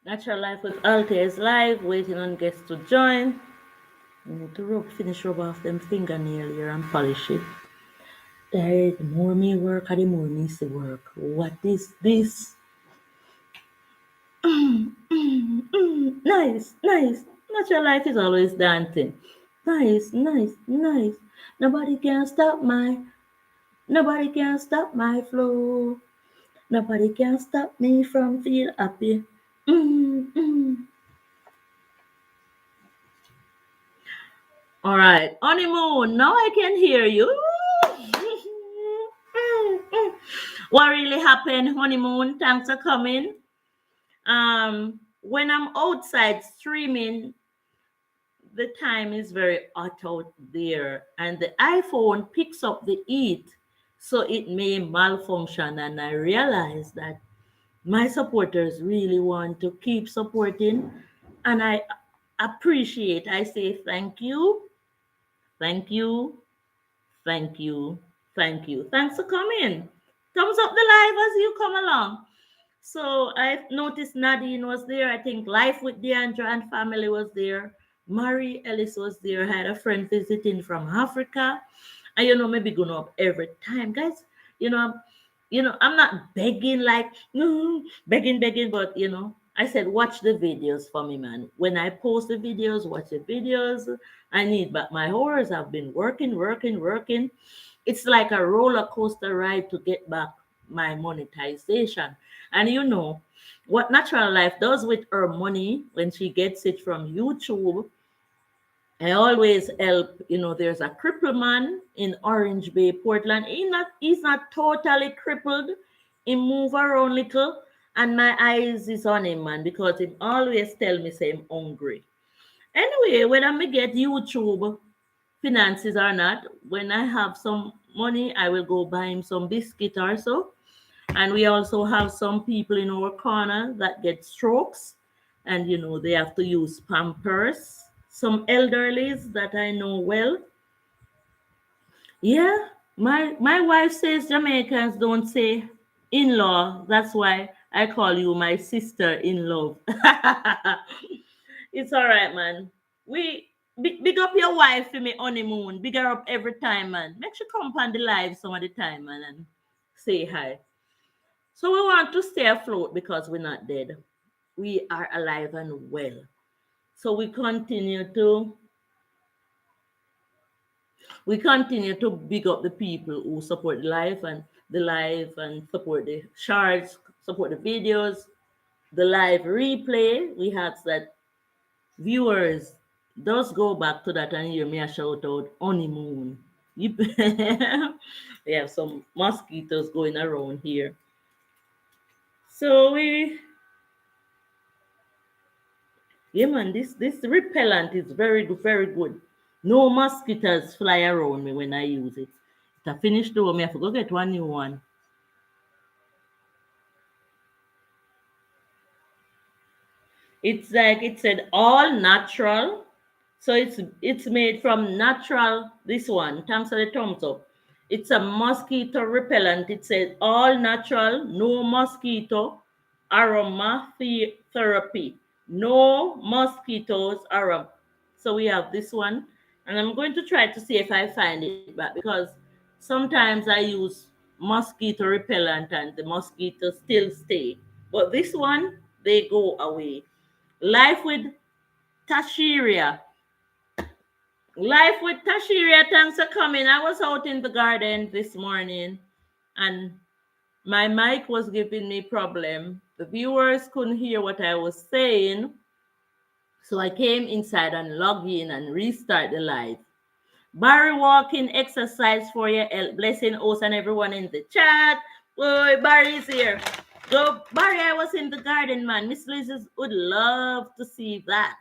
Natural Life with Alta is live, waiting on guests to join. I need to finish rub off them fingernail here and polish it. The more me work, the more me see work. What is this? Nice, nice. Natural Life is always dancing. Nice, nice, nice. Nobody can stop nobody can stop my flow. Nobody can stop me from feel happy. Mm, mm. All right, honeymoon. Now I can hear you. What really happened, honeymoon? Thanks for coming. When I'm outside streaming, the time is very hot out there, and the iPhone picks up the heat, so it may malfunction. And I realize that my supporters really want to keep supporting, and I appreciate. I say thank you, thank you, thank you. Thank you. Thanks for coming. Thumbs up the live as you come along. So I noticed Nadine was there. I think Life with Deandra and family was there. Mary Ellis was there. I had a friend visiting from Africa. And maybe going up every time. Guys, you know, I'm not begging like begging, but I said watch the videos for me, man. When I post the videos, watch the videos. I need back my hours. I've been working, working, working. It's like a roller coaster ride to get back my monetization. And what Natural Life does with her money when she gets it from YouTube, I always help. There's a crippled man in Orange Bay, Portland. He's not totally crippled. He move around little, and my eyes is on him, man, because he always tell me say I'm hungry. Anyway, whether me get YouTube finances or not, when I have some money, I will go buy him some biscuit or so. And we also have some people in our corner that get strokes, and they have to use Pampers. Some elderlies that I know well. Yeah, my wife says Jamaicans don't say in-law. That's why I call you my sister in love. It's all right, man. Big up your wife for me honeymoon. Big her up every time, man. Make sure come on the live some of the time, man, and say hi. So we want to stay afloat because we're not dead. We are alive and well. So we continue to big up the people who support the life and support the shards, support the videos, the live replay. We have that viewers does go back to that and hear me a shout out honeymoon. You, we have some mosquitoes going around here. So yeah, man, this repellent is very good, very good. No mosquitoes fly around me when I use it. If I finish though, me have to go get one new one. It's like it said all natural. So it's made from natural. This one, thanks for the thumbs up. It's a mosquito repellent. It says all natural, no mosquito aromatherapy. No mosquitoes around. So we have this one. And I'm going to try to see if I find it back because sometimes I use mosquito repellent and the mosquitoes still stay. But this one, they go away. Life with Tashiria. Life with Tashiria, thanks for coming. I was out in the garden this morning and my mic was giving me problem. The viewers couldn't hear what I was saying. So I came inside and log in and restart the live. Barry walking exercise for your health. Blessing us and everyone in the chat. Boy, Barry's here. Go, Barry, I was in the garden, man. Miss Liz would love to see that.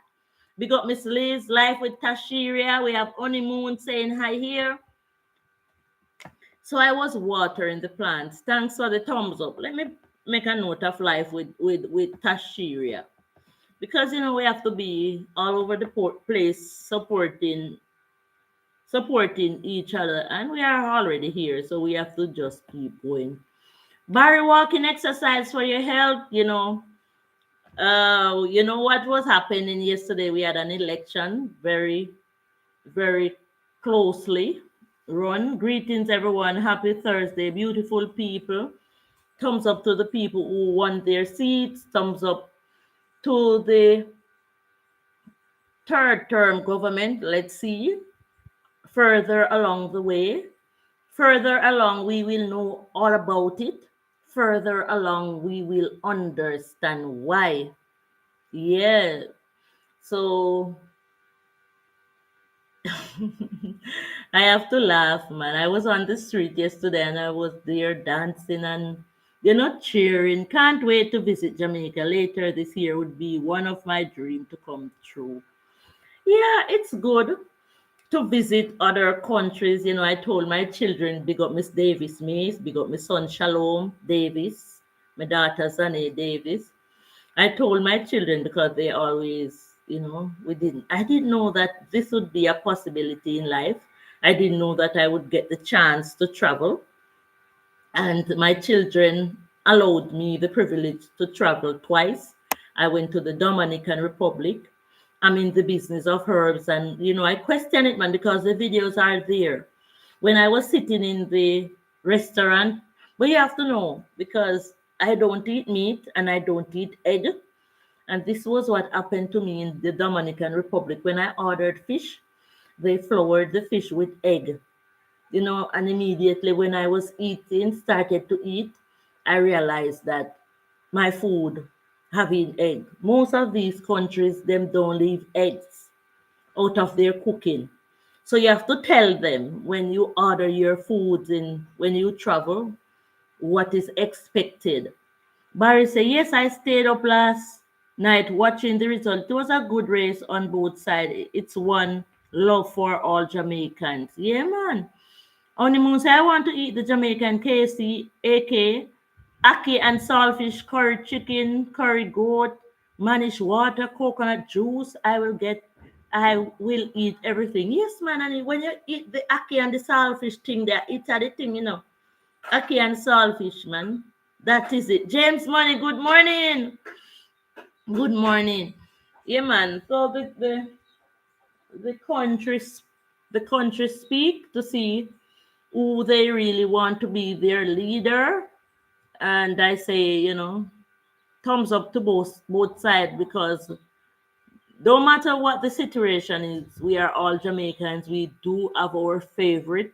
Big up Miss Liz, Life with Tashiria. We have Honeymoon saying hi here. So I was watering the plants. Thanks for the thumbs up. Let me make a note of Life with Tashiria. Because we have to be all over the place supporting each other. And we are already here, so we have to just keep going. Barry walking exercise for your health, You know what was happening yesterday? We had an election, very, very closely run. Greetings, everyone. Happy Thursday, beautiful people. Thumbs up to the people who won their seats. Thumbs up to the third term government. Let's see. Further along the way, further along, we will know all about it. Further along, we will understand why. Yeah. So I have to laugh, man. I was on the street yesterday and I was there dancing and cheering. Can't wait to visit Jamaica later this year. Would be one of my dreams to come true. Yeah, it's good to visit other countries. I told my children, big up Miss Davis Mays, big up my son Shalom Davis, my daughter Zane Davis. I told my children because they always, I didn't know that this would be a possibility in life. I didn't know that I would get the chance to travel. And my children allowed me the privilege to travel twice. I went to the Dominican Republic. I'm in the business of herbs, and I question it, man, because the videos are there. When I was sitting in the restaurant, but you have to know because I don't eat meat and I don't eat egg. And this was what happened to me in the Dominican Republic. When I ordered fish, they floured the fish with egg. And immediately when I was started to eat, I realized that my food having egg. Most of these countries, them don't leave eggs out of their cooking. So you have to tell them when you order your foods and when you travel, what is expected. Barry said, yes, I stayed up last night watching the result. It was a good race on both sides. It's one love for all Jamaicans. Yeah, man. Honeymoon say, I want to eat the Jamaican KC, AK, ackee and saltfish, curry chicken, curry goat, manish water, coconut juice. I will eat everything. Yes, man. And when you eat the ackee and the saltfish thing, it's a the thing, Ackee and saltfish, man. That is it. James Money, good morning. Good morning. Yeah, man. So the countries the countries speak to see who they really want to be their leader. And I say, thumbs up to both sides because no matter what the situation is, we are all Jamaicans. We do have our favorite.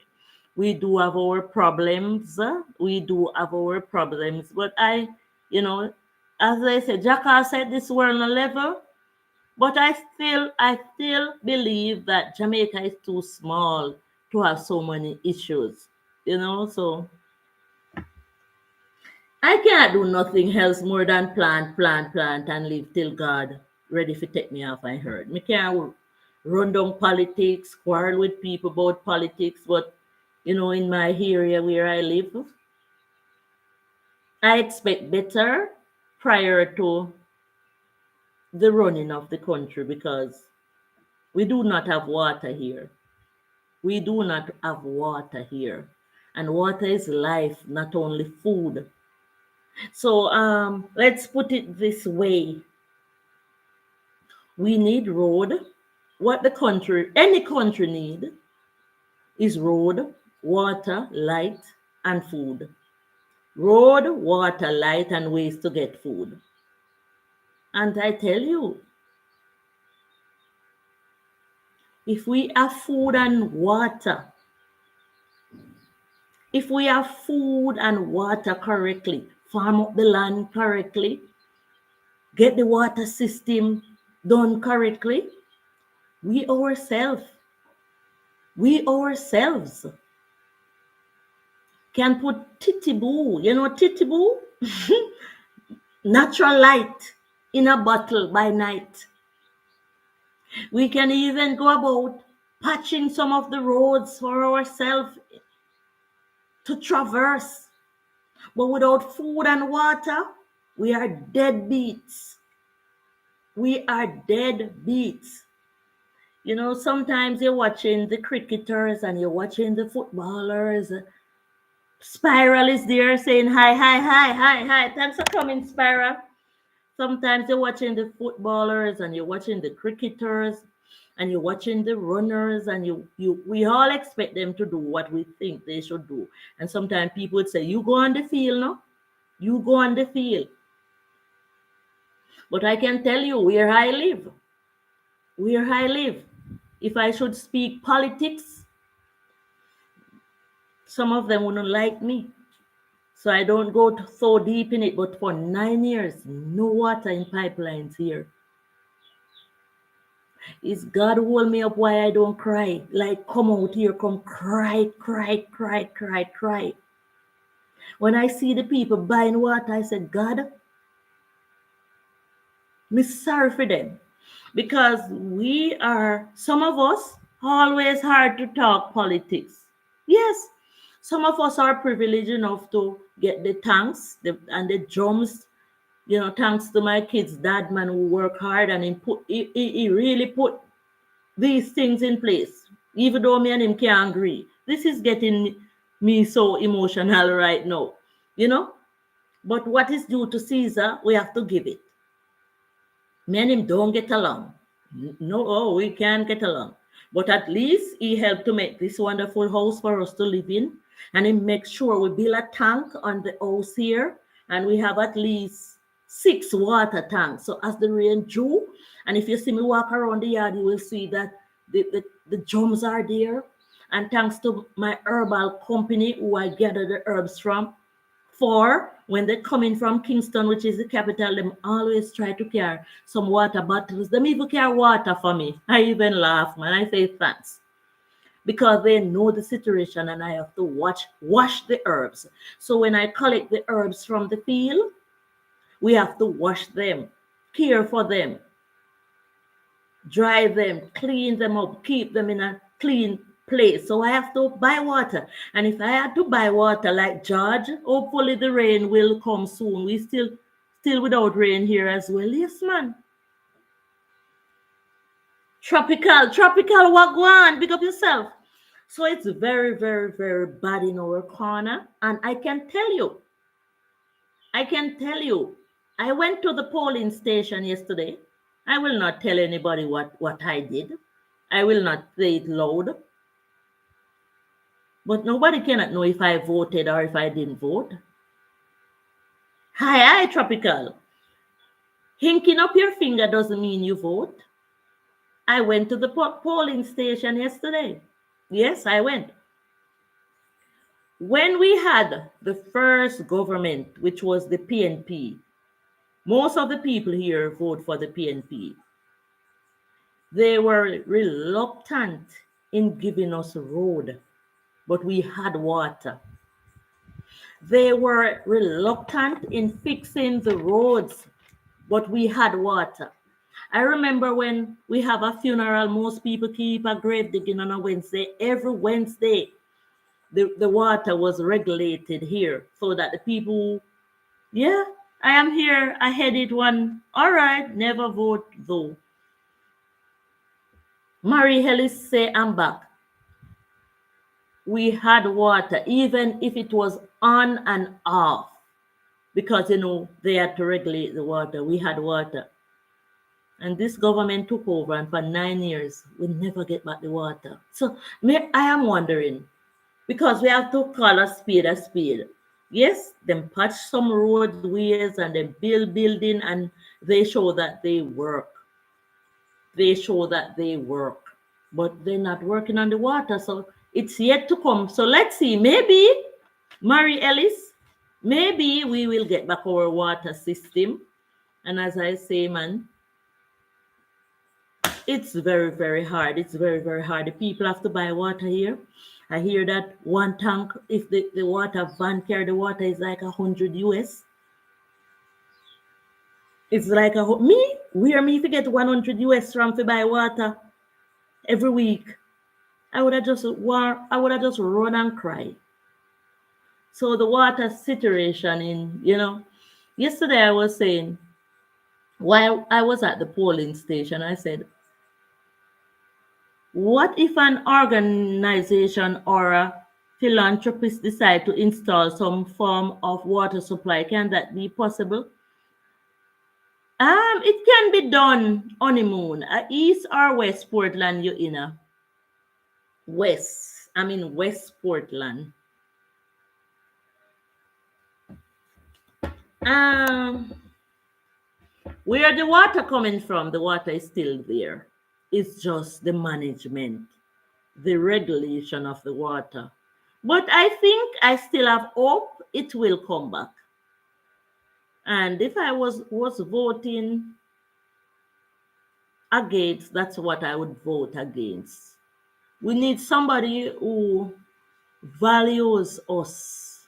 We do have our problems. We do have our problems. But as I said, Jacka said this were on a level. But I still believe that Jamaica is too small to have so many issues. So I cannot do nothing else more than plant, and live till God ready to take me off. I heard. Me can't run down politics, quarrel with people about politics, but in my area where I live, I expect better prior to the running of the country because we do not have water here. We do not have water here. And water is life, not only food. So let's put it this way. We need road. What any country need is road, water, light, and food. Road, water, light, and ways to get food. And I tell you, if we have food and water, if we have food and water correctly, farm up the land correctly, get the water system done correctly, we ourselves can put titiboo, titiboo, natural light in a bottle by night. We can even go about patching some of the roads for ourselves to traverse. But without food and water, we are deadbeats. We are deadbeats. Sometimes you're watching the cricketers and you're watching the footballers. Spiral is there saying hi, hi, hi, hi, hi. Thanks for coming, Spiral. Sometimes you're watching the footballers and you're watching the cricketers and you're watching the runners and we all expect them to do what we think they should do. And sometimes people would say, you go on the field, no? You go on the field. But I can tell you where I live, if I should speak politics, some of them wouldn't like me. So I don't go so deep in it. But for 9 years, no water in pipelines here. Is God hold me up why I don't cry? Like, come out here, come cry, cry, cry, cry, cry. When I see the people buying water, I said, God, me sorry for them. Because some of us, always hard to talk politics. Yes, some of us are privileged enough to get the tanks and the drums. Thanks to my kid's dad, man, who work hard and he really put these things in place. Even though me and him can't agree. This is getting me so emotional right now. You know? But what is due to Caesar, we have to give it. Me and him don't get along. No, we can't get along. But at least he helped to make this wonderful house for us to live in. And he makes sure we build a tank on the house here. And we have at least 6 water tanks. So as the rain drew, and if you see me walk around the yard, you will see that the drums are there. And thanks to my herbal company, who I gather the herbs from, for when they come in from Kingston, which is the capital, them always try to carry some water bottles. Them even carry water for me. I even laugh, man. I say thanks. Because they know the situation and I have to wash the herbs. So when I collect the herbs from the field, we have to wash them, care for them, dry them, clean them up, keep them in a clean place. So I have to buy water. And if I had to buy water like George, hopefully the rain will come soon. We still without rain here as well. Yes, man. Tropical wagwan, pick up yourself. So it's very, very, very bad in our corner. And I can tell you, I went to the polling station yesterday. I will not tell anybody what I did. I will not say it loud. But nobody cannot know if I voted or if I didn't vote. Hi, Tropical. Hinking up your finger doesn't mean you vote. I went to the polling station yesterday. Yes, I went. When we had the first government, which was the PNP, most of the people here vote for the PNP. They were reluctant in giving us a road, but we had water. They were reluctant in fixing the roads, but we had water. I remember when we have a funeral, most people keep a grave digging on a Wednesday. Every Wednesday, the water was regulated here so that the people, yeah, I am here. I headed one. All right, never vote though. Mary Ellis say, I'm back. We had water, even if it was on and off, because, they had to regulate the water. We had water. And this government took over, and for 9 years, we never get back the water. So I am wondering, because we have to call a spade a spade. Yes, them patch some roadways and they build building and they show that they work. But they're not working on the water. So it's yet to come. So let's see, maybe, Mary Ellis, maybe we will get back our water system. And as I say, man, it's very, very hard. It's very, very hard. The people have to buy water here. I hear that one tank, if the water van carry the water, is like 100 US. It's like where me to get 100 US from to buy water every week. I would have just run and cry. So the water situation yesterday I was saying, while I was at the polling station, I said, what if an organization or a philanthropist decide to install some form of water supply? Can that be possible? It can be done honeymoon. East or West Portland, you in a West. I mean West Portland. Um, where the water coming from, the water is still there. It's just the management, the regulation of the water. But I think I still have hope it will come back. And if I was voting against, that's what I would vote against. We need somebody who values us.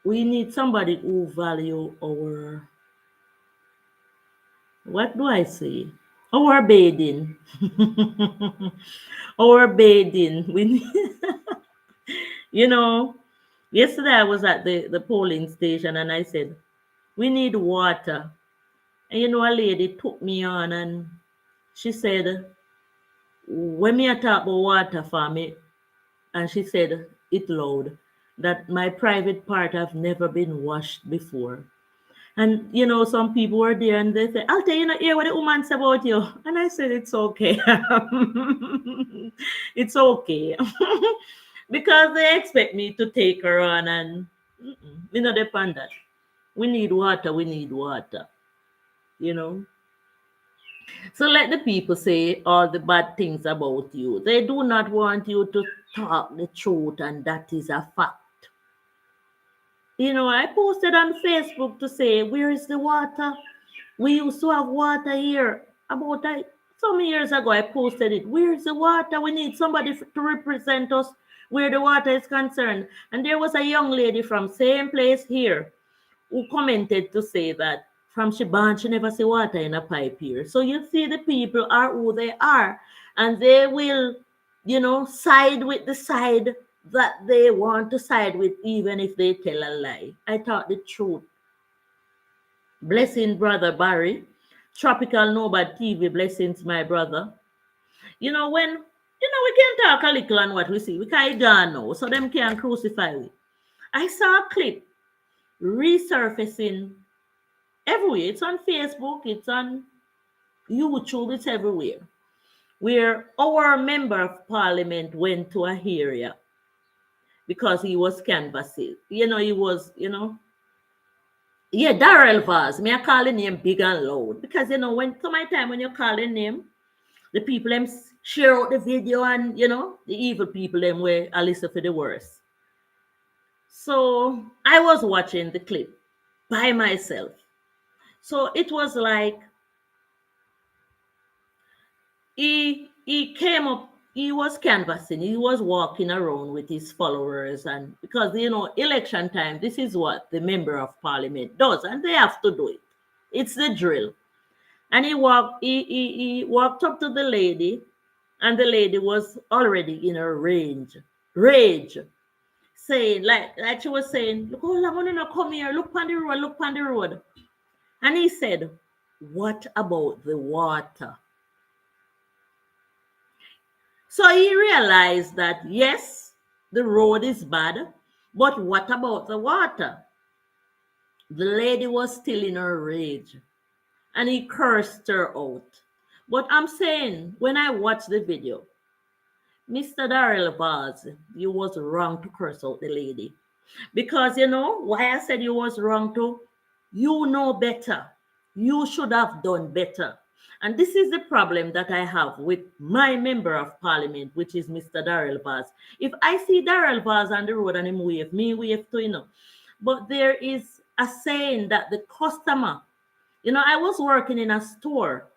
We need somebody who value our, what do I say? Our bathing. Our bathing. We need, you know, yesterday I was at the polling station and I said, we need water. And a lady took me on and she said, when me a talk about water for me, and she said it loud, that my private part have never been washed before. And some people were there and they said, I'll tell you not hear what the woman said about you. And I said, it's okay. It's okay. Because they expect me to take her on and we not depend that. We need water, we need water. You know. So let the people say all the bad things about you. They do not want you to talk the truth, and that is a fact. I posted on Facebook to say, where is the water? We used to have water here. About some years ago, I posted it. Where is the water? We need somebody to represent us where the water is concerned. And there was a young lady from same place here who commented to say that from she born, she never see water in a pipe here. So you see the people are who they are, and they will, side with the side that they want to side with, even if they tell a lie. I thought the truth. Blessing, brother Barry. Tropical Nobad TV, blessings, my brother. We can talk a little on what we see. We can't gone now, so them can crucify we. I saw a clip resurfacing everywhere. It's on Facebook, it's on YouTube, it's everywhere. Where our member of parliament went to a area because he was canvassing. He was, yeah, Darrell Vaz. Me I call the name big and loud. Because when to my time when you call the name, the people them share out the video and the evil people them were a listen for the worst. So I was watching the clip by myself. So it was like he came up, he was canvassing, he was walking around with his followers, and because election time, this is what the member of parliament does, and they have to do it. It's the drill. And he walked up to the lady, and the lady was already in her rage, saying like she was saying, look, oh, I'm gonna come here, look on the road, look on the road. And he said, what about the water? So he realized that yes, the road is bad, but what about the water? The lady was still in her rage, and he cursed her out. But I'm saying, when I watched the video, Mr. Darrell Baz, you was wrong to curse out the lady. Because why I said you was wrong to? You know better. You should have done better. And this is the problem that I have with my member of parliament, which is Mr. Darrell Vaz. If I see Darrell Vaz on the road and him wave, me wave too. But there is a saying that the customer, I was working in a store,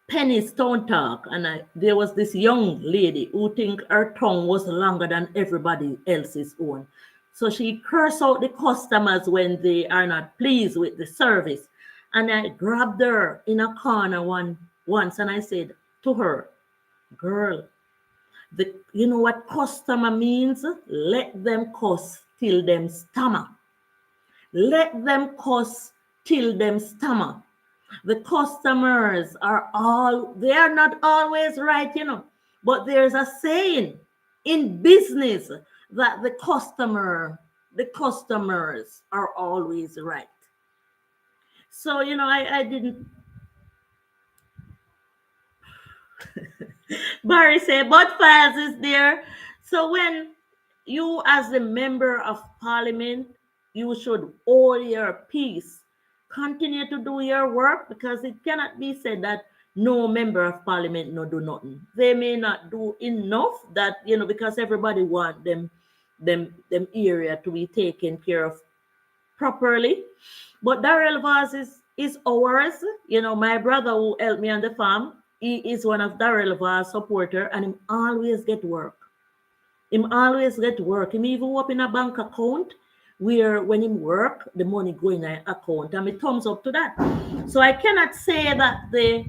Penny's Stone Talk, and there was this young lady who think her tongue was longer than everybody else's own. So she cursed out the customers when they are not pleased with the service. And I grabbed her in a corner once and I said to her, girl, you know what customer means? Let them cuss till them stammer. Let them cuss till them stammer. The customers they are not always right, but there's a saying in business that the customers are always right. So, I didn't. Barry said, but files is there. So when you, as the member of parliament, you should hold your peace. Continue to do your work, because it cannot be said that no member of parliament no do nothing. They may not do enough, that because everybody want them area to be taken care of properly. But Darrell Vaz is ours. My brother who helped me on the farm, he is one of Darrell Vaz supporter, and him always get work. Him always get work. Him even open a bank account where when him work, the money go in an account. And me thumbs up to that. So I cannot say that the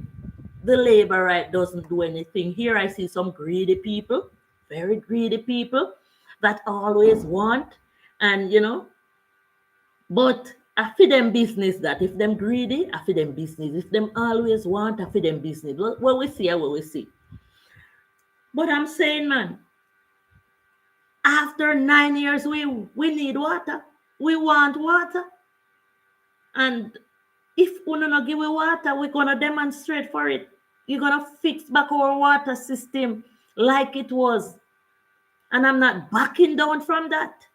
labor right doesn't do anything. Here I see some greedy people, very greedy people that always want, and but I feed them business, that if them greedy, I feed them business. If them always want, I feed them business. What we see, what we see. But I'm saying, man, after 9 years, we need water. We want water. And if we not give we water, we're gonna demonstrate for it. You're gonna fix back our water system like it was. And I'm not backing down from that.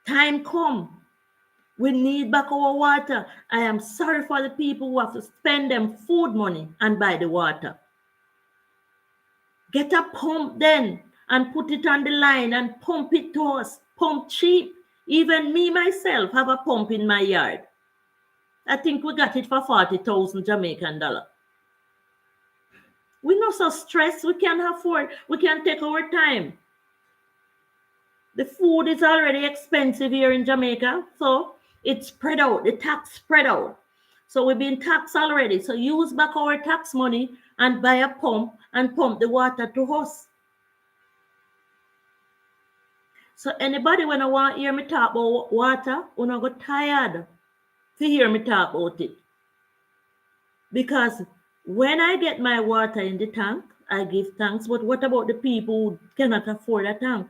Time come. We need back our water. I am sorry for the people who have to spend them food money and buy the water. Get a pump then and put it on the line and pump it to us. Pump cheap. Even me myself have a pump in my yard. I think we got it for 40,000 Jamaican dollar. We're not so stressed. We can afford. We can take our time. The food is already expensive here in Jamaica, so it's spread out. The tax spread out. So we've been taxed already. So use back our tax money and buy a pump and pump the water to us. So anybody when I want to hear me talk about water, will not get tired to hear me talk about it. Because when I get my water in the tank, I give thanks. But what about the people who cannot afford a tank?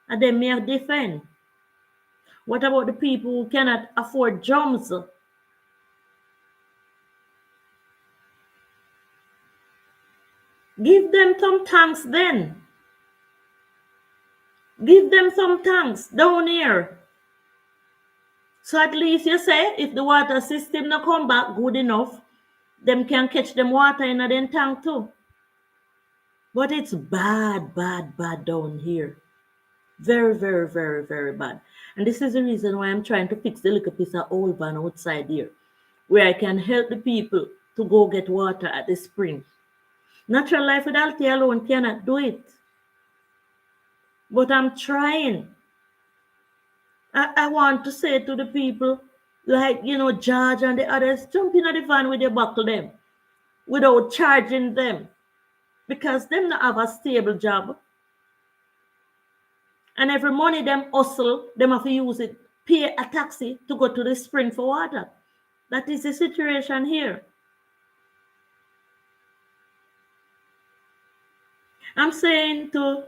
And they may defend. What about the people who cannot afford drums? Give them some tanks then. Give them some tanks down here. So at least you say, if the water system not come back good enough, them can catch them water in a them tank too. But it's bad, bad, bad down here. Very, very, very, very bad. And this is the reason why I'm trying to fix the little piece of old van outside here, where I can help the people to go get water at the spring. Natural Life with Althea alone cannot do it. But I'm trying. I want to say to the people, like, George and the others, jump in the van with your buckle them without charging them, because them not have a stable job. And every money them hustle, them have to use it, pay a taxi to go to the spring for water. That is the situation here. I'm saying to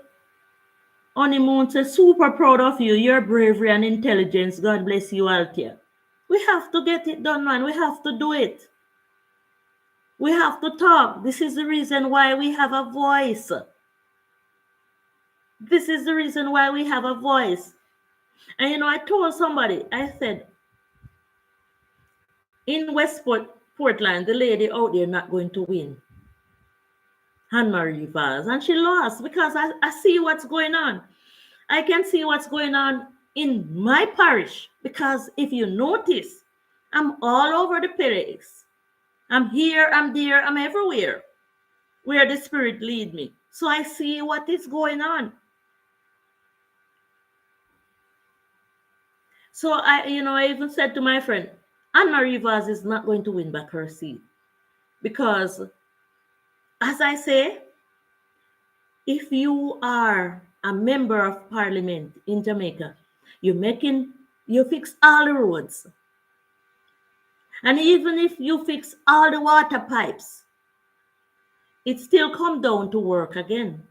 Honeymoon, say, super proud of you, your bravery and intelligence. God bless you, Althea. We have to get it done, man. We have to do it. We have to talk. This is the reason why we have a voice. This is the reason why we have a voice. And I told somebody, I said, in Portland, the lady out there not going to win. Anne-Marie Vaz. And she lost because I see what's going on. I can see what's going on in my parish, because if you notice, I'm all over the place. I'm here, I'm there, I'm everywhere where the Spirit lead me. So I see what is going on. So I even said to my friend, Anne-Marie Vaz is not going to win back her seat, because, as I say, if you are a member of parliament in Jamaica, you fix all the roads. And even if you fix all the water pipes, it still come down to work again,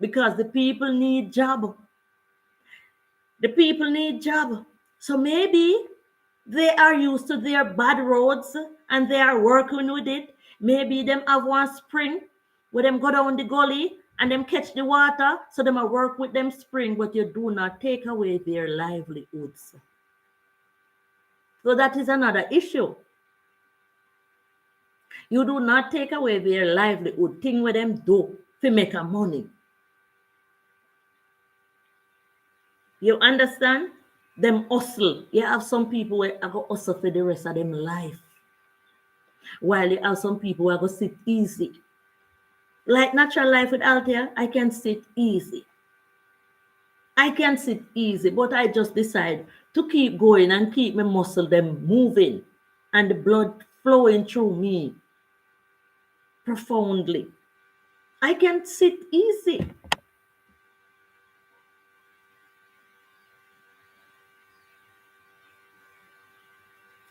because the people need job. The people need job. So maybe They are used to their bad roads and they are working with it. Maybe them have one spring where them go down the gully and them catch the water, so them a work with them spring, but you do not take away their livelihoods. So that is another issue. You do not take away their livelihood, thing with them do to make a money. You understand? Them hustle. You have some people who are going to hustle for the rest of them life. While you have some people who are going to sit easy. Like Natural Life with Althea, I can sit easy. I can sit easy, but I just decide to keep going and keep my muscle them moving and the blood flowing through me profoundly. I can sit easy.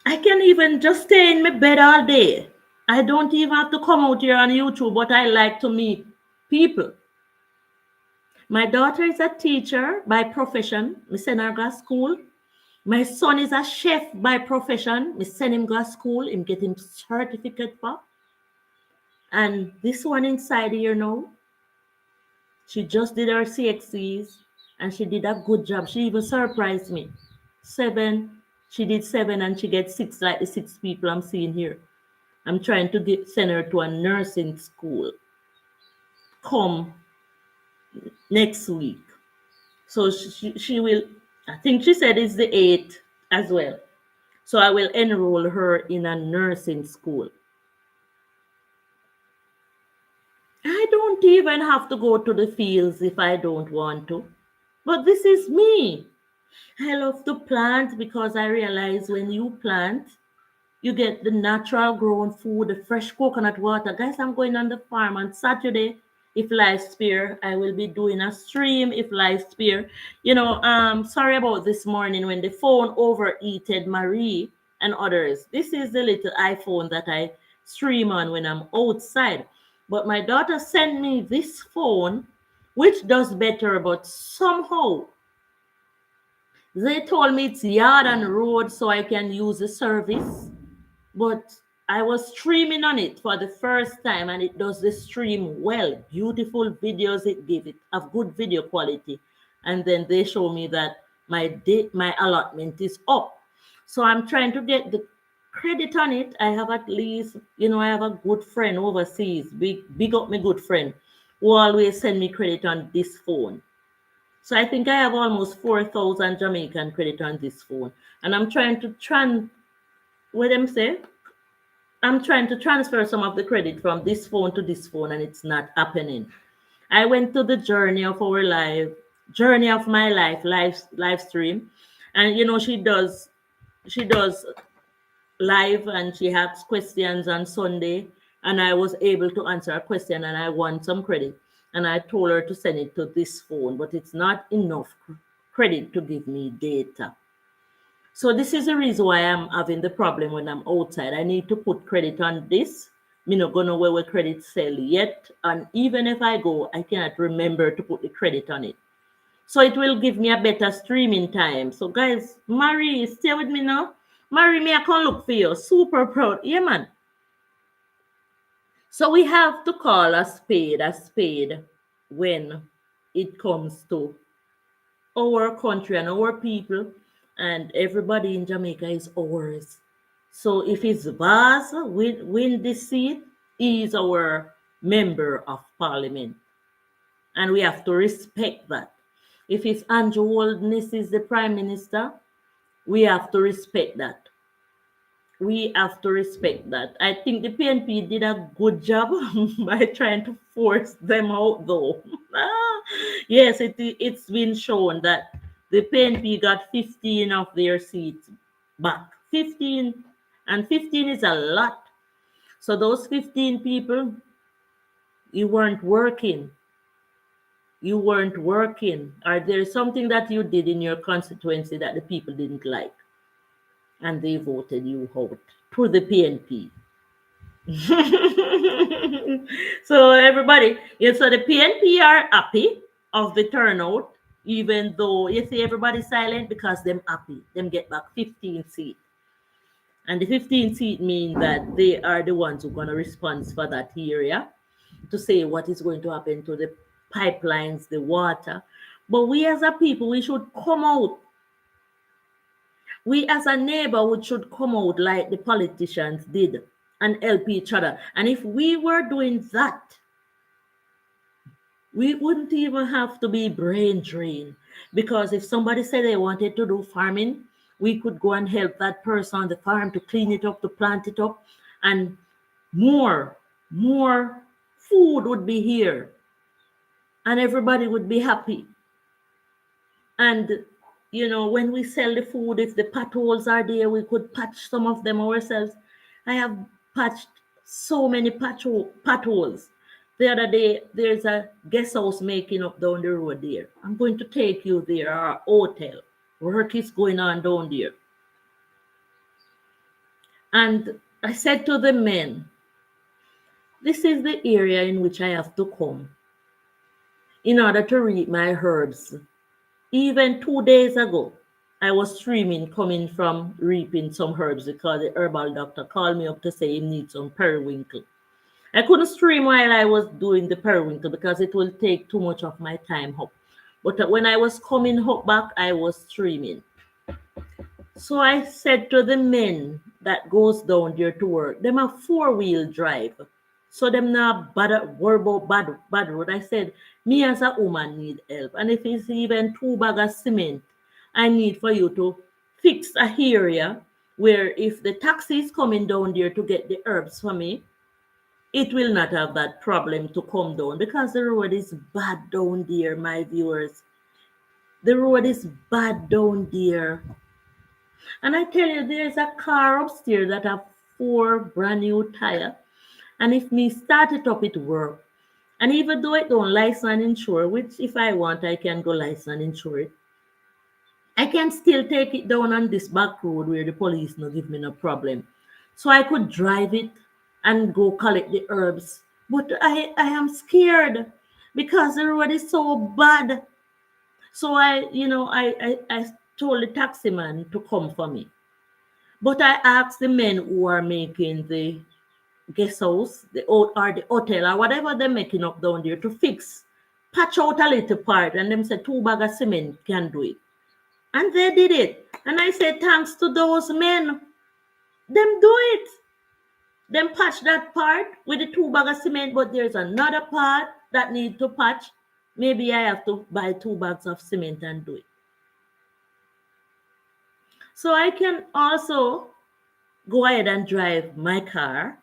I can even just stay in my bed all day. I don't even have to come out here on YouTube, but I like to meet people. My daughter is a teacher by profession. I send her to school. My son is a chef by profession. I send him to school. Him get him certificate for. And this one inside here now, she just did her CXCs and she did a good job. She even surprised me. 7, she did 7 and she gets 6 like the 6 people I'm seeing here. I'm trying to send her to a nursing school come next week. So she will, I think she said it's the 8th as well. So I will enroll her in a nursing school. I don't even have to go to the fields if I don't want to. But this is me. I love to plant because I realize when you plant, you get the natural grown food, the fresh coconut water. Guys, I'm going on the farm on Saturday. If life spare, I will be doing a stream if life spare. Sorry about this morning when the phone overheated Marie and others. This is the little iPhone that I stream on when I'm outside. But my daughter sent me this phone, which does better, but somehow they told me it's yard and road so I can use the service. But I was streaming on it for the first time and it does the stream well. Beautiful videos it gives it of good video quality. And then they show me that my allotment is up. So I'm trying to get the credit on it. I have at least, I have a good friend overseas, big up my good friend, who always send me credit on this phone. So I think I have almost 4,000 Jamaican credit on this phone. And I'm trying to what them say? I'm trying to transfer some of the credit from this phone to this phone and it's not happening. I went to the journey of my live stream. And she does live and she has questions on Sunday and I was able to answer a question and I won some credit and I told her to send it to this phone, but it's not enough credit to give me data. So this is the reason why I'm having the problem when I'm outside. I need to put credit on this. Me not gonna where credit sell yet, and even if I go, I cannot remember to put the credit on it. So it will give me a better streaming time. So guys, Marie, stay with me now. Marie, me I can look for you. Super proud. Yeah, man. So we have to call a spade when it comes to our country and our people, and everybody in Jamaica is ours. So if it's Vaz win this seat, he is our member of parliament, and we have to respect that. If it's Andrew Holness is the prime minister, we have to respect that. We have to respect that. I think the PNP did a good job by trying to force them out, though. Yes, it's been shown that the PNP got 15 of their seats back. 15, and 15 is a lot. So those 15 people, you weren't working. You weren't working. Or there's something that you did in your constituency that the people didn't like, and they voted you out through the PNP. So everybody, yeah, so the PNP are happy of the turnout, even though you see everybody silent because them happy. Them get back 15 seats. And the 15 seat mean that they are the ones who are going to respond for that area to say what is going to happen to the pipelines, the water. But we as a people, we should come out. We as a neighborhood should come out like the politicians did and help each other. And if we were doing that, we wouldn't even have to be brain drained. Because if somebody said they wanted to do farming, we could go and help that person on the farm to clean it up, to plant it up, and more, more food would be here, and everybody would be happy. And when we sell the food, if the potholes are there, we could patch some of them ourselves. I have patched so many potholes. The other day, there's a guest house making up down the road there. I'm going to take you there, our hotel. Work is going on down there. And I said to the men, this is the area in which I have to come in order to reap my herbs. Even 2 days ago, I was streaming coming from reaping some herbs because the herbal doctor called me up to say he needs some periwinkle. I couldn't stream while I was doing the periwinkle because it will take too much of my time up. But when I was coming up back, I was streaming. So I said to the men that goes down there to work, them a 4-wheel drive. So them not worry about bad road. I said, me as a woman need help. And if it's even 2 bags of cement, I need for you to fix a area where if the taxi is coming down there to get the herbs for me, it will not have that problem to come down because the road is bad down there, my viewers. The road is bad down there. And I tell you, there's a car upstairs that have 4 brand new tires. And if me start it up, it work. And even though it don't license and insure, which if I want, I can go license and insure it, I can still take it down on this back road where the police no give me no problem. So I could drive it and go collect the herbs. But I am scared because the road is so bad. So I told the taxi man to come for me. But I asked the men who are making the guest house, or the hotel, or whatever they're making up down there to fix, patch out a little part, and them said 2 bags of cement can do it. And they did it. And I said, thanks to those men, them do it. Them patch that part with the 2 bags of cement, but there's another part that need to patch. Maybe I have to buy 2 bags of cement and do it. So I can also go ahead and drive my car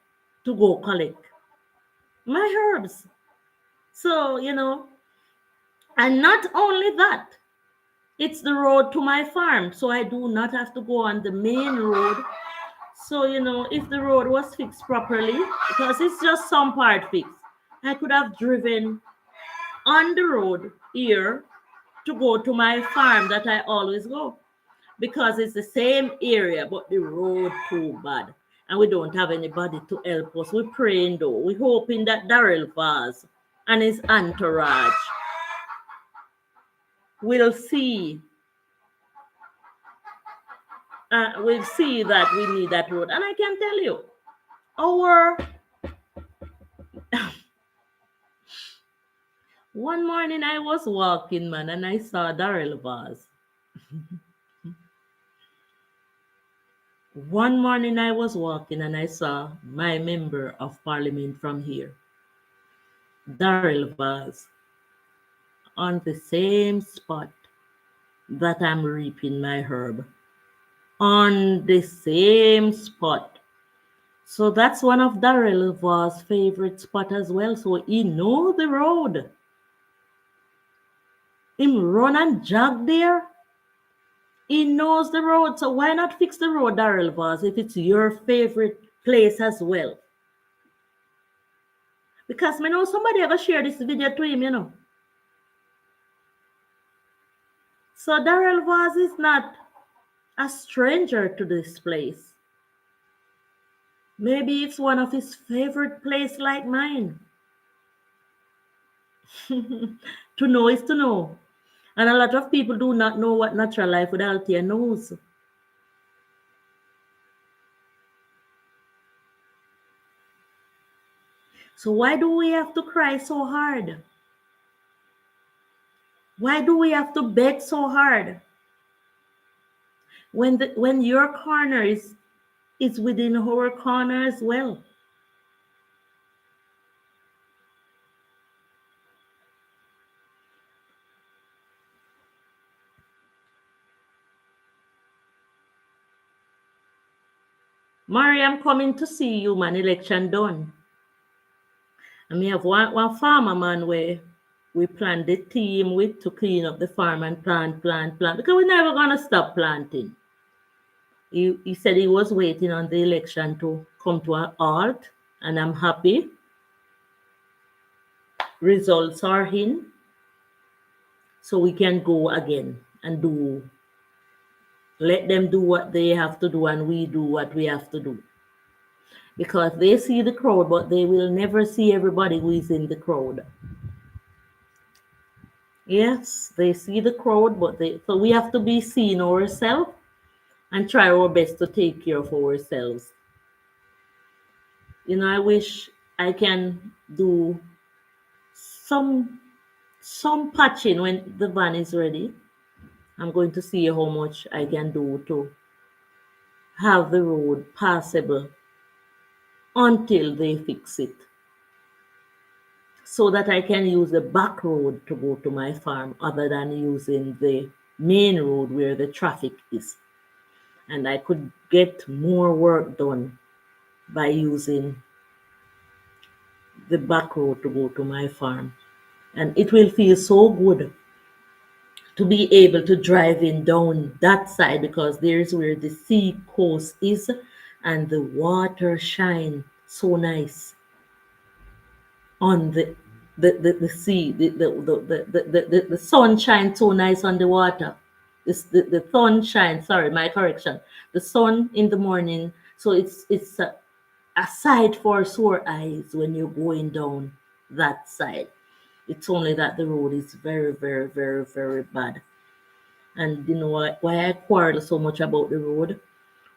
to go collect my herbs. So, and not only that, it's the road to my farm. So I do not have to go on the main road. So, if the road was fixed properly, because it's just some part fixed, I could have driven on the road here to go to my farm that I always go. Because it's the same area, but the road too bad. And we don't have anybody to help us. We're praying though. We're hoping that Daryl Vaz and his entourage will see. We'll see that we need that road. And I can tell you, one morning I was walking, man, and I saw Daryl Vaz. One morning I was walking and I saw my member of parliament from here, Daryl Vaz, on the same spot that I'm reaping my herb. On the same spot. So that's one of Daryl Vaz's favorite spot as well. So he know the road. Him run and jog there. He knows the road. So why not fix the road, Daryl Vaz, if it's your favorite place as well? Because I know somebody ever shared this video to him. So Daryl Vaz is not a stranger to this place. Maybe it's one of his favorite place like mine. To know is to know. And a lot of people do not know what Natural Life with Althea knows. So why do we have to cry so hard? Why do we have to beg so hard? When your corner is within our corner as well. Mary, I'm coming to see you, man. Election done. And we have one farmer man where we plan the team with to clean up the farm and plant because we're never gonna stop planting. He said he was waiting on the election to come to a halt, and I'm happy. Results are in, so we can go again and do. Let them do what they have to do, and we do what we have to do. Because they see the crowd, but they will never see everybody who is in the crowd. Yes, they see the crowd, but so we have to be seeing ourselves and try our best to take care of ourselves. I wish I can do some some patching when the van is ready. I'm going to see how much I can do to have the road passable until they fix it, so that I can use the back road to go to my farm other than using the main road where the traffic is. And I could get more work done by using the back road to go to my farm. And it will feel so good to be able to drive in down that side because there's where the sea coast is and the water shine so nice on the sea. The sun shines so nice on the water. The sun shines, sorry, my correction. The sun in the morning. So it's a sight for sore eyes when you're going down that side. It's only that the road is very, very, very, very bad. And you know why I quarrel so much about the road?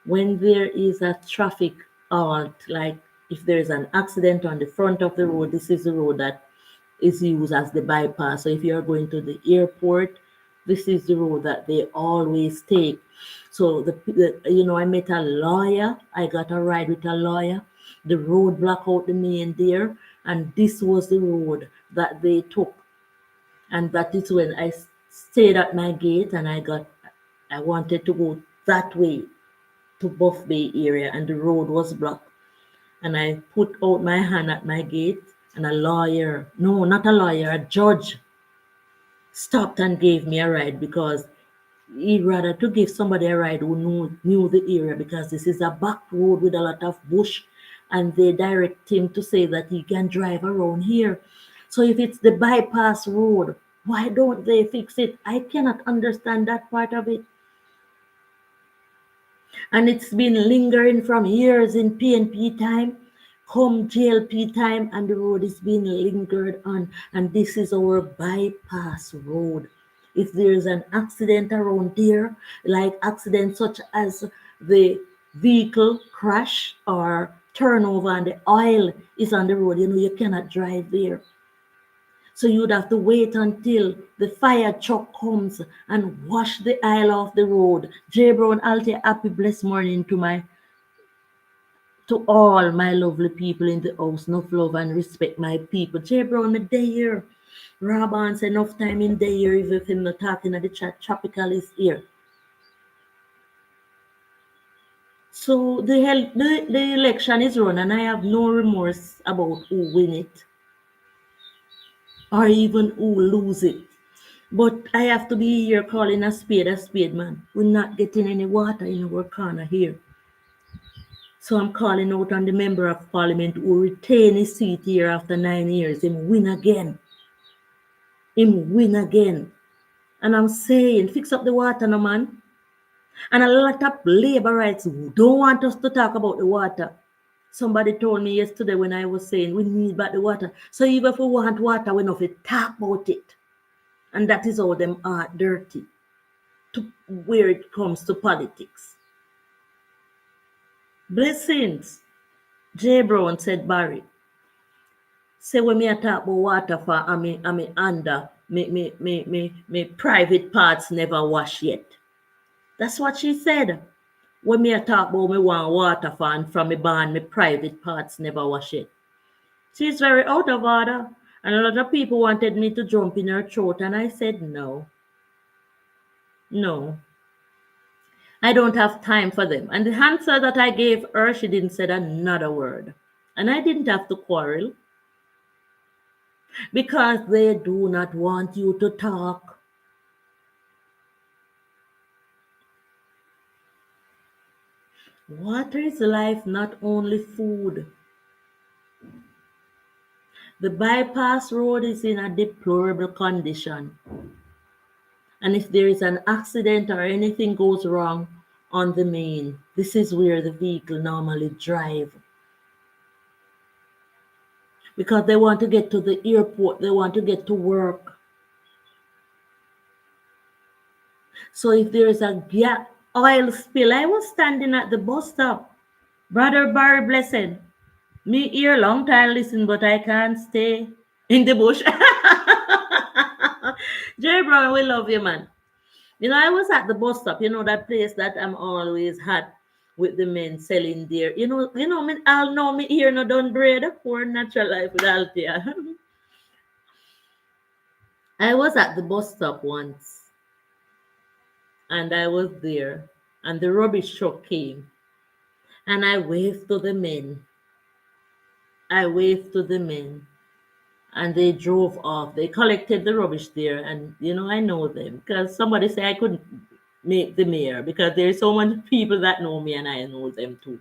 When there is a traffic halt, like if there is an accident on the front of the road, this is the road that is used as the bypass. So if you're going to the airport, this is the road that they always take. So I met a lawyer. I got a ride with a lawyer. The road blocked out the main there, and this was the road that they took. And that is when I stayed at my gate, and I wanted to go that way to Buff Bay area, and the road was blocked. And I put out my hand at my gate, and a lawyer, no, not a lawyer, a judge stopped and gave me a ride because he'd rather to give somebody a ride who knew the area because this is a back road with a lot of bush, and they direct him to say that he can drive around here. So if it's the bypass road, why don't they fix it? I cannot understand that part of it. And it's been lingering from years in PNP time, come GLP time, and the road is being lingered on. And this is our bypass road. If there's an accident around here, like accidents such as the vehicle crash or turnover and the oil is on the road, you cannot drive there. So you'd have to wait until the fire truck comes and wash the aisle off the road. J Brown, I'll say happy blessed morning to all my lovely people in the house. Enough love and respect my people. J Brown, me day here. Rabans enough time in day here, even if I'm not talking at the chat. Tropical is here. So the election is run, and I have no remorse about who win it or even who lose it. But I have to be here calling a spade, man. We're not getting any water in our corner here. So I'm calling out on the member of parliament who retain his seat here after 9 years. Him win again. Him win again. And I'm saying, fix up the water, no man. And a lot of labor rights don't want us to talk about the water. Somebody told me yesterday when I was saying we need back the water. So even if we want water, we have to talk about it. And that is how them are dirty to where it comes to politics. Blessings, J. Brown, said Barry. Say when me a talk about water for I me under me private parts never wash yet. That's what she said. When me a talk about me want water for and from me barn, me private parts never wash it. She's very out of order. And a lot of people wanted me to jump in her throat, and I said no. No. I don't have time for them. And the answer that I gave her, she didn't say another word. And I didn't have to quarrel because they do not want you to talk. Water is life, not only food. The bypass road is in a deplorable condition. And if there is an accident or anything goes wrong on the main, this is where the vehicle normally drive. Because they want to get to the airport, they want to get to work. So if there is a oil spill, I was standing at the bus stop. Brother Barry Blessed, me here long time listen, but I can't stay in the bush. Jerry Brown, we love you, man. You know, I was at the bus stop, you know, that place that I'm always at with the men selling there. Me, I'll know me here no done bread for natural life with Althea. I was at the bus stop once and I was there and the rubbish truck came and I waved to the men. I waved to the men and they drove off. They collected the rubbish there, and I know them because somebody said I couldn't make the mayor because there's so many people that know me and I know them too.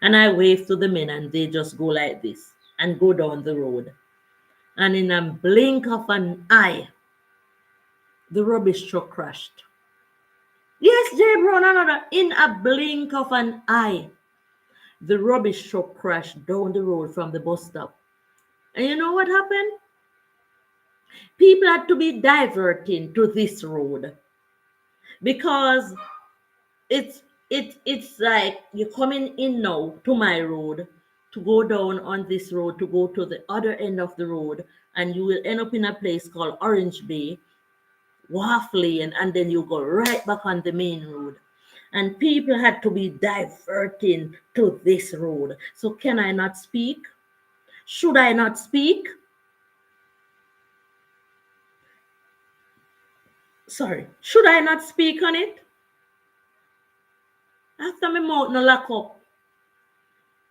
And I waved to the men and they just go like this and go down the road. And in a blink of an eye, the rubbish truck crashed. Yes, Jay Brown, another. In a blink of an eye, the rubbish truck crashed down the road from the bus stop. And you know what happened? People had to be diverting to this road because it's like you're coming in now to my road to go down on this road to go to the other end of the road, and you will end up in a place called Orange Bay, Wharf Lane, and then you go right back on the main road. And people had to be diverting to this road. So can I not speak? Should I not speak? Sorry, should I not speak on it? After my mouth no lock up,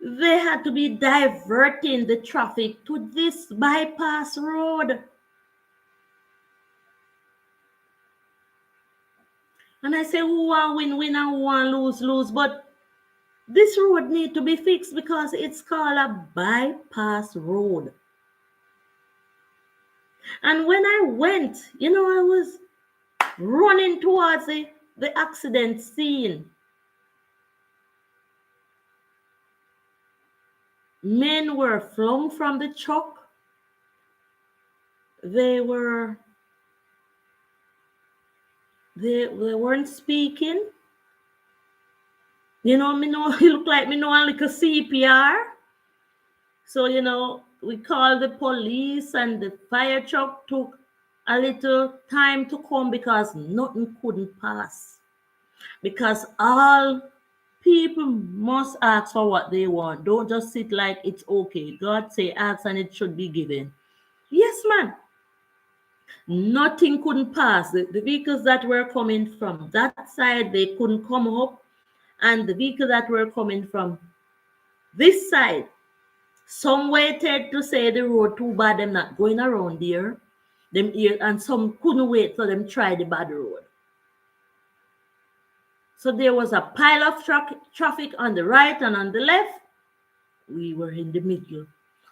they had to be diverting the traffic to this bypass road. And I say, who want win, win, and who want lose, lose. But this road need to be fixed because it's called a bypass road. And when I went, I was running towards the accident scene. Men were flung from the truck. They weren't speaking. Me know he look like me know a little CPR. So, we called the police and the fire truck took a little time to come because nothing couldn't pass. Because all people must ask for what they want. Don't just sit like it's okay. God say ask and it should be given. Yes, man. Nothing couldn't pass. The vehicles that were coming from that side, they couldn't come up. And the vehicles that were coming from this side, some waited to say the road too bad, them not going around there. Them here, and some couldn't wait, so them try the bad road. So there was a pile of traffic on the right and on the left. We were in the middle.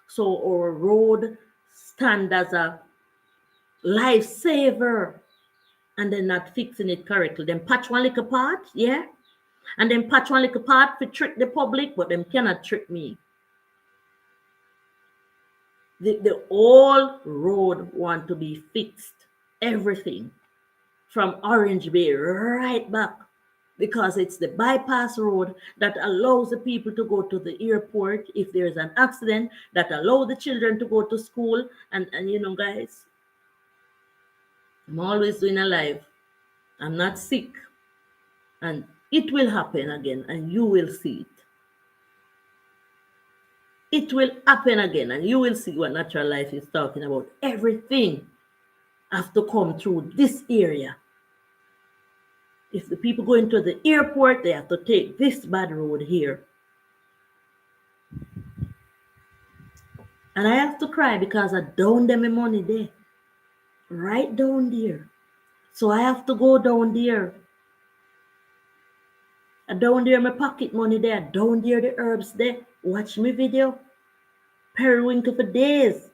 So our road stand as a lifesaver, and they're not fixing it correctly. Them patch one little part, yeah, and then patch one little part to trick the public, but them cannot trick me. The whole road want to be fixed. Everything from Orange Bay right back because it's the bypass road that allows the people to go to the airport if there's an accident, that allow the children to go to school. And you know, guys, I'm always doing a live. I'm not sick. And it will happen again, and you will see it. It will happen again, and you will see what Natural Life is talking about. Everything have to come through this area. If the people go into the airport, they have to take this bad road here. And I have to cry because I down them my money there. Right down there. So I have to go down there. I down there my pocket money there. Down there the herbs there. Watch me video. Periwinkle for days.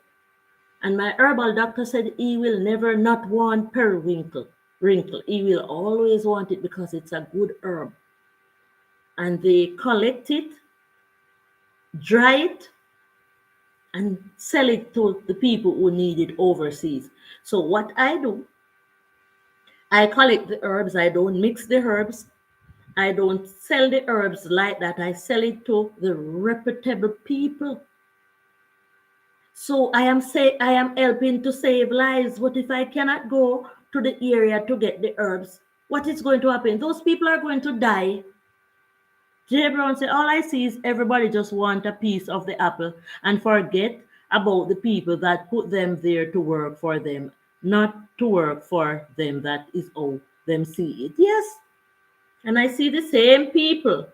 And my herbal doctor said he will never not want periwinkle. He will always want it because it's a good herb. And they collect it, dry it, and sell it to the people who need it overseas. So what I do, I collect the herbs. I don't mix the herbs. I don't sell the herbs like that. I sell it to the reputable people. So I am helping to save lives. But if I cannot go to the area to get the herbs, what is going to happen? Those people are going to die. Jay Brown said, all I see is everybody just want a piece of the apple and forget about the people that put them there to work for them, not to work for them. That is how them see it. Yes. And I see the same people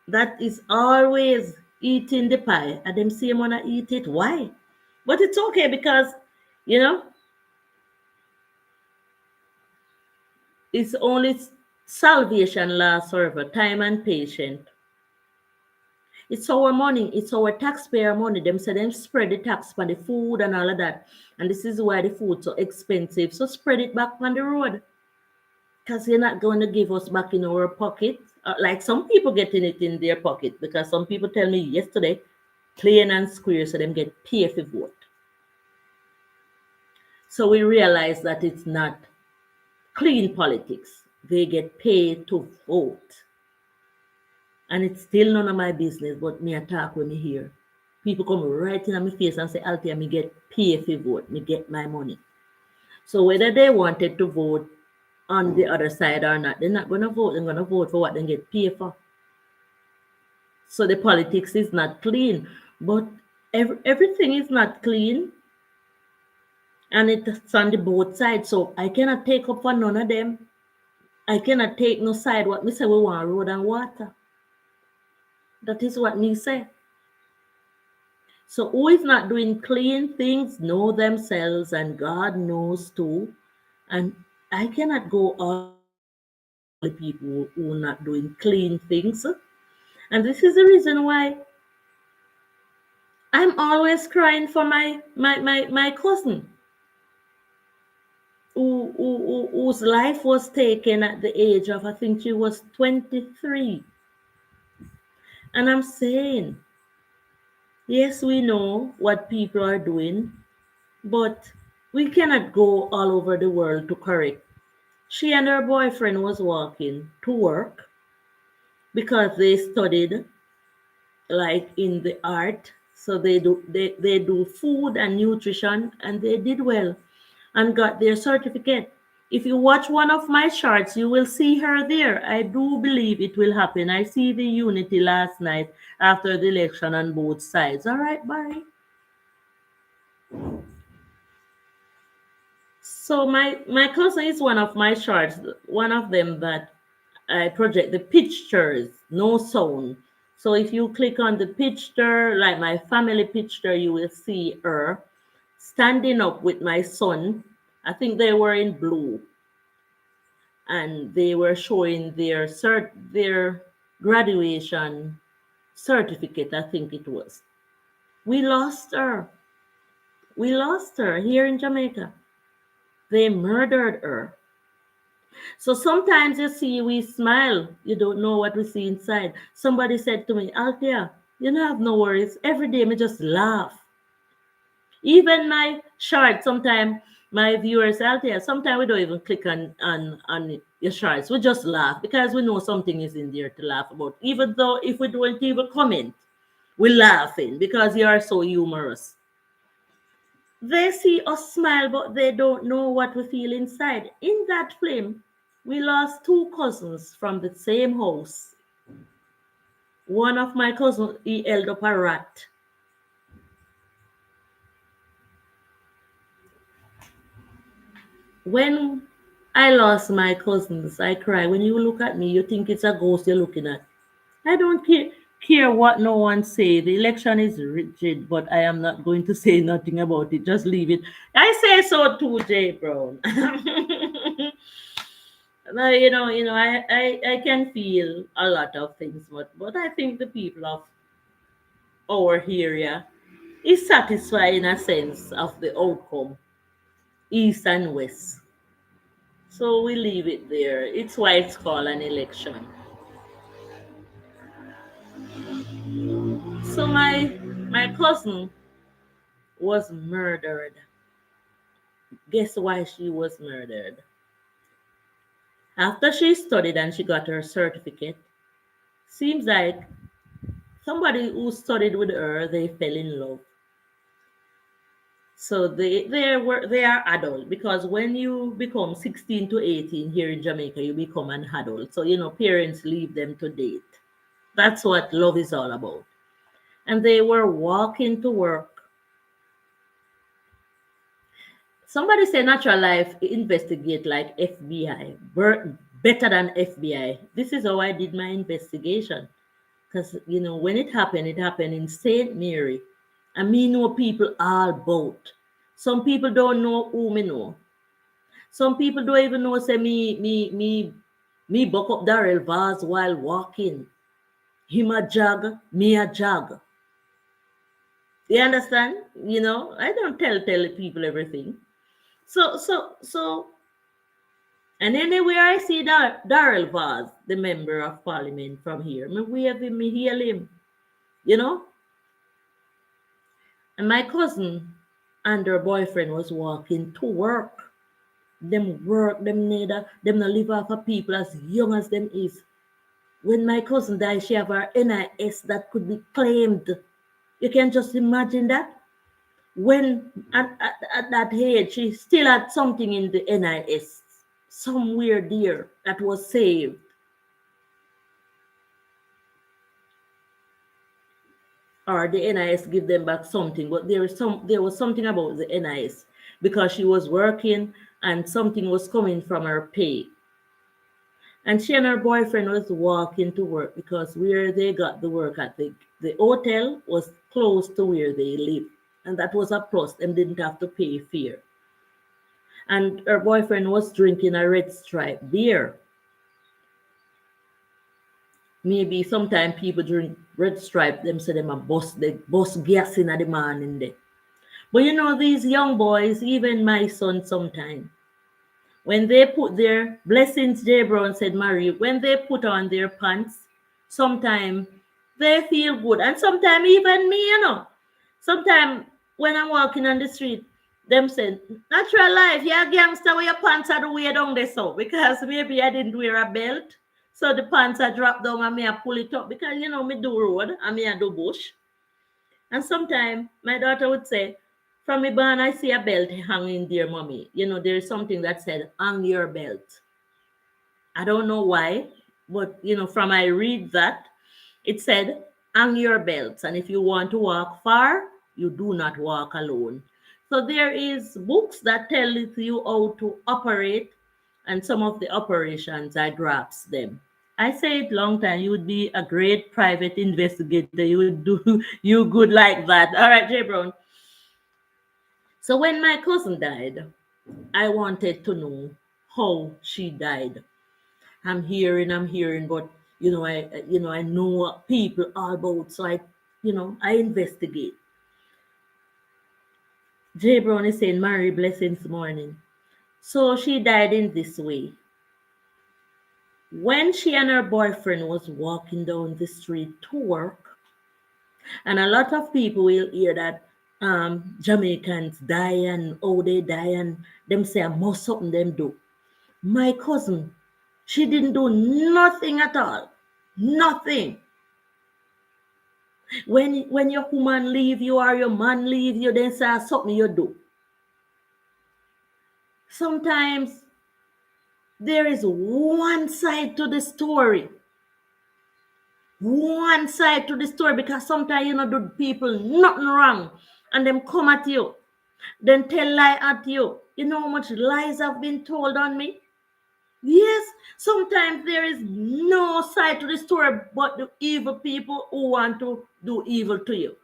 that is always eating the pie and them same wanna eat it. Why? But it's okay because, you know, it's only salvation lasts forever, time and patience. It's our money, it's our taxpayer money. Them say them spread the tax on the food and all of that. And this is why the food's so expensive. So spread it back on the road. Because you're not going to give us back in our pocket. Like some people getting it in their pocket. Because some people tell me yesterday, plain and square, so them get paid for vote. So we realize that it's not clean politics. They get paid to vote. And it's still none of my business, but me attack when me hear. People come right in my face and say, Althea, me get paid for vote, me get my money. So whether they wanted to vote on the other side or not, they're not going to vote. They're going to vote for what they get paid for. So the politics is not clean. But everything is not clean. And it's on the both sides. So I cannot take up for none of them. I cannot take no side. What me say, we want road and water. That is what me say. So who is not doing clean things know themselves, and God knows too. And I cannot go all the people who are not doing clean things. And this is the reason why I'm always crying for my cousin whose life was taken at the age of, I think she was 23. And I'm saying, yes, we know what people are doing, but we cannot go all over the world to correct. She and her boyfriend was walking to work because they studied like in the art. So they do food and nutrition, and they did well and got their certificate. If you watch one of my charts, you will see her there. I do believe it will happen. I see the unity last night after the election on both sides. All right, bye. So my cousin is one of my charts, one of them that I project the pictures, no sound. So if you click on the picture, like my family picture, you will see her standing up with my son. I think they were in blue, and they were showing their graduation certificate, I think it was. We lost her. We lost her here in Jamaica. They murdered her. So sometimes you see, we smile. You don't know what we see inside. Somebody said to me, Althea, you don't have no worries. Every day, me just laugh. Even my short, sometimes My viewers out there, sometimes we don't even click on your shorts. We just laugh because we know something is in there to laugh about. Even though if we don't even comment, we're laughing because you are so humorous. They see us smile, but they don't know what we feel inside. In that film, we lost two cousins from the same house. One of my cousins, he held up a rat. When I lost my cousins, I cry. When you look at me, you think it's a ghost you're looking at. I don't care what no one say. The election is rigid, but I am not going to say nothing about it. Just leave it. I say so too, Jay Brown. But, I can feel a lot of things, but I think the people of our area is satisfied in a sense of the outcome, east and west. So we leave it there. It's why it's called an election. So my cousin was murdered. Guess why she was murdered? After she studied and she got her certificate, seems like somebody who studied with her, they fell in love. So they are adult because when you become 16 to 18 here in Jamaica, you become an adult. So parents leave them to date. That's what love is all about. And they were walking to work. Somebody say natural life investigate like FBI, better than FBI. This is how I did my investigation. Because, when it happened in St. Mary. And me know people all both. Some people don't know who me know. Some people don't even know say me buck up Darrell Vaz while walking. Him a jog, me a jog. You understand? I don't tell people everything. So and anywhere I see Darrell Vaz, the member of parliament from here, me wave him, me hail him, you know. And my cousin and her boyfriend was walking to work. Them work, them not live off of people as young as them is. When my cousin died, she have her NIS that could be claimed. You can just imagine that. When at that age, she still had something in the NIS, somewhere there that was saved. Or the NIS give them back something, but there was something about the NIS because she was working and something was coming from her pay. And she and her boyfriend was walking to work because where they got the work at the hotel was close to where they live. And that was a plus. Them didn't have to pay fare. And her boyfriend was drinking a red stripe beer. Maybe sometimes people drink red stripe, them say them a bust gas in the morning there. But these young boys, even my son sometime, when they put their blessings, J. Brown said, Marie, when they put on their pants, sometimes they feel good. And sometimes even me, sometimes when I'm walking on the street, them say, natural life, you're a gangster with your pants are the way down there so. Because maybe I didn't wear a belt. So the pants are dropped down and me I pull it up. Because me do road and me I do bush. And sometimes my daughter would say, from me barn, I see a belt hanging there, mommy. There's something that said, hang your belt. I don't know why, but from I read that, it said, hang your belts. And if you want to walk far, you do not walk alone. So there is books that tell you how to operate, and some of the operations I grasp them. I say it long time. You would be a great private investigator. You would do you good like that. All right, J Brown. So when my cousin died, I wanted to know how she died. I'm hearing, but I know what people are about, so I investigate. J Brown is saying Mary Blessings morning. So she died in this way. When she and her boyfriend was walking down the street to work, and a lot of people will hear that Jamaicans die and how they die and them say I must something them do. My cousin, she didn't do nothing at all. Nothing. When your woman leave you or your man leave you, then say something you do. Sometimes there is one side to the story. One side to the story, because sometimes you know do people nothing wrong and them come at you, then tell lie at you. You know how much lies have been told on me? Yes, sometimes there is no side to the story but the evil people who want to do evil to you.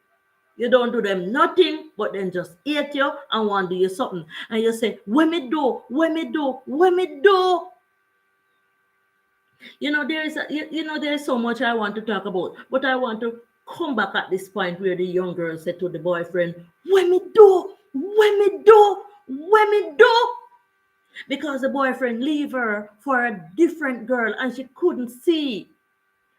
You don't do them nothing, but then just hate you and want to do you something. And you say, when me do, when me do, when me do. There is so much I want to talk about, but I want to come back at this point where the young girl said to the boyfriend, when me do, when me do, when me do. Because the boyfriend leave her for a different girl and she couldn't see.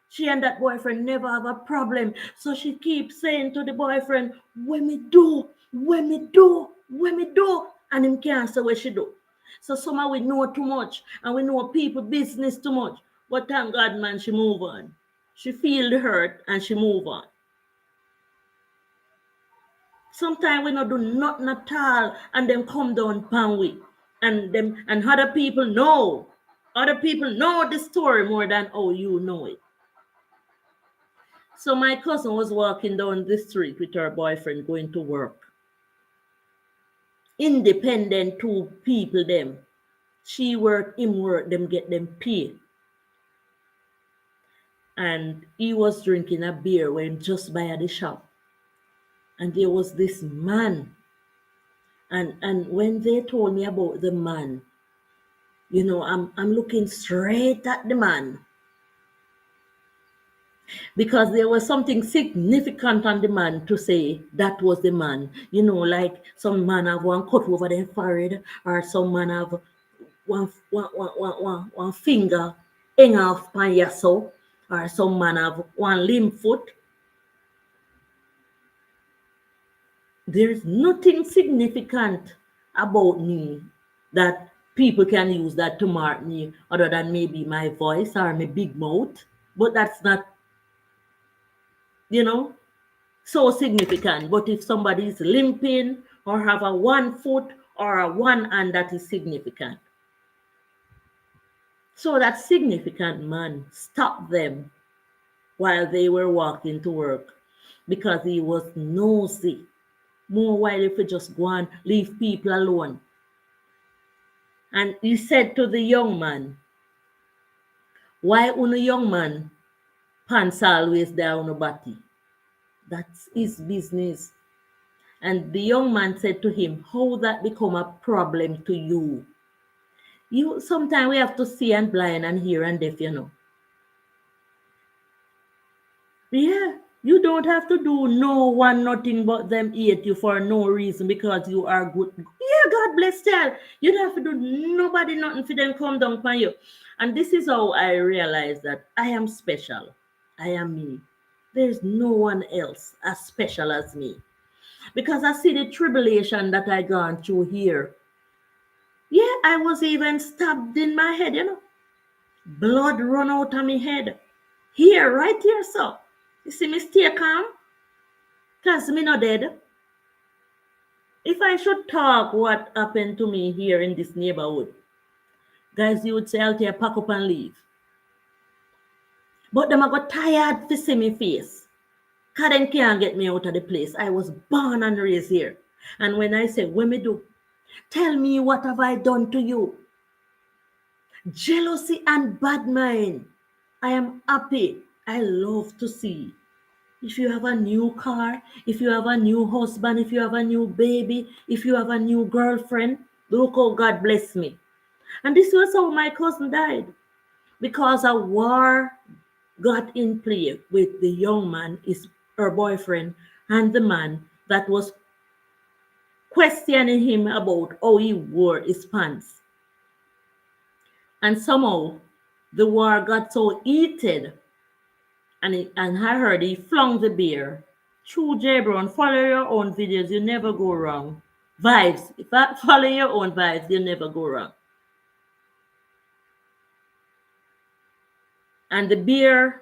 She and that boyfriend never have a problem. So she keeps saying to the boyfriend, when me do, when me do, when me do. And him can't say what she do. So somehow we know too much and we know people business too much. But thank God, man, she move on. She feel the hurt and she move on. Sometimes we not do nothing at all and then come down pan we. And other people know. Other people know the story more than how you know it. So my cousin was walking down the street with her boyfriend going to work. Independent two people them. She work, him work, them get them paid. And he was drinking a beer when just by the shop. And there was this man. And when they told me about the man, I'm looking straight at the man. Because there was something significant on the man to say that was the man. Like some man have one cut over their forehead, or some man have one finger hang off pan your so, or some man have one limb foot. There's nothing significant about me that people can use that to mark me other than maybe my voice or my big mouth. But that's not, you know, so significant. But if somebody is limping or have a one foot or a one hand, that is significant. So that significant man stopped them while they were walking to work because he was nosy. More while if we just go and leave people alone. And he said to the young man, why on a young man pants always there on a body? That's his business. And the young man said to him, how that become a problem to you? Sometimes we have to see and blind and hear and deaf. Yeah, you don't have to do no one nothing but them hate you for no reason because you are good. Yeah, God bless you. You don't have to do nobody nothing for them come down upon you. And this is how I realize that I am special. I am me. There's no one else as special as me. Because I see the tribulation that I gone through here. Yeah, I was even stabbed in my head. Blood run out of my head. Here, right here, so. You see me stay calm? Because me not dead. If I should talk what happened to me here in this neighborhood, guys, you would say I'll take pack up and leave. But them I got tired to see me face. Because they can't get me out of the place. I was born and raised here. And when I say, what me do? Tell me what have I done to you? Jealousy and bad mind. I am happy. I love to see. If you have a new car, if you have a new husband, if you have a new baby, if you have a new girlfriend, look how God bless me. And this was how my cousin died. Because a war got in play with the young man, her boyfriend, and the man that was questioning him about how he wore his pants. And somehow the war got so heated, and I heard he flung the beer True J Brown, follow your own videos, you never go wrong. Vibes. If I follow your own vibes, you never go wrong. And the beer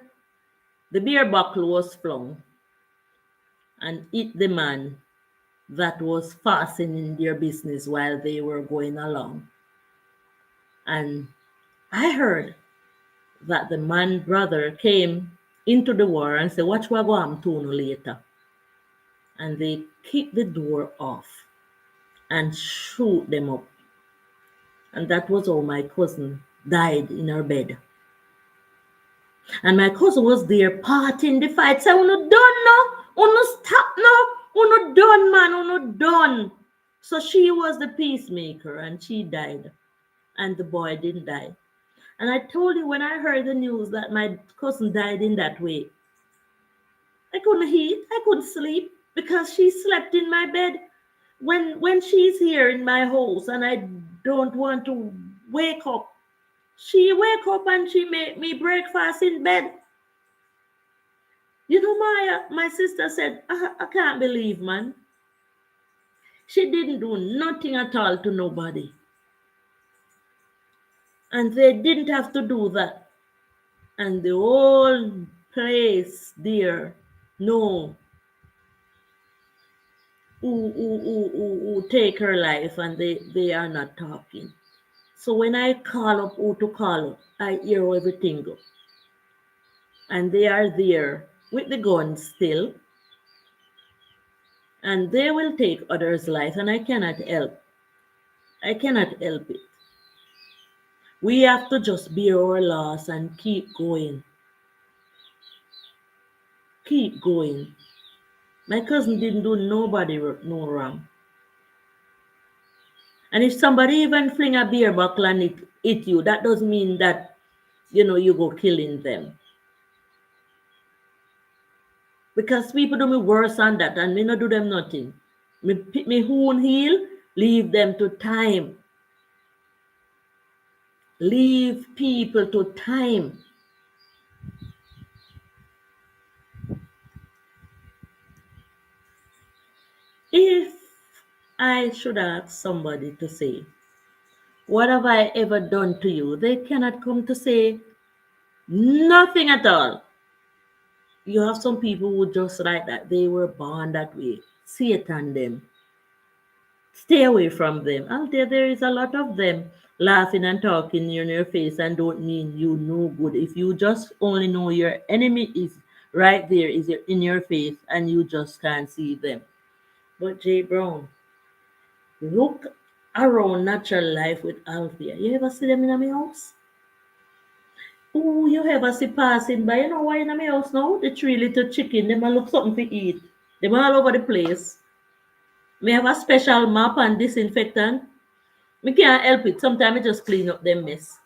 buckle was flung and hit the man that was fastening their business while they were going along. And I heard that the man brother came into the war and said, "Watch what go happen to you later." And they kicked the door off and shoot them up. And that was how my cousin died in her bed. And my cousin was there partying the fight. Say, "Uno done now, uno stop now, uno done, man, uno done." So she was the peacemaker and she died. And the boy didn't die. And I told you when I heard the news that my cousin died in that way, I couldn't eat, I couldn't sleep because she slept in my bed. When she's here in my house and I don't want to wake up, she wake up and she make me breakfast in bed. You know, my sister said, I can't believe, man. She didn't do nothing at all to nobody. And they didn't have to do that. And the whole place there know who take her life and they are not talking. So when I call up who to call up, I hear everything go. And they are there with the guns still. And they will take others' life and I cannot help. I cannot help it. We have to just bear our loss and keep going. Keep going. My cousin didn't do nobody no wrong. And if somebody even fling a beer bottle and it hit you, that doesn't mean that, you go killing them. Because people do me worse than that and me not do them nothing. Me own heal, leave them to time. Leave people to time. If I should ask somebody to say, "What have I ever done to you?" they cannot come to say nothing at all. You have some people who just like that. They were born that way. Satan them. Stay away from them. Out there is a lot of them laughing and talking in your face and don't mean you no good. If you just only know your enemy is right there, is in your face, and you just can't see them. But Jay Brown, look around natural life with Althea. You ever see them in my house? Oh, you ever see passing by? You know why in my house now? The three little chicken, them a look something to eat. Them all over the place. Me have a special mop and disinfectant. Me can't help it. Sometimes I just clean up them mess.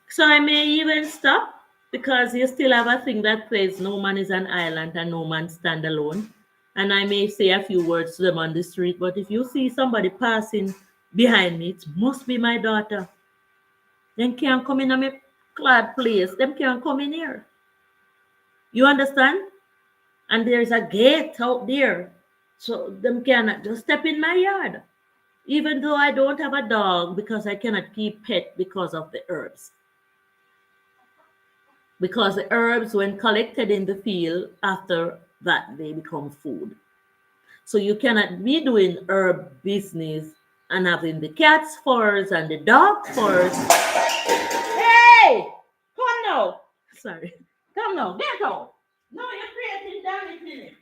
So I may even stop because you still have a thing that says no man is an island and no man stand alone. And I may say a few words to them on the street, but if you see somebody passing behind me, it must be my daughter. Them can't come in a me clad place. Them can't come in here. You understand? And there's a gate out there. So them cannot just step in my yard. Even though I don't have a dog because I cannot keep pet because of the herbs. Because the herbs, when collected in the field, after that they become food. So you cannot be doing herb business and having the cat's furs and the dog furs. Hey! Come now! Sorry. Come now, get out! No, you're creating damage in it.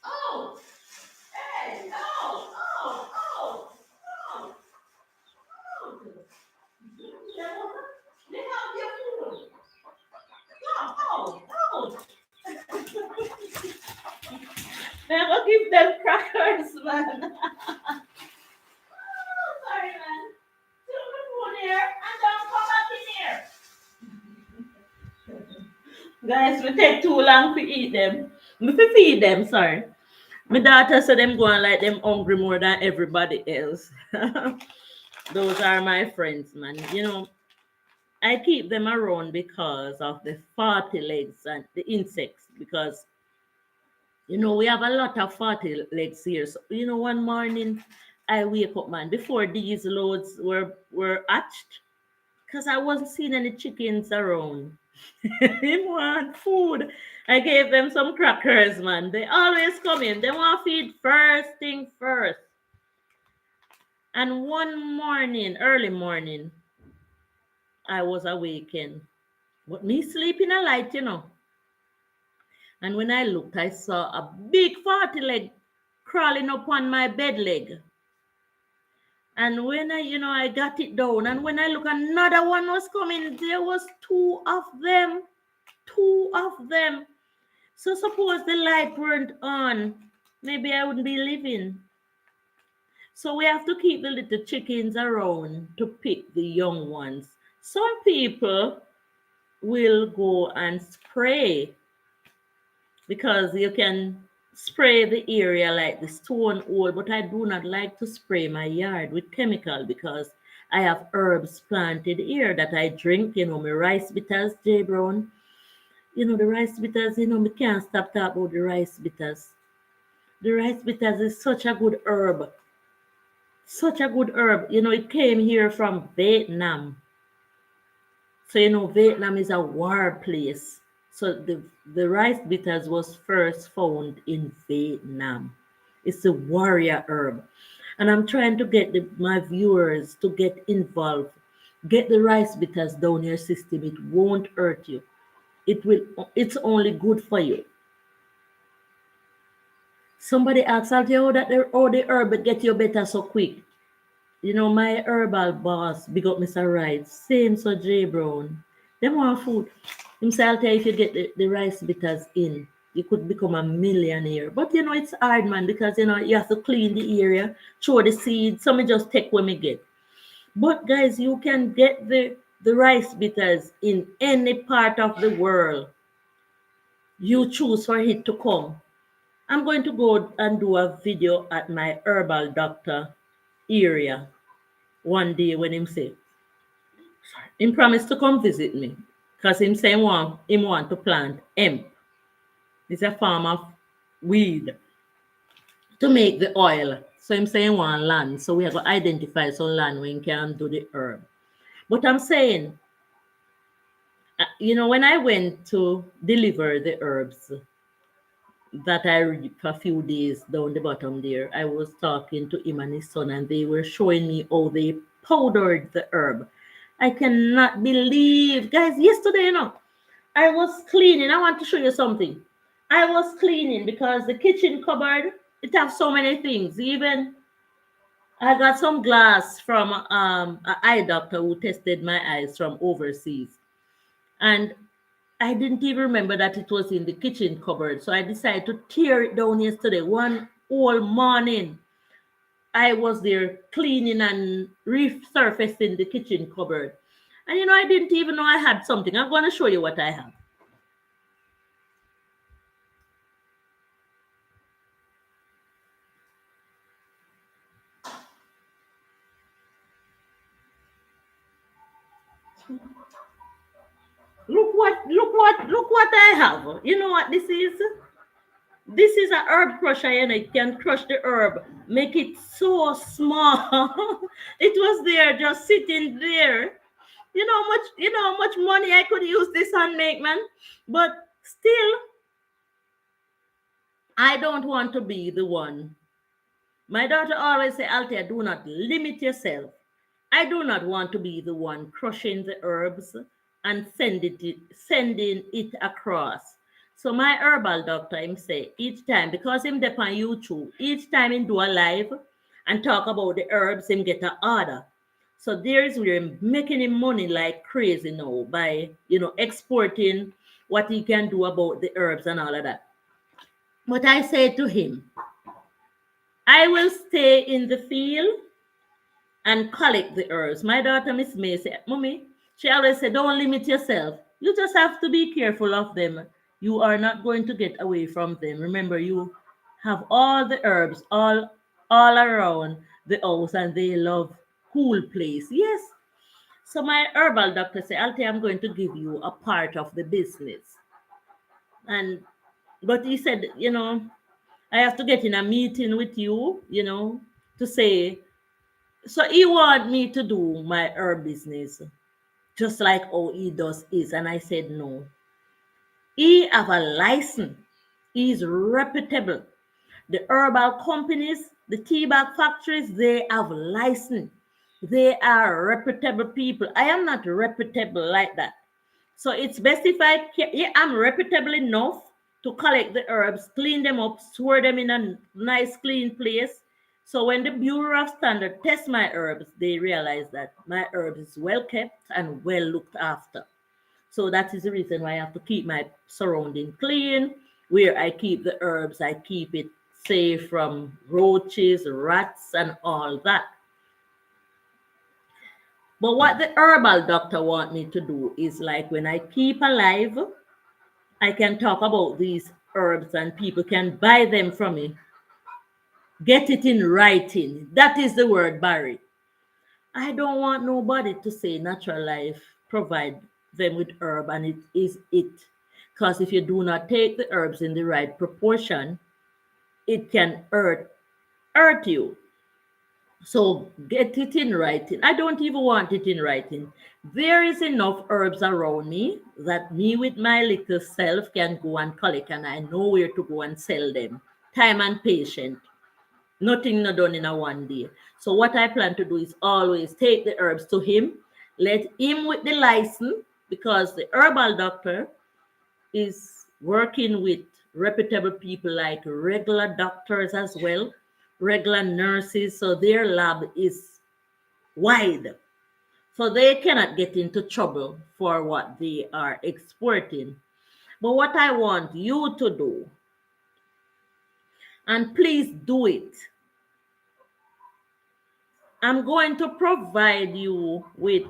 Oh! Hey! Oh! Oh! Oh! Oh! Oh! They have your food. Oh! Oh! Never give them crackers, man. Oh, sorry, man. Put the food here and don't come back in here. Guys, we take too long to eat them. We feed them, sorry. My daughter said them go and like them hungry more than everybody else. Those are my friends, man. I keep them around because of the farty legs and the insects. Because we have a lot of farty legs here. So one morning I wake up, man, before these loads were hatched, because I wasn't seeing any chickens around. Him want food. I gave them some crackers, man. They always come in. They want to feed first thing first. And one morning, early morning, I was awakened. But me sleeping a light. And when I looked, I saw a big fatty leg crawling up on my bed leg. And when I got it down, and when I look, another one was coming. There was two of them. Two of them. So suppose the light weren't on, maybe I wouldn't be living. So we have to keep the little chickens around to pick the young ones. Some people will go and spray, because you can spray the area like the stone hole, but I do not like to spray my yard with chemical, because I have herbs planted here that I drink, my rice bitters, J Brown. The rice bitters, we can't stop talking about the rice bitters. The rice bitters is such a good herb. Such a good herb. It came here from Vietnam. So, Vietnam is a war place. So the rice bitters was first found in Vietnam. It's a warrior herb. And I'm trying to get my viewers to get involved. Get the rice bitters down your system. It won't hurt you. It's only good for you. Somebody asked how the herb get you better so quick. My herbal boss, big up Mr. Wright, same so J Brown. Them want food. Him say, I'll tell you, if you get the rice bitters in, you could become a millionaire. But it's hard, man, because you have to clean the area, throw the seeds. Some just take what me get. But guys, you can get the rice bitters in any part of the world you choose for it to come. I'm going to go and do a video at my herbal doctor area one day when him promised to come visit me, because him say him want to plant hemp. It's a form of weed to make the oil. So him say he want land. So we have to identify some land where he can do the herb. But I'm saying, when I went to deliver the herbs that I read for a few days down the bottom there, I was talking to him and his son, and they were showing me how they powdered the herb. I cannot believe, guys, yesterday, I was cleaning. I want to show you something. I was cleaning because the kitchen cupboard, it has so many things. Even I got some glass from an eye doctor who tested my eyes from overseas. And I didn't even remember that it was in the kitchen cupboard. So I decided to tear it down yesterday. One whole morning, I was there cleaning and resurfacing the kitchen cupboard. And I didn't even know I had something. I'm going to show you what I have. Look what I have. You know what this is? This is a herb crusher, and it can crush the herb, make it so small. It was there, just sitting there. How much money I could use this and make, man. But still, I don't want to be the one. My daughter always say, Althea, do not limit yourself. I do not want to be the one crushing the herbs and sending it across. So my herbal doctor, him say, each time, because him dep on YouTube, each time him do a live and talk about the herbs, him get an order. So there is where him making him money like crazy now by, exporting what he can do about the herbs and all of that. But I say to him, I will stay in the field and collect the herbs. My daughter, Miss May, said, Mommy, she always said, don't limit yourself. You just have to be careful of them. You are not going to get away from them. Remember, you have all the herbs all around the house, and they love cool place. Yes. So my herbal doctor said, Althea, I'm going to give you a part of the business. And but he said, I have to get in a meeting with you, to say, so he want me to do my herb business, just like how he does his. And I said, no. He have a license. He is reputable. The herbal companies, the tea bag factories, they have license. They are reputable people. I am not reputable like that. So it's best if I'm reputable enough to collect the herbs, clean them up, store them in a nice clean place. So when the Bureau of Standard tests my herbs, they realize that my herbs is well kept and well looked after. So that is the reason why I have to keep my surrounding clean. Where I keep the herbs, I keep it safe from roaches, rats, and all that. But what the herbal doctor want me to do is like when I keep alive, I can talk about these herbs and people can buy them from me. Get it in writing. That is the word, Barry. I don't want nobody to say natural life provide them with herb and it is it. Because if you do not take the herbs in the right proportion, it can hurt you. So get it in writing. I don't even want it in writing. There is enough herbs around me that me with my little self can go and collect and I know where to go and sell them. Time and patience. Nothing not done in a one day. So what I plan to do is always take the herbs to him, let him with the license, because the herbal doctor is working with reputable people like regular doctors as well, regular nurses. So their lab is wide. So they cannot get into trouble for what they are exporting. But what I want you to do, and please do it, I'm going to provide you with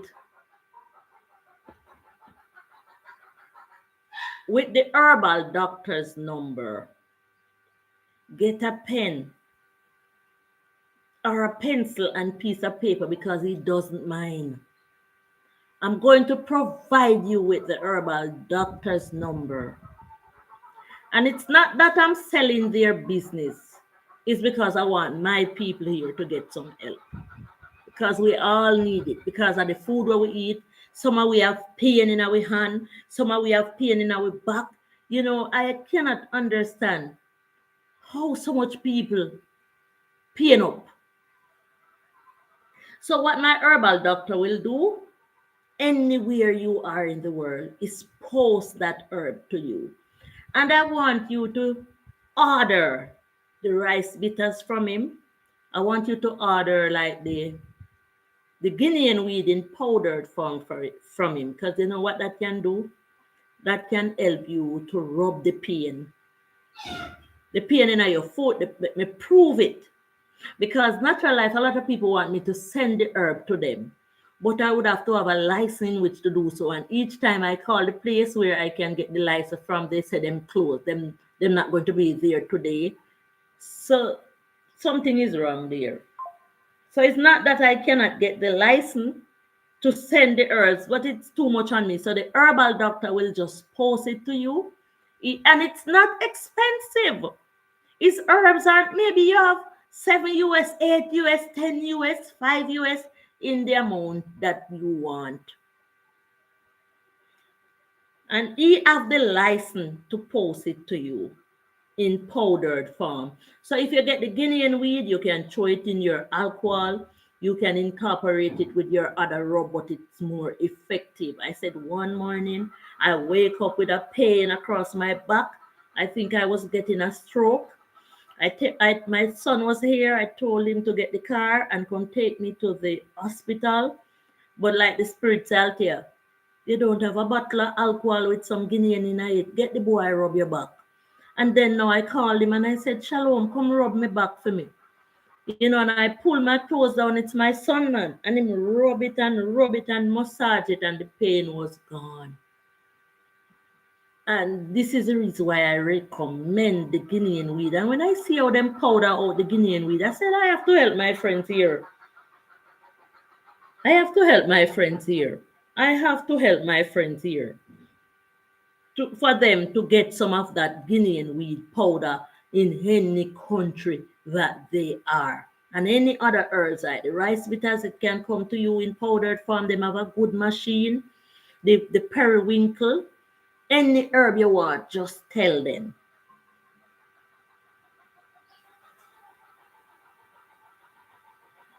the herbal doctor's number. Get a pen or a pencil and piece of paper because he doesn't mind. I'm going to provide you with the herbal doctor's number. And it's not that I'm selling their business. It's because I want my people here to get some help. Because we all need it. Because of the food where we eat. Some of we have pain in our hand. Some of we have pain in our back. I cannot understand how so much people pain up. So what my herbal doctor will do, anywhere you are in the world, is post that herb to you. And I want you to order the rice bitters from him. I want you to order like the Guinean weed in powdered form from him. Because you know what that can do? That can help you to rub the pain. The pain in your foot, let me prove it. Because natural life, a lot of people want me to send the herb to them. But I would have to have a license in which to do so. And each time I call the place where I can get the license from, they say them closed. They're not going to be there today. So something is wrong there. So it's not that I cannot get the license to send the herbs, but it's too much on me. So the herbal doctor will just post it to you. And it's not expensive. His herbs are, maybe you have 7 US, 8 US, 10 US, 5 US in the amount that you want. And he have the license to post it to you in powdered form. So if you get the Guinean weed, you can throw it in your alcohol. You can incorporate it with your other rub, but it's more effective. I said one morning, I wake up with a pain across my back. I think I was getting a stroke. My son was here. I told him to get the car and come take me to the hospital. But like the spirit out here, you don't have a bottle of alcohol with some Guinean in it. Get the boy rub your back. And then now I called him and I said, Shalom, come rub me back for me. And I pull my toes down. It's my son, man. And him rub it and massage it, and the pain was gone. And this is the reason why I recommend the Guinean weed. And when I see how them powder out the Guinean weed, I said, I have to help my friends here. I have to help my friends here. I have to help my friends here for them to get some of that Guinean weed powder in any country that they are. And any other herbs like the rice bitters, it can come to you in powdered form. Them have a good machine. The periwinkle, any herb you want, just tell them.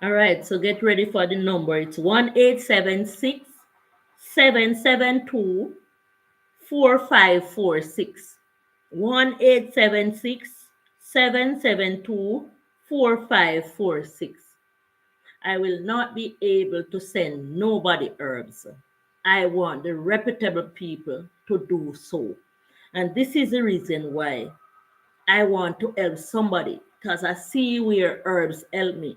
All right, so get ready for the number. It's 1876 772 4546. 1876 772 4546. I will not be able to send nobody herbs. I want the reputable people to do so. And this is the reason why I want to help somebody, because I see where herbs help me.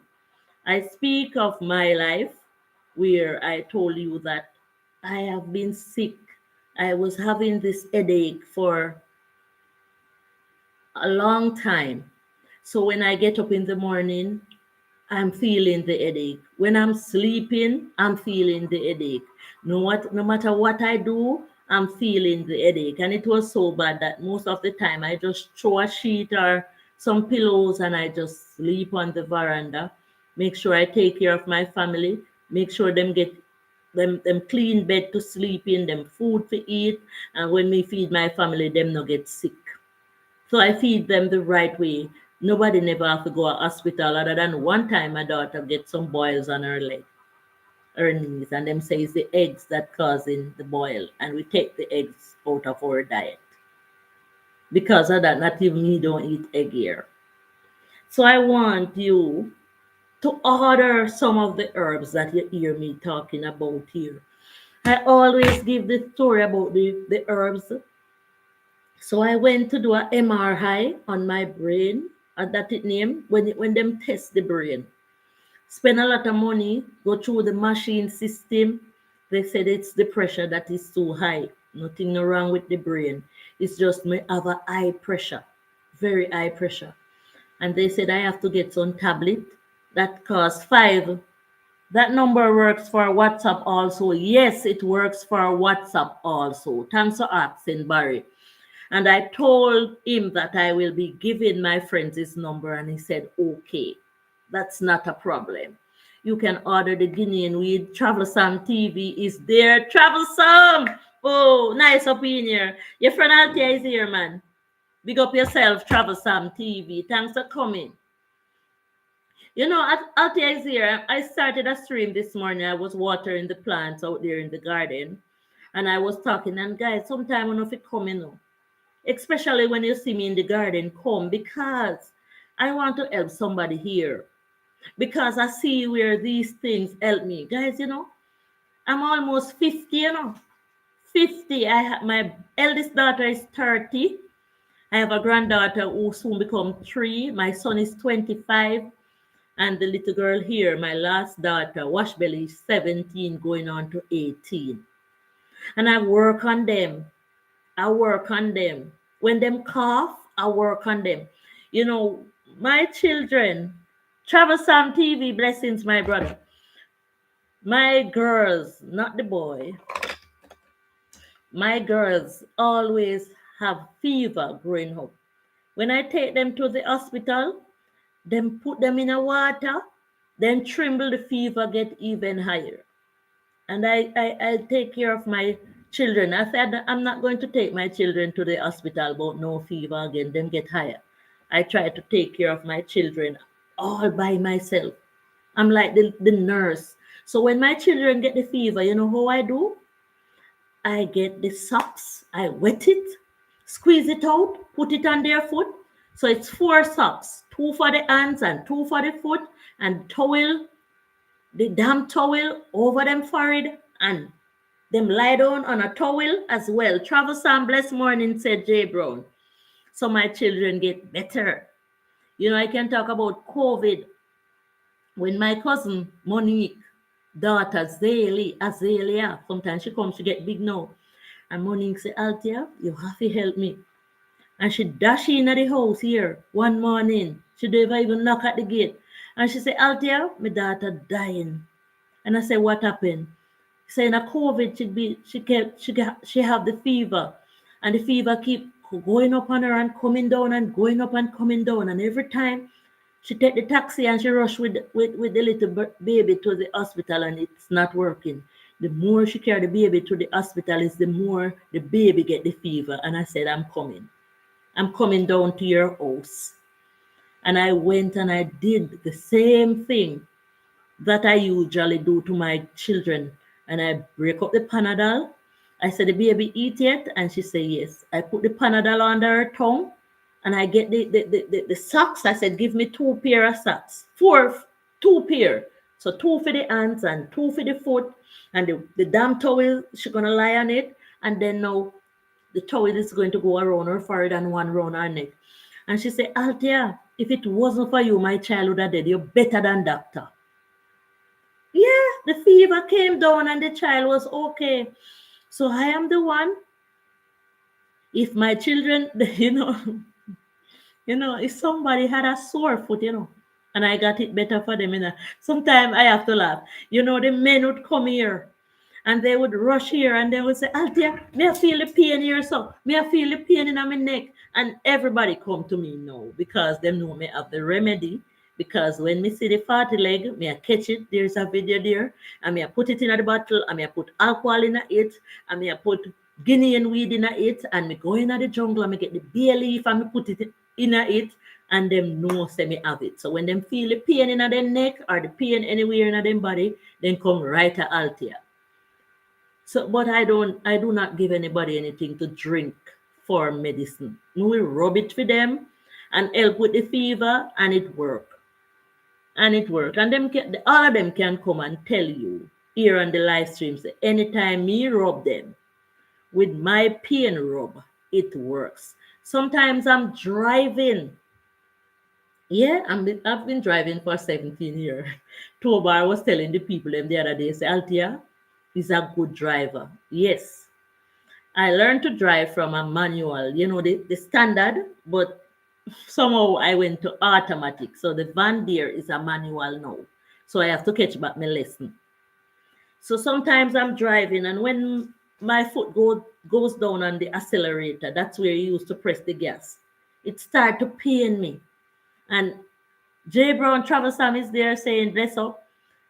I speak of my life where I told you that I have been sick. I was having this headache for a long time. So when I get up in the morning, I'm feeling the headache. When I'm sleeping, I'm feeling the headache. No matter what I do, I'm feeling the headache. And it was so bad that most of the time I just throw a sheet or some pillows and I just sleep on the veranda. Make sure I take care of my family. Make sure them get them clean bed to sleep in, them food to eat. And when me feed my family, them no get sick. So I feed them the right way. Nobody never have to go to hospital other than one time my daughter get some boils on her leg, her knees, and them say it's the eggs that causing the boil, and we take the eggs out of our diet. Because of that, not even me don't eat egg here. So I want you to order some of the herbs that you hear me talking about here. I always give the story about the herbs. So I went to do a MRI on my brain, and that it name when them test the brain. Spend a lot of money, go through the machine system. They said it's the pressure that is too high. Nothing no wrong with the brain. It's just me have a high pressure, very high pressure. And they said I have to get some tablet that costs five. That number works for WhatsApp also. Yes, it works for WhatsApp also. Thanks for asking, Barry. And I told him that I will be giving my friends his number, and he said, okay, that's not a problem. You can order the Guinean weed. Troublesome TV is there. Troublesome! Oh, nice up in here. Your friend Althea is here, man. Big up yourself, Troublesome TV. Thanks for coming. You know, Althea is here. I started a stream this morning. I was watering the plants out there in the garden. And I was talking, and guys, sometime when it come, especially when you see me in the garden, come because I want to help somebody here. Because I see where these things help me. Guys, I'm almost 50. 50. My eldest daughter is 30. I have a granddaughter who soon become 3. My son is 25. And the little girl here, my last daughter, Washbelly, is 17, going on to 18. And I work on them. I work on them. When them cough, I work on them. You know, my children, Troublesome TV, blessings, my brother. My girls, not the boy, my girls always have fever growing up. When I take them to the hospital, then put them in a water, then tremble the fever get even higher. And I take care of my children. I said I'm not going to take my children to the hospital about no fever again, then get higher. I try to take care of my children all by myself. I'm like the nurse. So when my children get the fever, you know how I do? I get the socks, I wet it, squeeze it out, put it on their foot. So it's 4 socks, 2 for the hands and 2 for the foot, and towel, the damn towel over them forehead, and them lie down on a towel as well. Troublesome blessed morning, said Jay Brown. So my children get better. I can talk about COVID. When my cousin Monique, daughter Azalea, sometimes she comes, she get big now. And Monique say, Althea, you have to help me. And she dash in at the house here one morning. She don't even knock at the gate. And she say, Althea, my daughter dying. And I said, what happened? Saying a COVID, she have the fever, and the fever keep going up on her and coming down and going up and coming down, and every time she take the taxi and she rush with the little baby to the hospital and it's not working. The more she carry the baby to the hospital is the more the baby get the fever. And I said, I'm coming. I'm coming down to your house. And I went and I did the same thing that I usually do to my children. And I break up the Panadol. I said, the baby eat yet? And she said, yes. I put the Panadol under her tongue and I get the socks. I said, give me 2 pair of socks. 2 pair. So 2 for the hands and 2 for the foot. And the damn towel, she's going to lie on it. And then now the towel is going to go around her forehead and one around her neck. And she said, Althea, if it wasn't for you, my child would have dead. You're better than doctor. Yeah, the fever came down and the child was okay. So I am the one. If my children, if somebody had a sore foot, and I got it better for them, sometimes I have to laugh. The men would come here and they would rush here and they would say, Althea, may I feel the pain here, so may I feel the pain in my neck? And everybody come to me now because they know me have the remedy. Because when me see the fatty leg, me I catch it. There's a video there. And me I put it in the bottle. And me I put alcohol in it. And me I put Guinean weed in it. And me go in the jungle and me get the bay leaf and me put it in it. And them know say me have it. So when them feel the pain in their neck or the pain anywhere in their body, then come right to Althea. So, but I do not give anybody anything to drink for medicine. We rub it for them and help with the fever, and it work. And it work. And all of them can come and tell you here on the live stream, say, anytime me rub them with my pain rub, it works. Sometimes I'm driving. Yeah, I've been driving for 17 years. Tobar was telling the people the other day, say, Althea is a good driver. Yes. I learned to drive from a manual, the standard, but somehow I went to automatic. So the van there is a manual now. So I have to catch back my lesson. So sometimes I'm driving and when my foot goes down on the accelerator, that's where you used to press the gas. It started to pain me. And Jay Brown Travel Sam is there saying, bless up.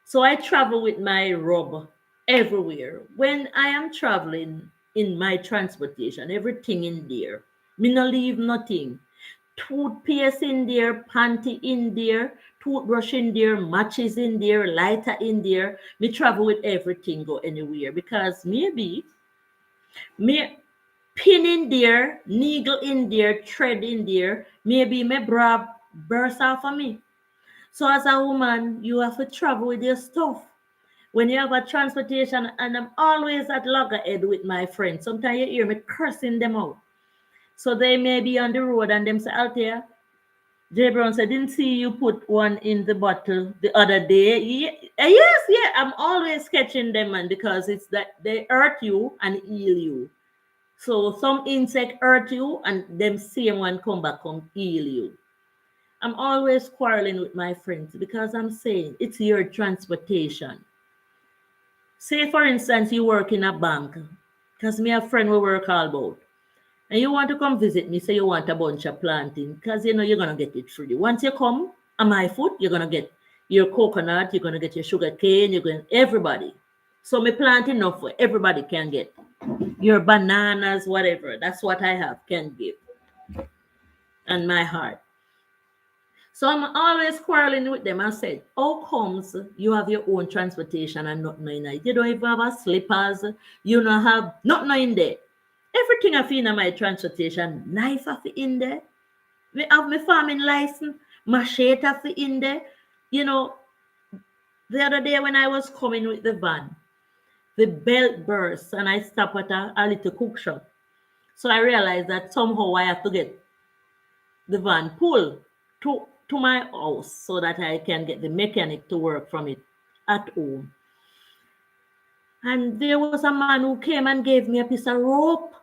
So I travel with my rub everywhere. When I am traveling in my transportation, everything in there. Me no leave nothing. Toothpaste in there, panty in there, toothbrush in there, matches in there, lighter in there. Me travel with everything, go anywhere because maybe me pin in there, needle in there, thread in there, maybe my bra burst off of me. So as a woman, you have to travel with your stuff. When you have a transportation, and I'm always at loggerhead with my friends, sometimes you hear me cursing them out. So they may be on the road and them say, Althea, Jay Brown said, didn't see you put one in the bottle the other day. Yes, yeah, I'm always catching them, man, because it's that they hurt you and heal you. So some insect hurt you and them same one come back and heal you. I'm always quarreling with my friends because I'm saying it's your transportation. Say, for instance, you work in a bank, because me a friend will work all about. And you want to come visit me, say you want a bunch of planting, because you're going to get it free. Once you come on my foot, you're going to get your coconut, you're going to get your sugar cane, you're going everybody. So me plant enough for everybody can get. Your bananas, whatever. That's what I have, can give. And my heart. So I'm always quarreling with them. I said, how comes you have your own transportation and not knowing it? You don't even have a slippers. You don't have nothing in there. Everything I feel in my transportation, knife of in there. We have my farming license, machete of in there. The other day when I was coming with the van, the belt burst and I stopped at a little cook shop. So I realized that somehow I have to get the van pulled to my house so that I can get the mechanic to work from it at home. And there was a man who came and gave me a piece of rope.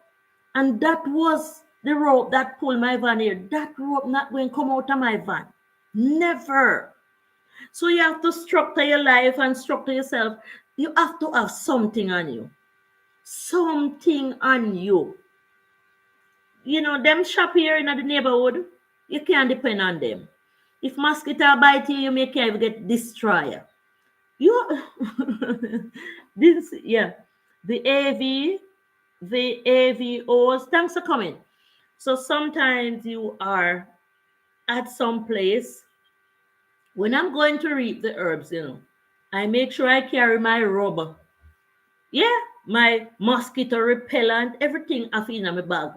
And that was the rope that pulled my van here. That rope not going to come out of my van. Never. So you have to structure your life and structure yourself. You have to have something on you. Something on you. You know, them shop here in the neighborhood, you can't depend on them. If mosquito bite you, you may can't get destroyed. You this yeah. The AV, the AVOs, thanks for coming. So sometimes you are at some place. When I'm going to reap the herbs, I make sure I carry my rubber. Yeah, my mosquito repellent, everything I feel in my bag.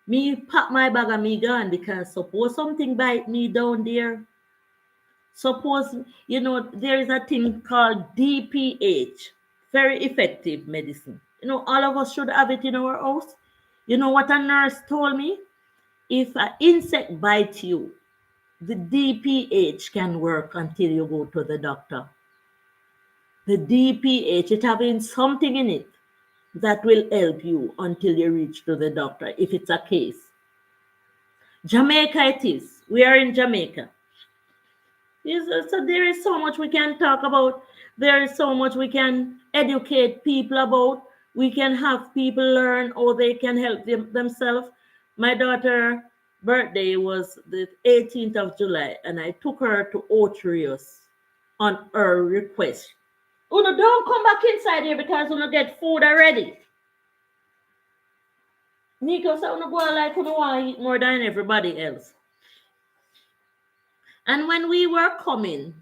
Me pack my bag and me gone because suppose something bite me down there. Suppose, there is a thing called DPH, very effective medicine. All of us should have it in our house. You know what a nurse told me? If an insect bites you, the DPH can work until you go to the doctor. The DPH, it having something in it that will help you until you reach to the doctor if it's a case. Jamaica it is. We are in Jamaica. Yes, so there is so much we can talk about. There is so much we can educate people about. We can have people learn how they can help themselves. My daughter's birthday was the 18th of July, and I took her to Otrios on her request. Uno, don't come back inside here because Uno get food already. Nico said Uno go like Uno want to eat more than everybody else. And when we were coming,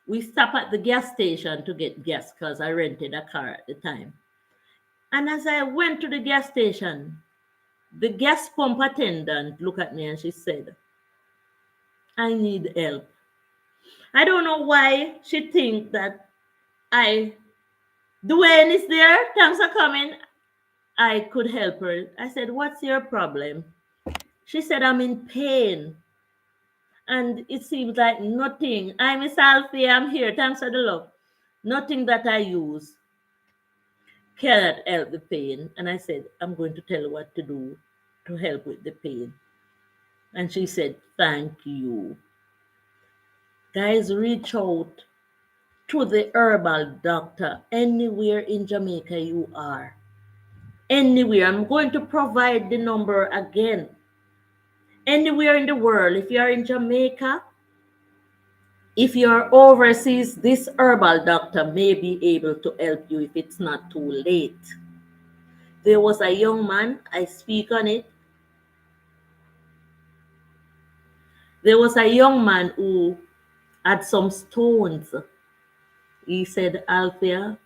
we stopped at the gas station to get gas because I rented a car at the time. And as I went to the gas station, the gas pump attendant looked at me and she said, I need help. I don't know why she think that Dwayne is there. Thanks for coming. I could help her. I said, what's your problem? She said, I'm in pain. And it seems like nothing. I'm Miss Alfie. I'm here. Thanks for the love. Nothing that I use cannot help the pain. And I said, I'm going to tell her what to do to help with the pain. And she said, thank you. Guys, reach out to the herbal doctor anywhere in Jamaica you are. Anywhere. I'm going to provide the number again. Anywhere in the world. If you are in Jamaica, if you're overseas, this herbal doctor may be able to help you if it's not too late. There was a young man, I speak on it. There was a young man who had some stones. He said, Althea,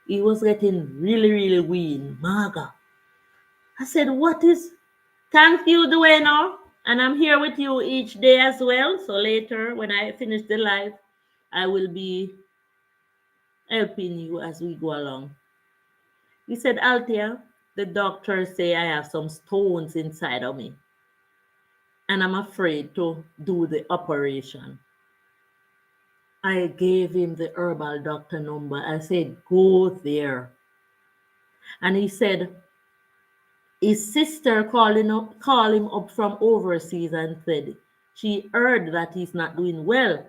he was getting really, really weak, maga. I said, what is? Thank you, Dueno. And I'm here with you each day as well. So later, when I finish the live, I will be helping you as we go along. He said, Althea, the doctors say I have some stones inside of me. And I'm afraid to do the operation. I gave him the herbal doctor number. I said, go there. And he said, his sister called him up from overseas and said she heard that he's not doing well.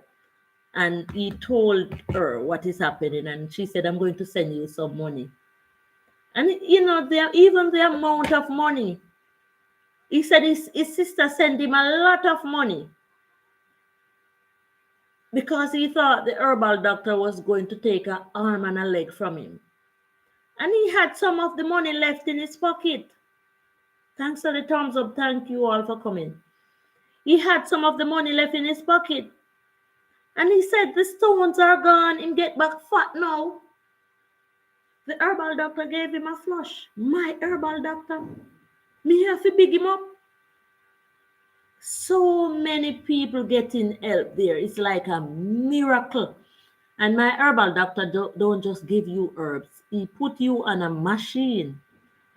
And he told her what is happening. And she said, I'm going to send you some money. And even the amount of money, he said his sister sent him a lot of money because he thought the herbal doctor was going to take an arm and a leg from him. And he had some of the money left in his pocket. Thanks for the thumbs up. Thank you all for coming. He had some of the money left in his pocket. And he said, the stones are gone. Him get back fat now. The herbal doctor gave him a flush. My herbal doctor. Me have to big him up. So many people getting help there. It's like a miracle. And my herbal doctor don't just give you herbs. He put you on a machine.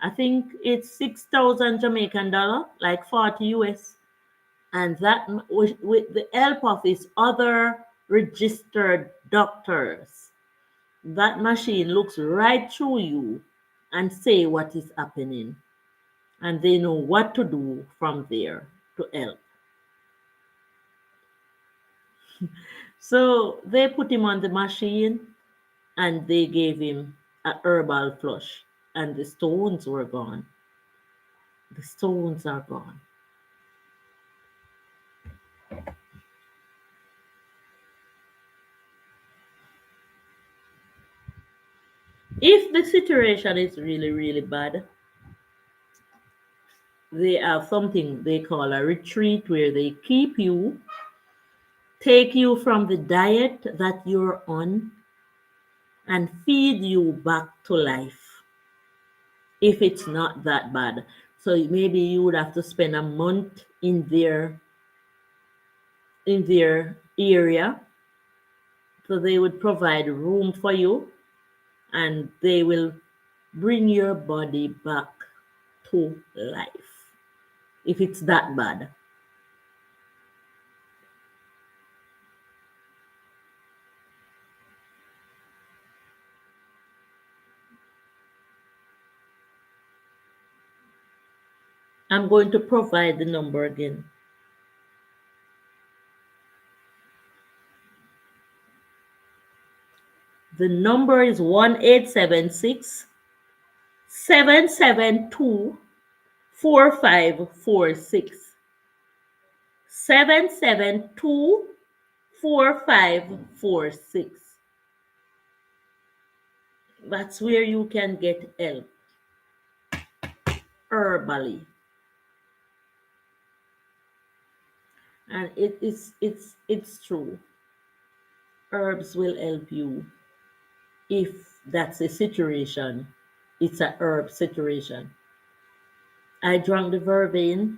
I think it's 6,000 Jamaican dollar, like 40 US. And that with the help of his other registered doctors, that machine looks right through you and say what is happening. And they know what to do from there to help. So they put him on the machine and they gave him a herbal flush, and the stones were gone. The stones are gone. If the situation is really, really bad, they have something they call a retreat where they keep you, take you from the diet that you're on, and feed you back to life if it's not that bad. So maybe you would have to spend a month in their area. So they would provide room for you and they will bring your body back to life if it's that bad. I'm going to provide the number again. The number is 1-877-772-4546. 772-4546. That's where you can get help herbally. And it's true. Herbs will help you if that's a situation. It's a herb situation. I drank the vervain,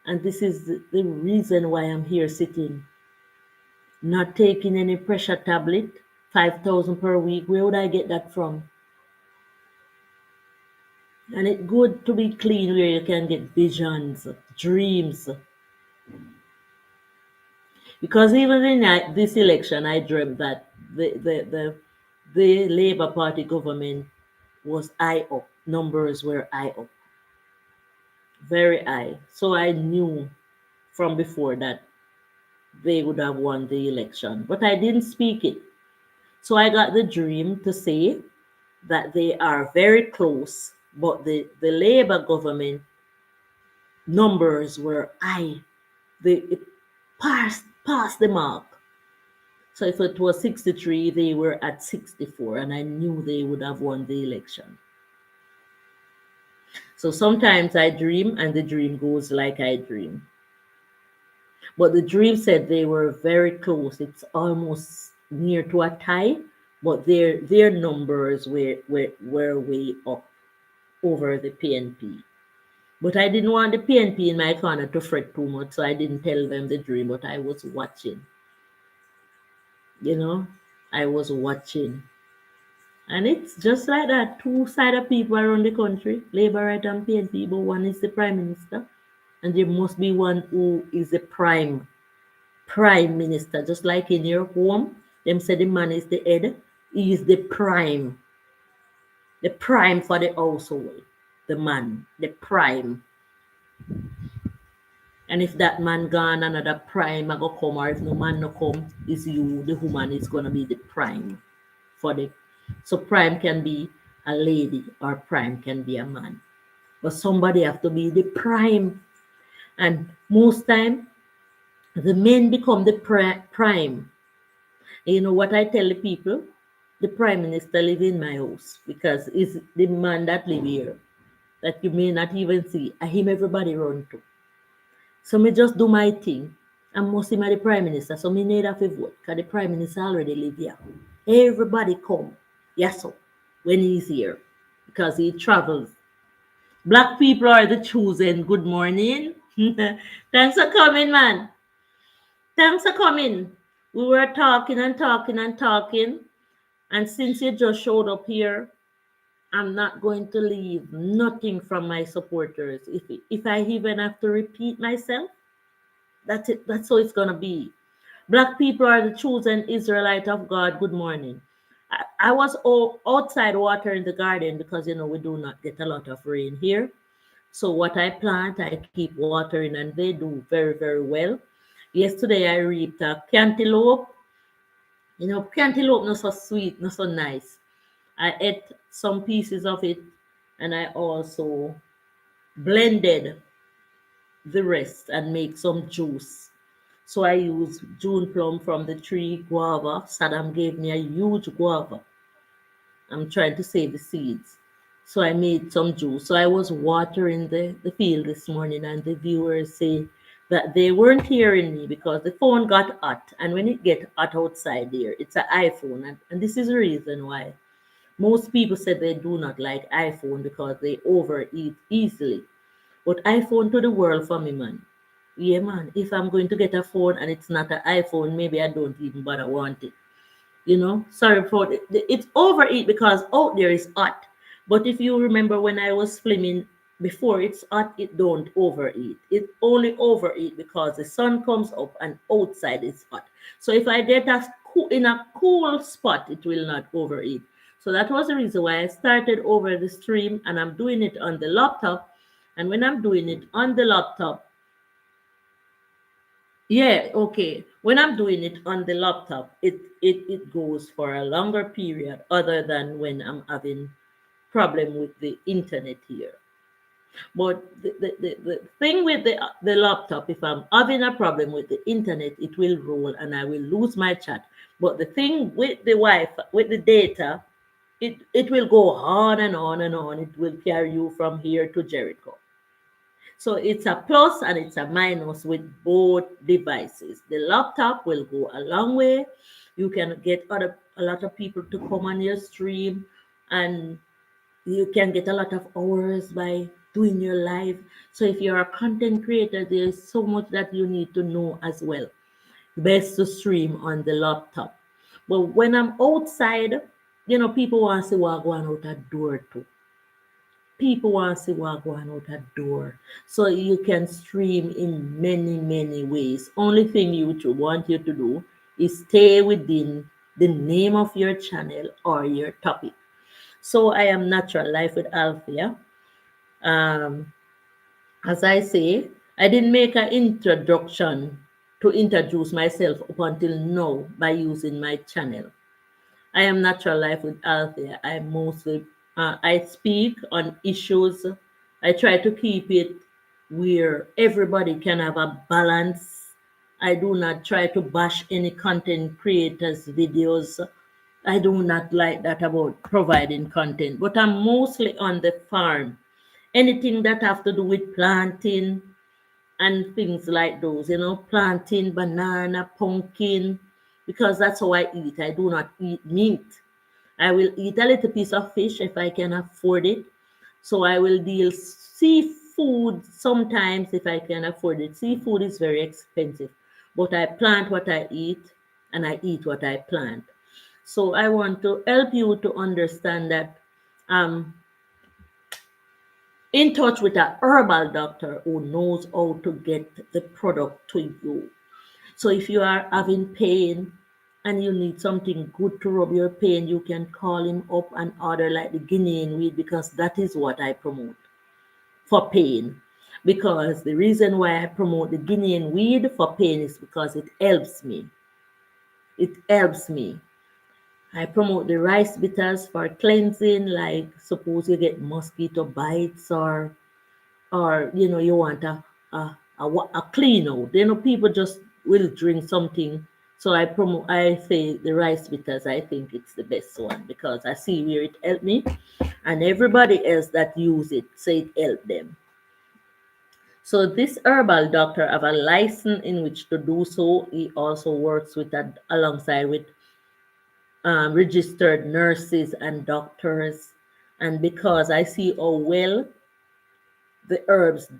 and this is the reason why I'm here sitting, not taking any pressure tablet, 5,000 per week. Where would I get that from? And it's good to be clean where you can get visions, dreams. Because even in this election, I dreamt that the Labour Party government was high up. Numbers were high up, very high. So I knew from before that they would have won the election. But I didn't speak it. So I got the dream to say that they are very close, but the Labour government numbers were high. It passed the mark. So if it was 63, they were at 64, and I knew they would have won the election. So sometimes I dream, and the dream goes like I dream. But the dream said they were very close. It's almost near to a tie, but their numbers were way up over the PNP. But I didn't want the PNP in my corner to fret too much, so I didn't tell them the dream, but I was watching. You know, I was watching. And it's just like that. Two-sided people around the country, Labour right and PNP, but one is the Prime Minister, and there must be one who is the Prime Minister. Just like in your home, them say the man is the head, he is the prime for the household, the man, the prime. And if that man gone, another prime I go come, or if no man no come, is you, the woman is gonna be the prime for the. So prime can be a lady or prime can be a man, but somebody have to be the prime. And most time the men become the prime. And you know what I tell the people? The prime minister live in my house because it's the man that live here that you may not even see. I him everybody run to. So me just do my thing. And most him are the prime minister, so me need have a vote because the prime minister already live here. Everybody come. Yes, sir, when he's here because he travels. Black people are the chosen. Good morning. Thanks for coming, man. Thanks for coming. We were talking and talking and talking. And since you just showed up here, I'm not going to leave nothing from my supporters. If I even have to repeat myself, that's it. That's how it's gonna be. Black people are the chosen Israelite of God. Good morning. I was outside watering the garden because we do not get a lot of rain here. So what I plant, I keep watering, and they do very, very well. Yesterday I reaped a cantaloupe. You know, cantaloupe not so sweet, not so nice. I ate some pieces of it, and I also blended the rest and make some juice. So I used June plum from the tree, guava. Saddam gave me a huge guava. I'm trying to save the seeds. So I made some juice. So I was watering the field this morning, and the viewers say that they weren't hearing me because the phone got hot. And when it gets hot outside there, it's an iPhone. And this is the reason why. Most people said they do not like iPhone because they overeat easily. But iPhone to the world for me, man. Yeah, man. If I'm going to get a phone and it's not an iPhone, maybe I don't even bother want it. You know, sorry for it. It's overeat because out there is hot. But if you remember when I was filming before it's hot, it don't overeat. It only overeat because the sun comes up and outside is hot. So if I get in a cool spot, it will not overeat. So that was the reason why I started over the stream, and I'm doing it on the laptop. And when I'm doing it on the laptop, yeah, okay. When I'm doing it on the laptop, it goes for a longer period other than when I'm having problem with the internet here. But the thing with the laptop, if I'm having a problem with the internet, it will roll and I will lose my chat. But the thing with the Wi-Fi, with the data, it will go on and on and on. It will carry you from here to Jericho. So it's a plus and it's a minus with both devices. The laptop will go a long way. You can get a lot of people to come on your stream, and you can get a lot of hours by doing your live. So if you're a content creator, there's so much that you need to know as well. Best to stream on the laptop. But when I'm outside, people want to see what going out a door too. People want to see what going out a door. So you can stream in many, many ways. Only thing YouTube want you to do is stay within the name of your channel or your topic. So I am Natural Life with Althea. Um, as I say, I didn't make an introduction to introduce myself up until now by using my channel. I am Natural Life with Althea. I speak on issues. I try to keep it where everybody can have a balance. I do not try to bash any content creators' videos. I do not like that about providing content, but I'm mostly on the farm. Anything that have to do with planting and things like those, planting banana, pumpkin, because that's how I eat. I do not eat meat. I will eat a little piece of fish if I can afford it. So I will deal seafood sometimes if I can afford it. Seafood is very expensive, but I plant what I eat and I eat what I plant. So I want to help you to understand that um in touch with a herbal doctor who knows how to get the product to you. So if you are having pain and you need something good to rub your pain, you can call him up and order like the Guinean weed, because that is what I promote for pain. Because the reason why I promote the Guinean weed for pain is because it helps me. It helps me. I promote the rice bitters for cleansing, like suppose you get mosquito bites, or you want a clean out. People just will drink something. So I say the rice bitters. I think it's the best one because I see where it helped me, and everybody else that use it say it helped them. So this herbal doctor have a license in which to do so. He also works with that alongside with registered nurses and doctors. And because I see how well the herbs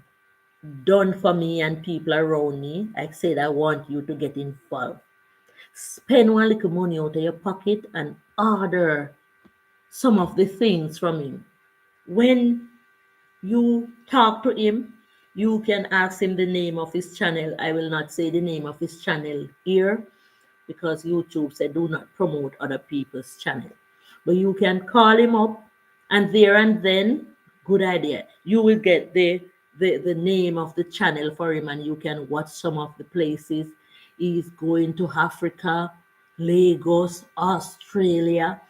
done for me and people around me, I said I want you to get involved. Spend one little money out of your pocket and order some of the things from him. When you talk to him, you can ask him the name of his channel. I will not say the name of his channel here because YouTube said do not promote other people's channel. But you can call him up, and there and then, good idea, you will get the name of the channel for him, and you can watch some of the places. He's going to Africa, Lagos, Australia,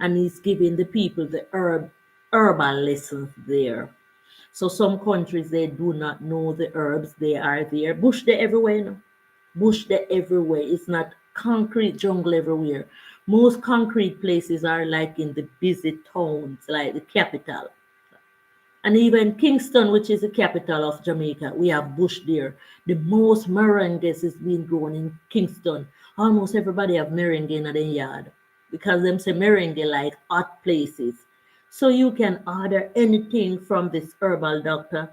and he's giving the people the herbal lessons there. So some countries they do not know the herbs, they are there. Bush there everywhere, no? Bush there everywhere. It's not concrete jungle everywhere. Most concrete places are like in the busy towns, like the capital. And even Kingston, which is the capital of Jamaica, we have bush there. The most merengues is being grown in Kingston. Almost everybody have merengue in their yard because them say merengue like hot places. So you can order anything from this herbal doctor.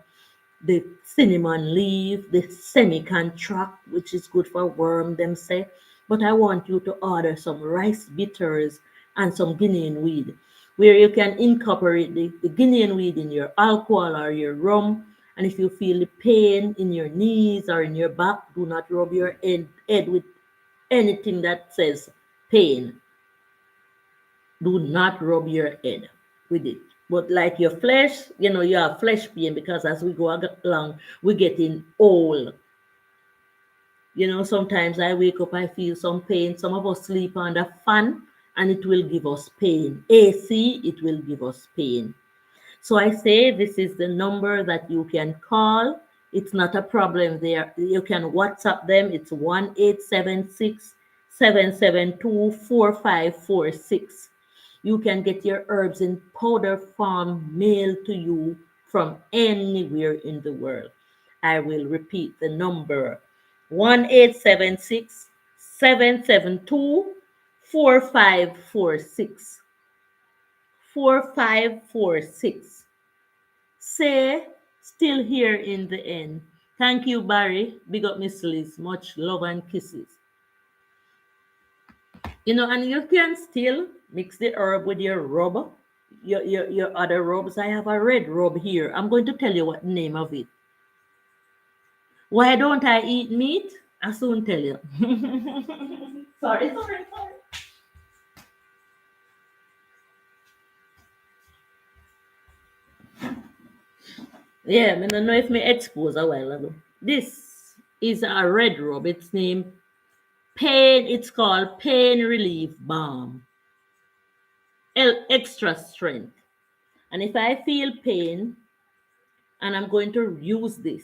The cinnamon leaf, the semi-contract, which is good for worm, them say. But I want you to order some rice bitters and some Guinean weed, where you can incorporate the Guinean weed in your alcohol or your rum. And if you feel the pain in your knees or in your back, do not rub your head with anything that says pain. Do not rub your head with it. But like your flesh, you have flesh pain because as we go along, we're getting old. Sometimes I wake up, I feel some pain. Some of us sleep on the fan and it will give us pain. AC, it will give us pain. So I say this is the number that you can call. It's not a problem there. You can WhatsApp them. It's 1-876-772-4546. You can get your herbs in powder form mailed to you from anywhere in the world. I will repeat the number: 1-876-772-4546. 4546. Say, still here in the end. Thank you, Barry. Big up, Miss Liz. Much love and kisses. And you can still mix the herb with your rub, your other rubs. I have a red rub here. I'm going to tell you what the name of it. Why don't I eat meat? I soon tell you. Sorry. Yeah, I don't know if me expose a while ago. This is a red rub. It's named Pain. It's called Pain Relief Balm. Extra strength. And if I feel pain and I'm going to use this,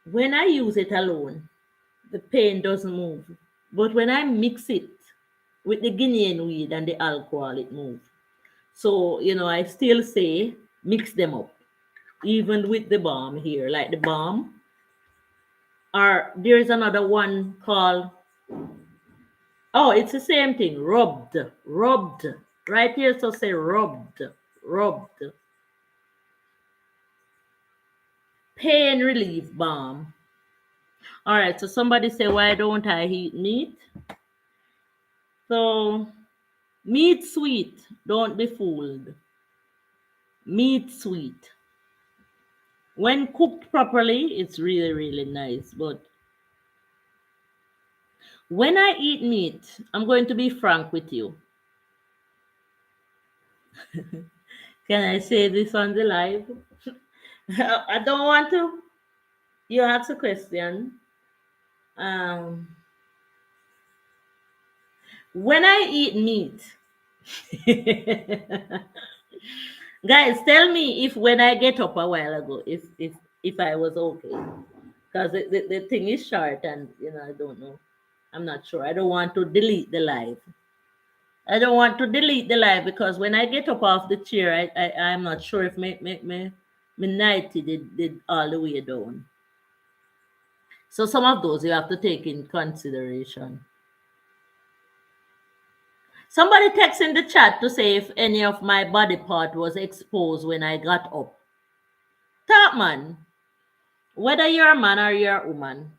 when I use it alone, the pain doesn't move. But when I mix it with the Guinean weed and the alcohol, it moves. So, I still say mix them up, even with the balm here, like the balm. Or there's another one called, oh, it's the same thing, rubbed. Right here, so say rubbed. Pain relief balm. All right, so somebody say, why don't I eat meat? So, meat sweet, don't be fooled. Meat sweet. When cooked properly, it's really, really nice. But when I eat meat, I'm going to be frank with you. Can I say this on the live? I don't want to. You ask a question. Um, when I eat meat, guys, tell me if when I get up a while ago, if I was okay, because the thing is short and I don't know. I'm not sure. I don't want to delete the live. I don't want to delete the live because when I get up off the chair, I'm not sure if my nighty did all the way down. So some of those you have to take in consideration. Somebody text in the chat to say if any of my body part was exposed when I got up. Top man, whether you're a man or you're a woman.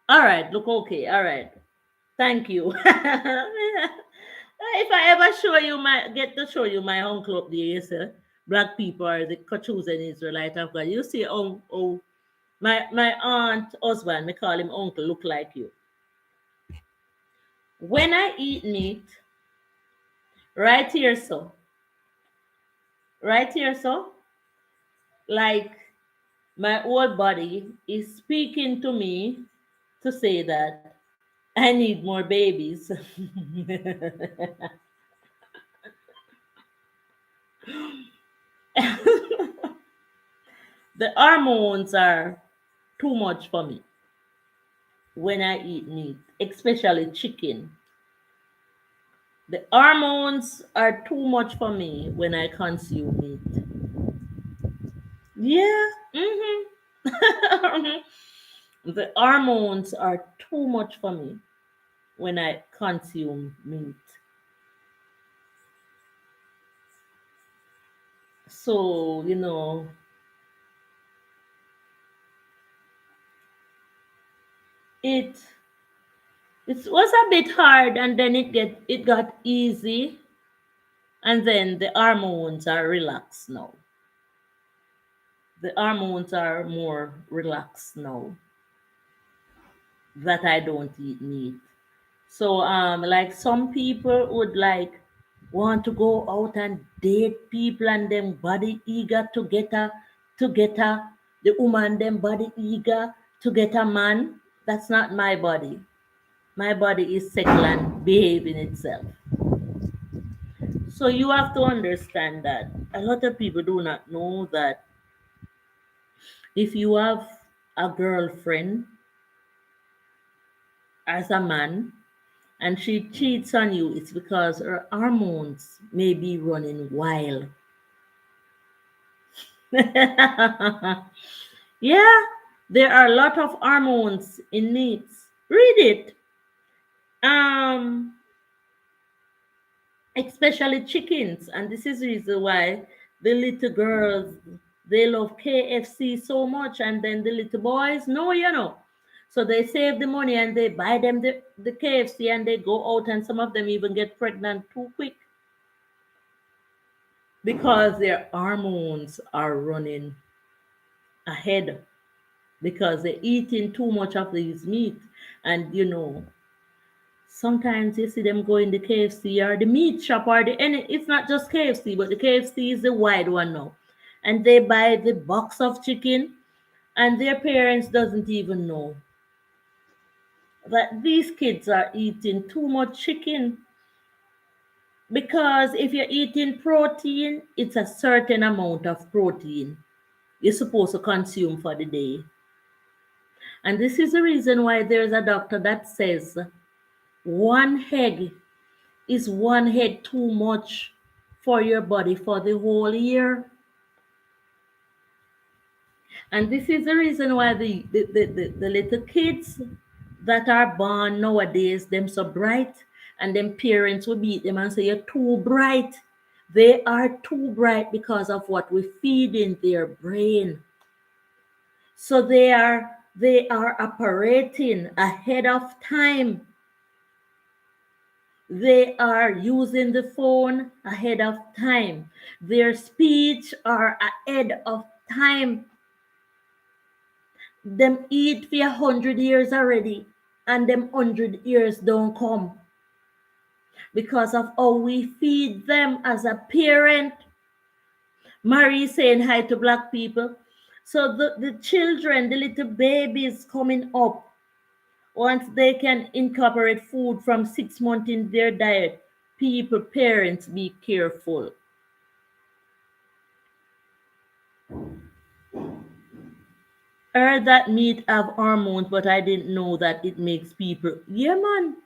All right, look okay. All right. Thank you. If I ever get to show you my uncle up there, yes, sir. Black people are the chosen Israelite of God. You see, my aunt husband, we call him uncle, look like you. When I eat meat, right here, so, like My whole body is speaking to me to say that I need more babies. The hormones are too much for me when I eat meat, especially chicken. The hormones are too much for me when I consume meat. Yeah. The hormones are too much for me when I consume meat. So, it it was a bit hard and then it got easy and then the hormones are relaxed now. The hormones are more relaxed now that I don't eat meat. So like some people would like want to go out and date people and them body eager to get a the woman them body eager to get a man. That's not my body. My body is settled and behaving itself. So you have to understand that a lot of people do not know that if you have a girlfriend as a man and she cheats on you, it's because her hormones may be running wild. Yeah, there are a lot of hormones in meats. Read it. Um, Especially chickens, and this is the reason why the little girls they love KFC so much, and then the little boys, no, So they save the money and they buy them the KFC and they go out, and some of them even get pregnant too quick because their hormones are running ahead because they're eating too much of these meat. And sometimes you see them go in the KFC or the meat shop or it's not just KFC, but the KFC is the wide one now. And they buy the box of chicken and their parents doesn't even know that these kids are eating too much chicken because if you're eating protein, it's a certain amount of protein you're supposed to consume for the day. And this is the reason why there's a doctor that says one egg is one egg too much for your body for the whole year. And this is the reason why the little kids that are born nowadays, them so bright, and them parents will beat them and say, you're too bright. They are too bright because of what we feed in their brain. So they are operating ahead of time. They are using the phone ahead of time. Their speech are ahead of time. Them eat for 100 years already, and them 100 years don't come because of how we feed them as a parent. Marie saying hi to black people. So the children, the little babies coming up, once they can incorporate food from 6 months in their diet, people, parents, be careful. Heard that meat have hormones, but I didn't know that it makes people. Yeah, man.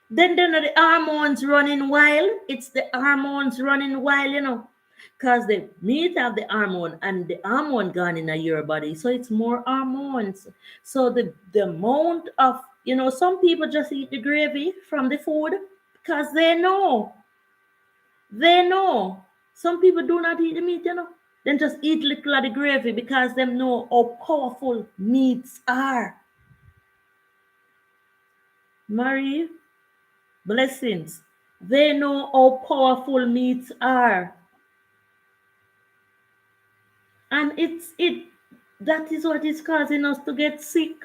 Then the hormones running wild. It's the hormones running wild. Because the meat have the hormone and the hormone gone in your body. So it's more hormones. So the amount of, some people just eat the gravy from the food because they know. They know. Some people do not eat the meat. Then just eat little of the gravy because them know how powerful meats are. Marie, blessings. They know how powerful meats are. And that is what is causing us to get sick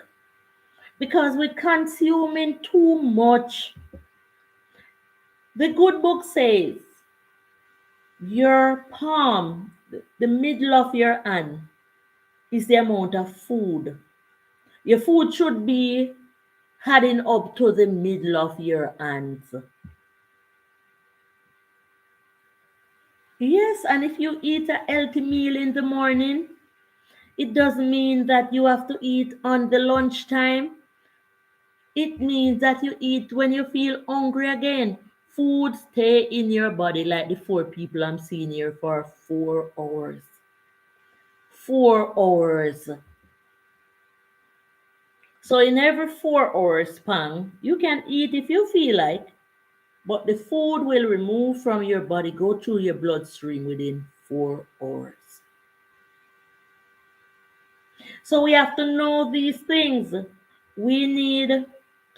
because we're consuming too much. The good book says your palm, the middle of your hand, is the amount of food. Your food should be heading up to the middle of your hands. Yes, and if you eat a healthy meal in the morning, it doesn't mean that you have to eat on the lunchtime. It means that you eat when you feel hungry again. Food stay in your body like the four people I'm seeing here for 4 hours. 4 hours. So in every 4 hours span, you can eat if you feel like, but the food will remove from your body, go through your bloodstream within 4 hours. So we have to know these things. We need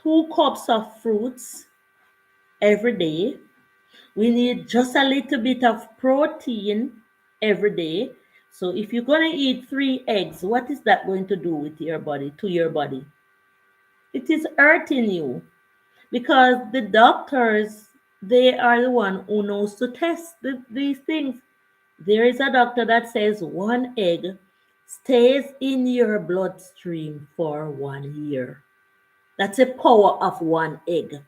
2 cups of fruits every day. We need just a little bit of protein every day. So if you're going to eat 3 eggs, what is that going to do with your body, to your body? It is hurting you because the doctors, they are the one who knows to test these things. There is a doctor that says 1 egg stays in your bloodstream for 1 year. That's the power of 1 egg.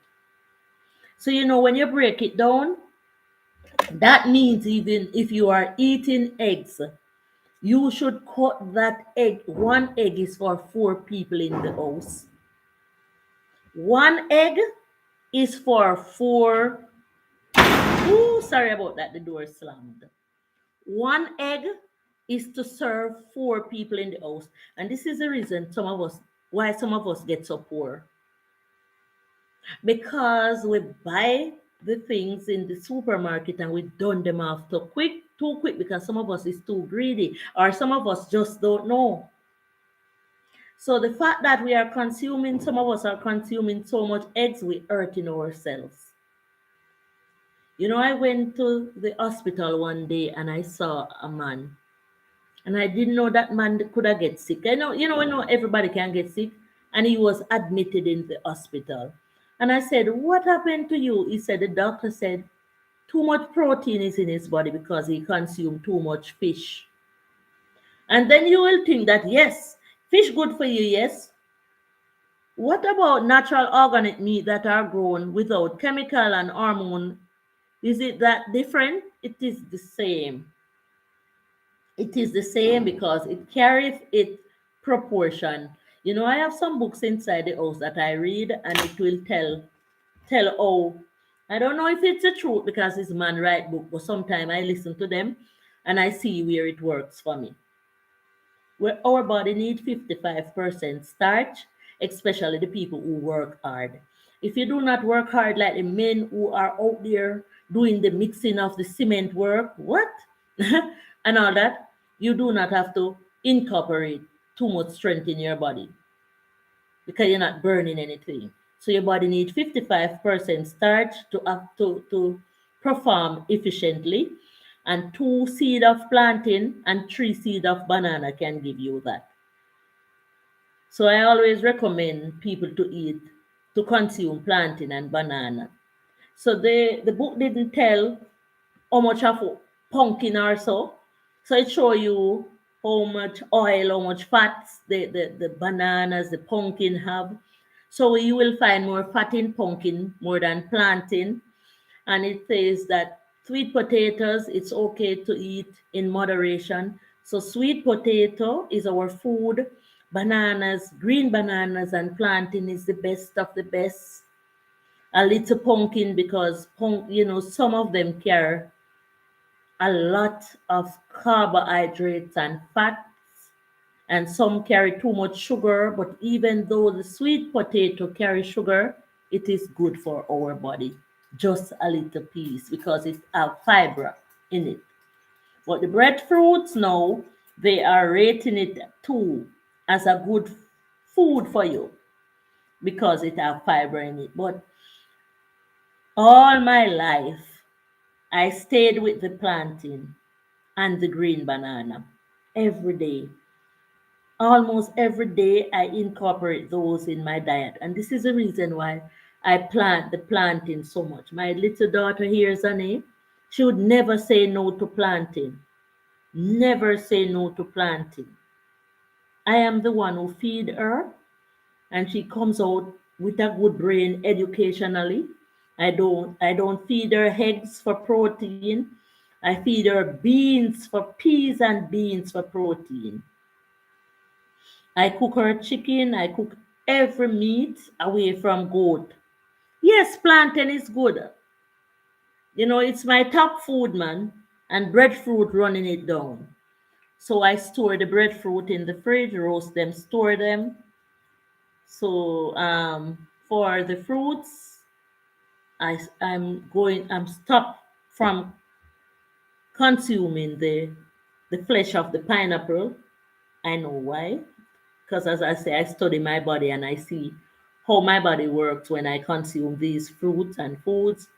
So, when you break it down, that means even if you are eating eggs, you should cut that egg. 1 egg is for 4 people in the house. 1 egg is for four. Ooh, sorry about that. The door slammed. 1 egg is to serve 4 people in the house. And this is the reason why some of us get so poor. Because we buy the things in the supermarket and we done them off too quick because some of us is too greedy or some of us just don't know. So the fact that some of us are consuming so much eggs, we hurting ourselves. I went to the hospital one day and I saw a man. And I didn't know that man could have get sick. I know everybody can get sick. And he was admitted in the hospital. And I said, "What happened to you?" He said, the doctor said, too much protein is in his body because he consumed too much fish. And then you will think that, yes, fish good for you, yes. What about natural organic meat that are grown without chemical and hormone? Is it that different? It is the same. It is the same because it carries its proportion. I have some books inside the house that I read and it will tell oh, I don't know if it's the truth because it's man write book, but sometimes I listen to them and I see where it works for me. Where our body needs 55% starch, especially the people who work hard. If you do not work hard like the men who are out there doing the mixing of the cement work, what? And all that, you do not have to incorporate too much strength in your body because you're not burning anything. So your body needs 55% starch to perform efficiently, and 2 seed of plantain and 3 seed of banana can give you that. So I always recommend people to consume plantain and banana. So the book didn't tell how much of pumpkin or so. So it show you how much oil, how much fats the bananas, the pumpkin have. So you will find more fat in pumpkin more than plantain. And it says that sweet potatoes, it's okay to eat in moderation. So sweet potato is our food. Bananas, green bananas and plantain is the best of the best. A little pumpkin because some of them carry a lot of carbohydrates and fats, and some carry too much sugar. But even though the sweet potato carry sugar, it is good for our body. Just a little piece because it has fiber in it. But the breadfruits now, they are rating it too as a good food for you because it has fiber in it. But all my life, I stayed with the plantain and the green banana every day. Almost every day, I incorporate those in my diet. And this is the reason why I plant the plantain so much. My little daughter here, Zane, she would never say no to planting. Never say no to planting. I am the one who feed her, and she comes out with a good brain educationally. I don't feed her eggs for protein. I feed her beans for peas and beans for protein. I cook her chicken. I cook every meat away from goat. Yes, plantain is good. It's my top food, man. And breadfruit running it down. So I store the breadfruit in the fridge, roast them, store them. So for the fruits, I'm stopped from consuming the flesh of the pineapple. I know why. Because as I say, I study my body and I see how my body works when I consume these fruits and foods.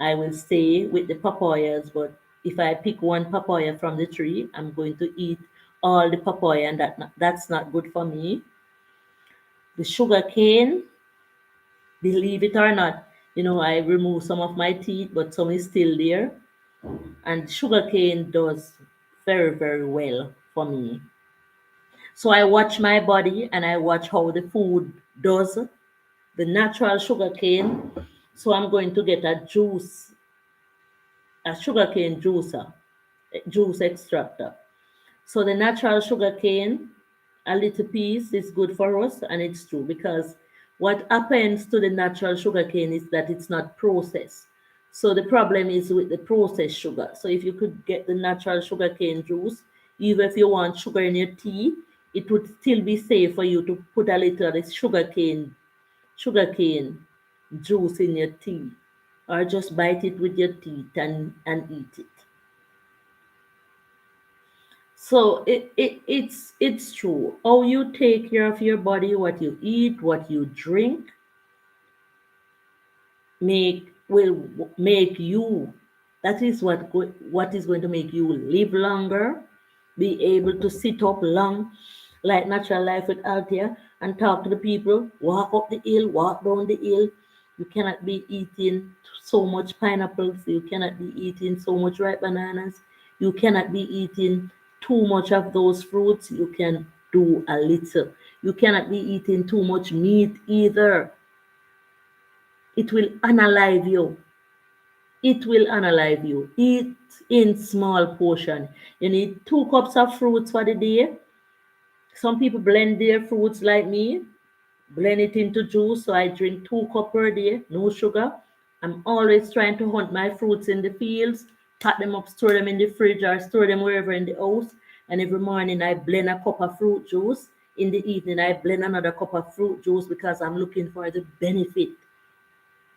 I will stay with the papayas, but if I pick one papaya from the tree, I'm going to eat all the papaya, and that's not good for me. The sugar cane, believe it or not, I remove some of my teeth, but some is still there. And sugar cane does very, very well for me. So I watch my body and I watch how the food does the natural sugar cane. So I'm going to get a sugarcane juice extractor. So the natural sugar cane, a little piece is good for us, and it's true because what happens to the natural sugar cane is that it's not processed. So the problem is with the processed sugar. So if you could get the natural sugar cane juice, even if you want sugar in your tea, it would still be safe for you to put a little of this sugar cane juice in your tea, or just bite it with your teeth and eat it. So it's true. How you take care of your body, what you eat, what you drink, will make you. That is what is going to make you live longer, be able to sit up long, like Natural Life with Althea, and talk to the people. Walk up the hill, walk down the hill. You cannot be eating so much pineapples. You cannot be eating so much ripe bananas. You cannot be eating too much of those fruits. You can do a little. You cannot be eating too much meat either. It will unalive you. It will unalive you. Eat in small portion. You need 2 cups of fruits for the day. Some people blend their fruits like me, blend it into juice. So I drink 2 cups per day, no sugar. I'm always trying to hunt my fruits in the fields, pack them up, store them in the fridge, or store them wherever in the house. And every morning I blend a cup of fruit juice. In the evening I blend another cup of fruit juice because I'm looking for the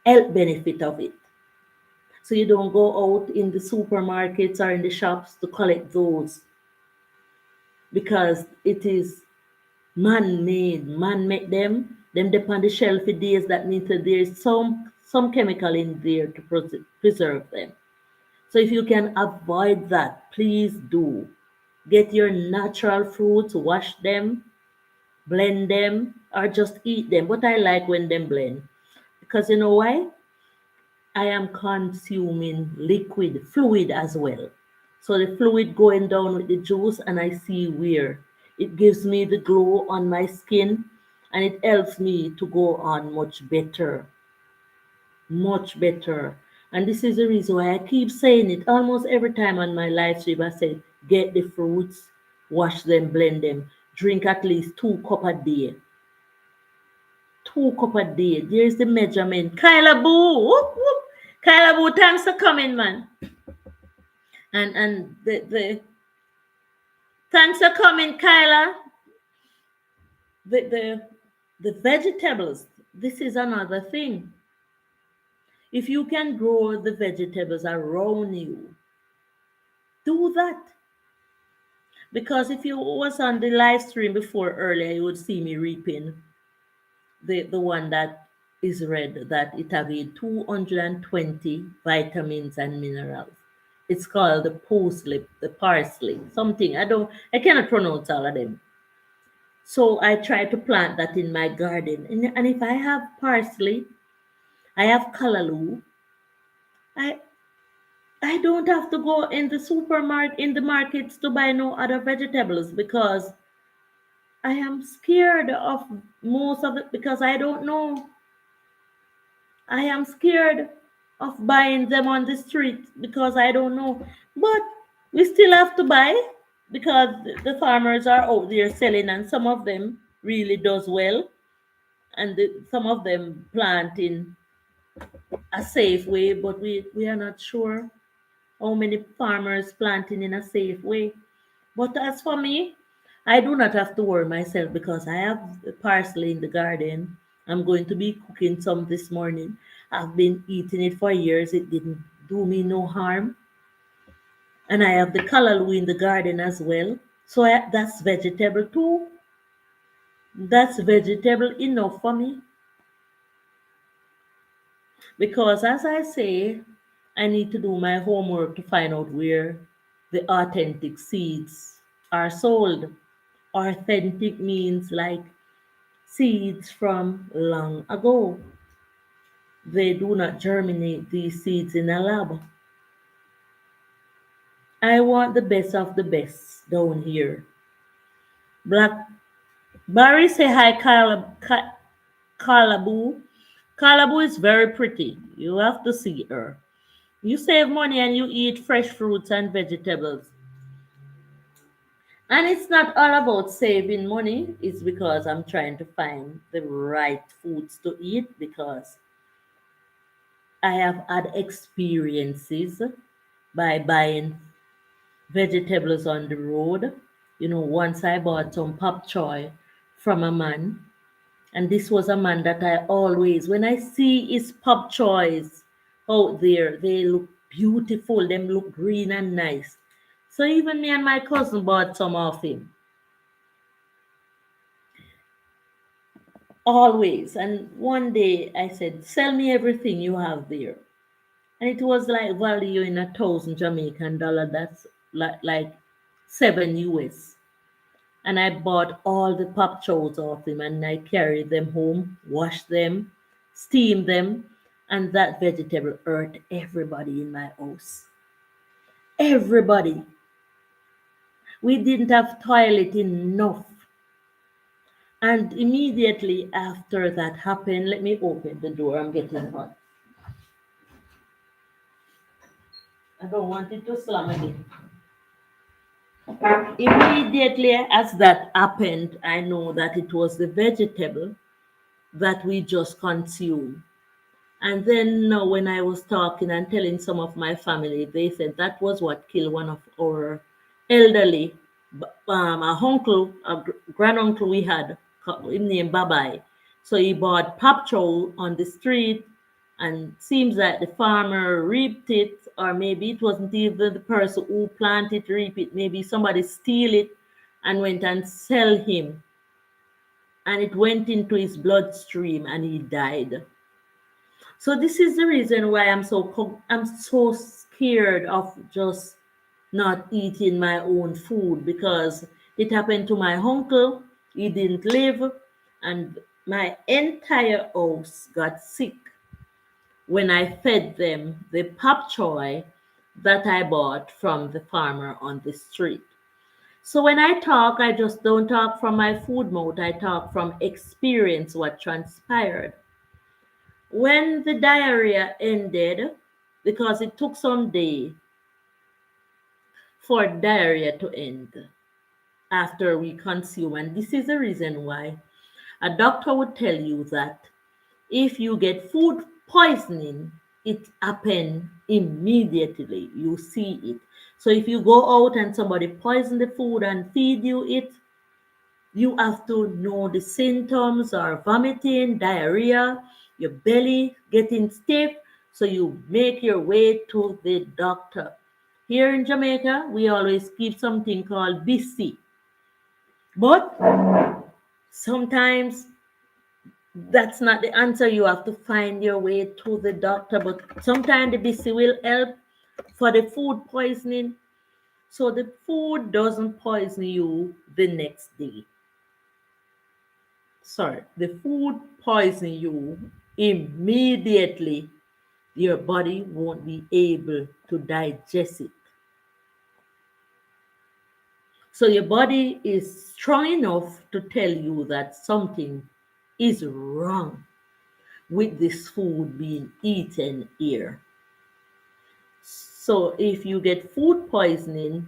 health benefit of it. So you don't go out in the supermarkets or in the shops to collect those because it is man-made. Man make them depend on the shelf for days. That means that there's some chemical in there to preserve them. So if you can avoid that, please do. Get your natural fruits, wash them, blend them, or just eat them. But I like when them blend because you know why? I am consuming liquid fluid as well. So the fluid going down with the juice, and I see where it gives me the glow on my skin, and it helps me to go on much better, much better. And this is the reason why I keep saying it almost every time on my live stream. I say, get the fruits, wash them, blend them, drink at least 2 cups a day. 2 cups a day. There's the measurement. Kyla Boo, whoop, whoop. Kyla Boo, thanks for coming, man. And the thanks for coming, Kyla. The the vegetables. This is another thing. If you can grow the vegetables around you, do that. Because if you was on the live stream before earlier, you would see me reaping the one that is red, that it have 220 vitamins and minerals. It's called the parsley, something. I cannot pronounce all of them. So I try to plant that in my garden. And if I have parsley, I have callaloo, I I don't have to go in the markets to buy no other vegetables because I am scared of most of it because I don't know. I am scared of buying them on the street because I don't know. But we still have to buy because the farmers are out there selling, and some of them really does well, and some of them plant in a safe way, but we are not sure how many farmers planting in a safe way. But as for me, I do not have to worry myself because I have the parsley in the garden. I'm going to be cooking some this morning. I've been eating it for years. It didn't do me no harm. And I have the callaloo in the garden as well. So that's vegetable too. That's vegetable enough for me. Because as I say, I need to do my homework to find out where the authentic seeds are sold. Authentic means like seeds from long ago. They do not germinate these seeds in a lab. I want the best of the best down here. Black Barry say hi, Calaboo. Calaboo is very pretty. You have to see her. You save money and you eat fresh fruits and vegetables. And it's not all about saving money, it's because I'm trying to find the right foods to eat because I have had experiences by buying vegetables on the road. Once I bought some pop choy from a man, and this was a man that I always, when I see his pop choys out there, they look beautiful, them look green and nice. So even me and my cousin bought some of him. Always. And one day I said, sell me everything you have there. And it was like value in 1,000 Jamaican dollar. That's like 7 US. And I bought all the pop chows off him and I carried them home, washed them, steamed them, and that vegetable hurt everybody in my house. Everybody. We didn't have toilet enough. And immediately after that happened, let me open the door. I'm getting hot. I don't want it to slam again. Immediately as that happened, I know that it was the vegetable that we just consumed. And then when I was talking and telling some of my family, they said that was what killed one of our elderly, a uncle, granduncle we had, him named Babai. So he bought papcho on the street, and seems like the farmer reaped it, or maybe it wasn't even the person who planted reap it. Maybe somebody steal it and went and sell him, and it went into his bloodstream, and he died. So this is the reason why I'm so scared of just not eating my own food because it happened to my uncle. He didn't live, and my entire house got sick when I fed them the pop choy that I bought from the farmer on the street. So when I talk, I just don't talk from my food mouth. I talk from experience what transpired. When the diarrhea ended, because it took some day for diarrhea to end after we consume, and this is the reason why a doctor would tell you that if you get food poisoning, it happen immediately. You see it. So if you go out and somebody poison the food and feed you it, you have to know the symptoms are vomiting, diarrhea, your belly getting stiff, so you make your way to the doctor. Here in Jamaica, we always keep something called BC, but sometimes that's not the answer. You have to find your way to the doctor, but sometimes the BC will help for the food poisoning, so the food doesn't poison you the next day. Sorry, the food poison you immediately, your body won't be able to digest it. So your body is strong enough to tell you that something is wrong with this food being eaten here. So if you get food poisoning,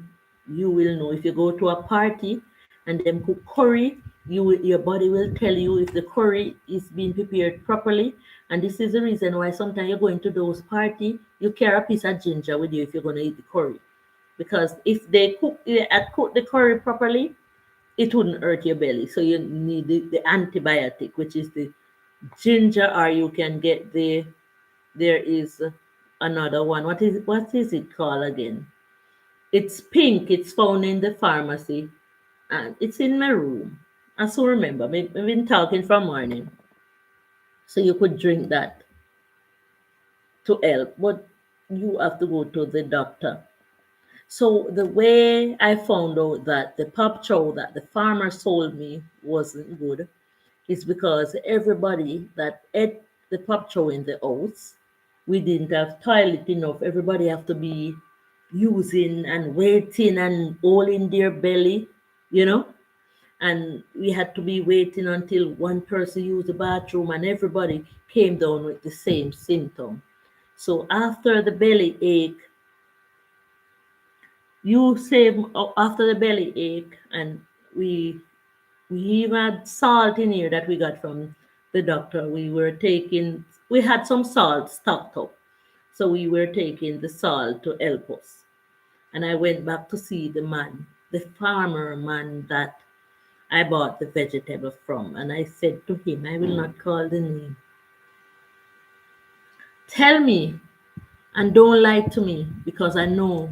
you will know. If you go to a party and them cook curry, your body will tell you if the curry is being prepared properly. And this is the reason why sometimes you're going to those party, you carry a piece of ginger with you if you're going to eat the curry. Because if they cook the curry properly, it wouldn't hurt your belly. So you need the antibiotic, which is the ginger, or you can get there is another one. What is it called again? It's pink. It's found in the pharmacy, and it's in my room. I still remember. We've been talking from morning, so you could drink that to help, but you have to go to the doctor. So the way I found out that the pop chow that the farmer sold me wasn't good is because everybody that ate the pop chow in the house, we didn't have toilet enough. Everybody have to be using and waiting and all in their belly, you know. And we had to be waiting until one person used the bathroom, and everybody came down with the same symptom. So after the belly ache, you say after the belly ache, and we we even had salt in here that we got from the doctor. We had some salt stocked up. So we were taking the salt to help us. And I went back to see the man, the farmer man that I bought the vegetable from. And I said to him, I will not call the name. Tell me and don't lie to me, because I know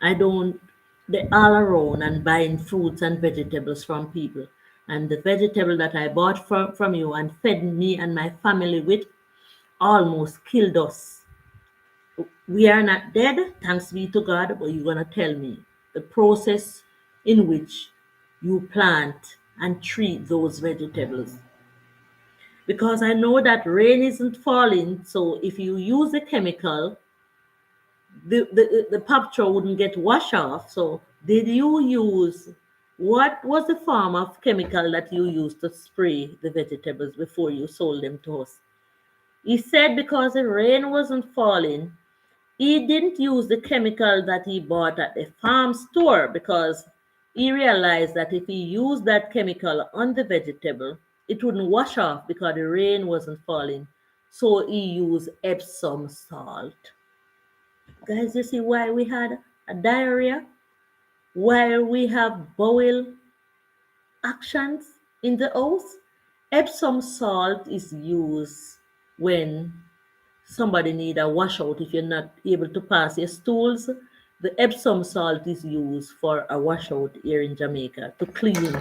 I don't, they all around and buying fruits and vegetables from people. And the vegetable that I bought from you and fed me and my family with almost killed us. We are not dead, thanks be to God, but you're going to tell me the process in which you plant and treat those vegetables. Because I know that rain isn't falling, so if you use a chemical, the picture wouldn't get washed off. So did you use, what was the form of chemical that you used to spray the vegetables before you sold them to us? He said because the rain wasn't falling, he didn't use the chemical that he bought at the farm store, because he realized that if he used that chemical on the vegetable, it wouldn't wash off because the rain wasn't falling. So he used Epsom salt. Guys, you see why we had a diarrhea? Why we have bowel actions in the house? Epsom salt is used when somebody need a washout. If you're not able to pass your stools, the Epsom salt is used for a washout here in Jamaica to clean.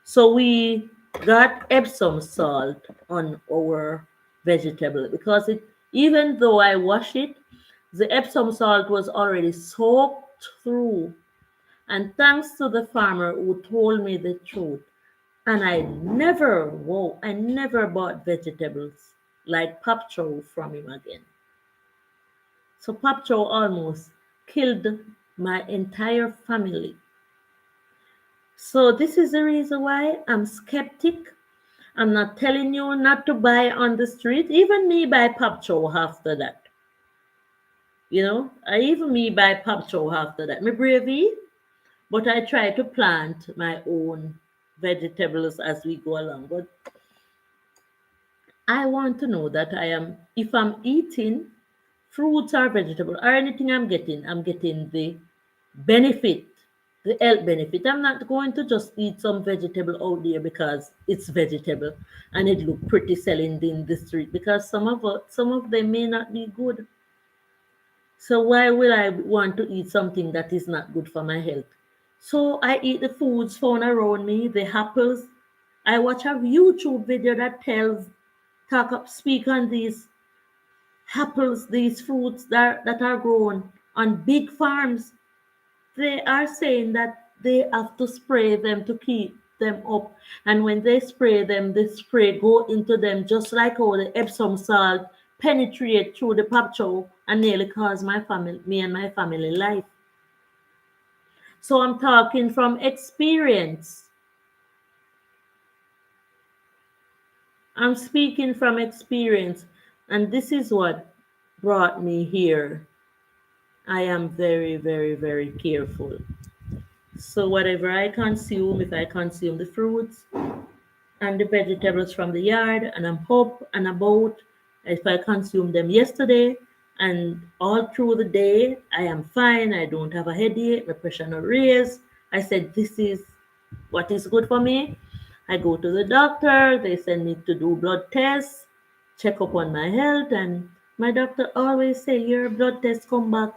So we got Epsom salt on our vegetable because it, even though I wash it, the Epsom salt was already soaked through. And thanks to the farmer who told me the truth, and I never bought vegetables like Papcho from him again. So Papcho almost killed my entire family. So this is the reason why I'm skeptic. I'm not telling you not to buy on the street. Even me buy Papcho after that. I even me buy Papcho after that. Me bravey, but I try to plant my own vegetables as we go along. But I want to know that if I'm eating fruits or vegetable or anything I'm getting the benefit, the health benefit. I'm not going to just eat some vegetable out there because it's vegetable and it look pretty selling in the street, because some of them may not be good. So why will I want to eat something that is not good for my health? So I eat the foods found around me, the apples. I watch a YouTube video that speak on these apples, these fruits that are grown on big farms. They are saying that they have to spray them to keep them up. And when they spray them, the spray go into them just like how the Epsom salt penetrate through the papcho and nearly cause me and my family life. So I'm talking from experience. I'm speaking from experience. And this is what brought me here. I am very, very, very careful. So whatever I consume, if I consume the fruits and the vegetables from the yard, and I'm up and about, if I consume them yesterday and all through the day, I am fine. I don't have a headache, my pressure not raised. I said, this is what is good for me. I go to the doctor, they send me to do blood tests, check up on my health, and my doctor always say your blood test come back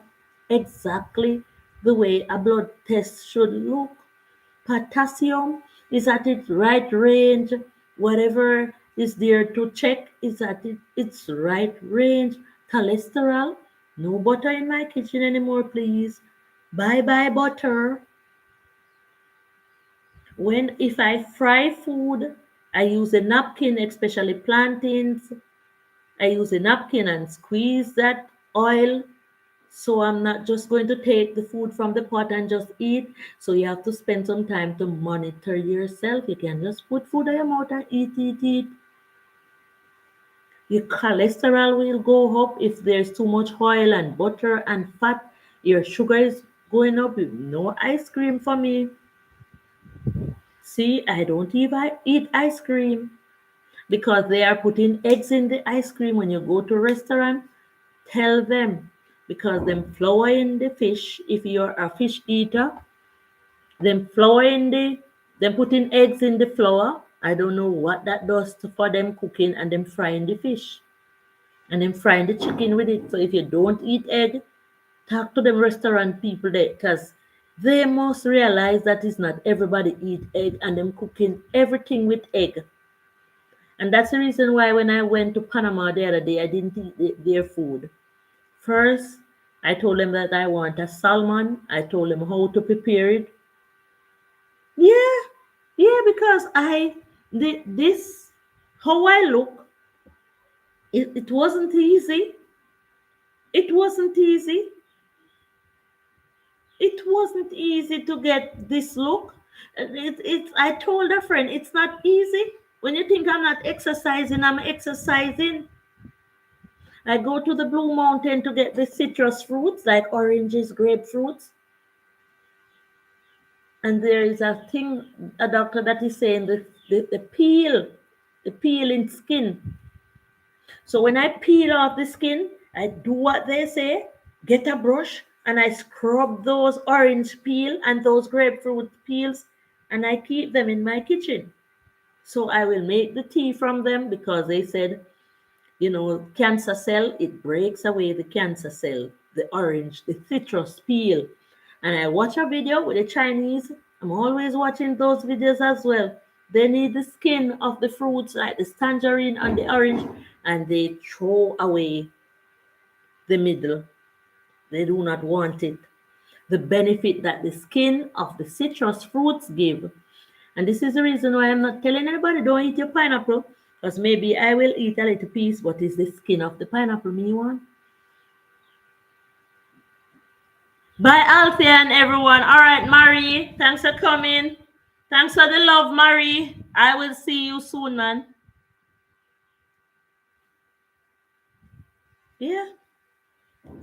exactly the way a blood test should look. Potassium is at its right range. Whatever is there to check is at its right range. Cholesterol, no butter in my kitchen anymore, please. Bye bye butter. When if I fry food, I use a napkin, especially plantains. I use a napkin and squeeze that oil. So I'm not just going to take the food from the pot and just eat. So you have to spend some time to monitor yourself. You can just put food in your mouth and eat. Your cholesterol will go up if there's too much oil and butter and fat. Your sugar is going up. No ice cream for me. See, I don't even eat ice cream because they are putting eggs in the ice cream when you go to a restaurant. Tell them because them flour in the fish. If you're a fish eater, them flour in the them putting eggs in the flour. I don't know what that does for them cooking and them frying the fish and them frying the chicken with it. So if you don't eat egg, talk to them restaurant people there because they must realize that it's not everybody eat egg and them cooking everything with egg. And that's the reason why when I went to Panama the other day, I didn't eat their food. First, I told them that I want a salmon. I told them how to prepare it. Yeah, yeah, because this how I look, it wasn't easy. It wasn't easy. It wasn't easy to get this look. I told a friend, it's not easy. When you think I'm not exercising, I'm exercising. I go to the Blue Mountain to get the citrus fruits like oranges, grapefruits. And there is a thing, a doctor that is saying the peel in skin. So when I peel off the skin, I do what they say, get a brush and I scrub those orange peel and those grapefruit peels and I keep them in my kitchen. So I will make the tea from them because they said, cancer cell, it breaks away the cancer cell, the orange, the citrus peel. And I watch a video with the Chinese. I'm always watching those videos as well. They need the skin of the fruits like the tangerine and the orange, and they throw away the middle. They do not want it. The benefit that the skin of the citrus fruits give. And this is the reason why I'm not telling anybody don't eat your pineapple, because maybe I will eat a little piece, but it's the skin of the pineapple me want. Bye, Althea and everyone. All right, Marie, thanks for coming. Thanks for the love, Marie. I will see you soon, man. Yeah.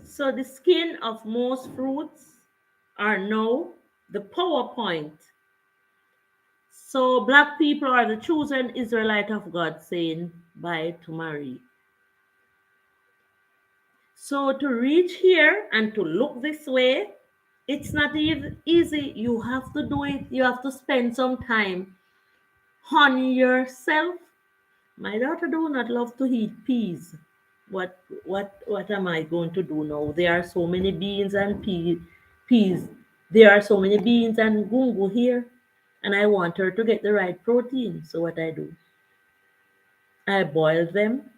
So the skin of most fruits are now the PowerPoint. So black people are the chosen Israelite of God, saying bye to Marie. So to reach here and to look this way, it's not easy. You have to do it. You have to spend some time on yourself. My daughter do not love to eat peas. What am I going to do now? There are so many beans and peas. There are so many beans and gungo here, and I want her to get the right protein. So what I do? I boil them,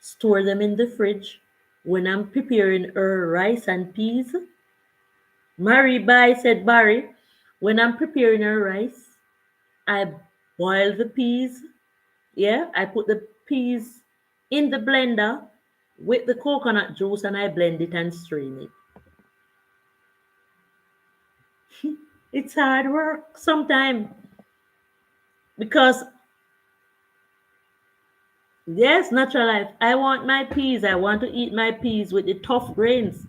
store them in the fridge. When I'm preparing her rice and peas, Mary Bye said Barry, when I'm preparing her rice, I boil the peas. Yeah, I put the peas in the blender with the coconut juice and I blend it and strain it. It's hard work sometimes because, yes, natural life. I want my peas. I want to eat my peas with the tough grains.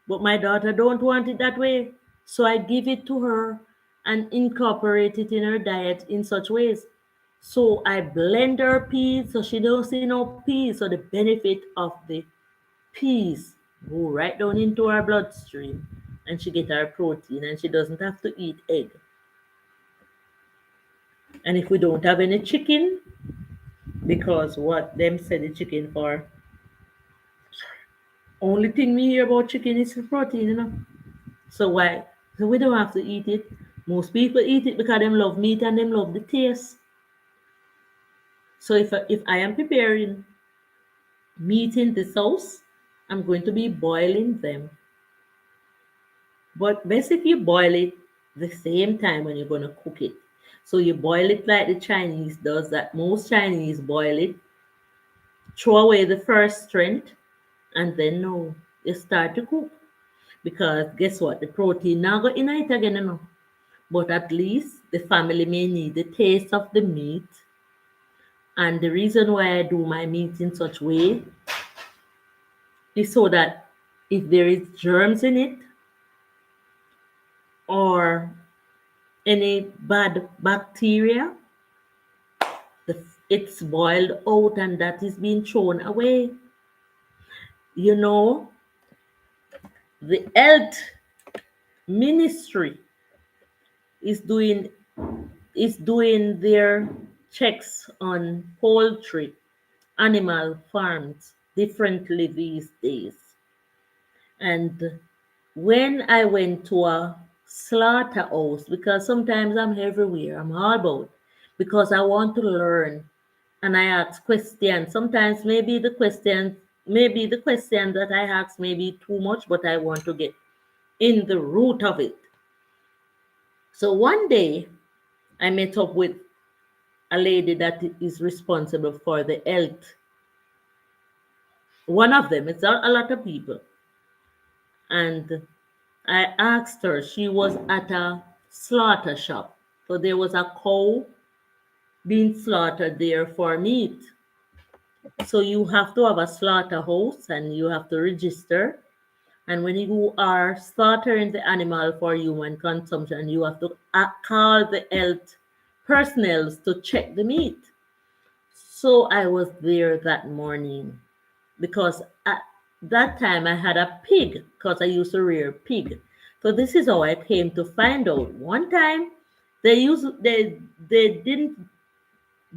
But my daughter don't want it that way. So I give it to her and incorporate it in her diet in such ways. So I blend her peas so she don't see no peas. So the benefit of the peas go right down into her bloodstream and she get her protein and she doesn't have to eat egg. And if we don't have any chicken, because what them said the chicken for, only thing we hear about chicken is for protein, you know. So why? So we don't have to eat it. Most people eat it because them love meat and them love the taste. So if I am preparing meat in the sauce, I'm going to be boiling them. But best if you boil it the same time when you're going to cook it. So you boil it like the Chinese does that. Most Chinese boil it, throw away the first strength, and then no, you start to cook. Because guess what? The protein now go in it again, you know. But at least the family may need the taste of the meat. And the reason why I do my meat in such way is so that if there is germs in it or any bad bacteria, it's boiled out and that is being thrown away. You know, the health ministry is doing their checks on poultry animal farms differently these days. And when I went to a slaughterhouse, because sometimes I'm everywhere, I'm all about, because I want to learn and I ask questions. Sometimes maybe the question that I ask may be too much, but I want to get in the root of it. So one day I met up with a lady that is responsible for the health. One of them, it's not a lot of people. And I asked her, she was at a slaughter shop. So there was a cow being slaughtered there for meat. So you have to have a slaughterhouse and you have to register. And when you are slaughtering the animal for human consumption, you have to call the health personnel to check the meat. So I was there that morning because at that time I had a pig because I used to rear pig. So this is how I came to find out. One time they didn't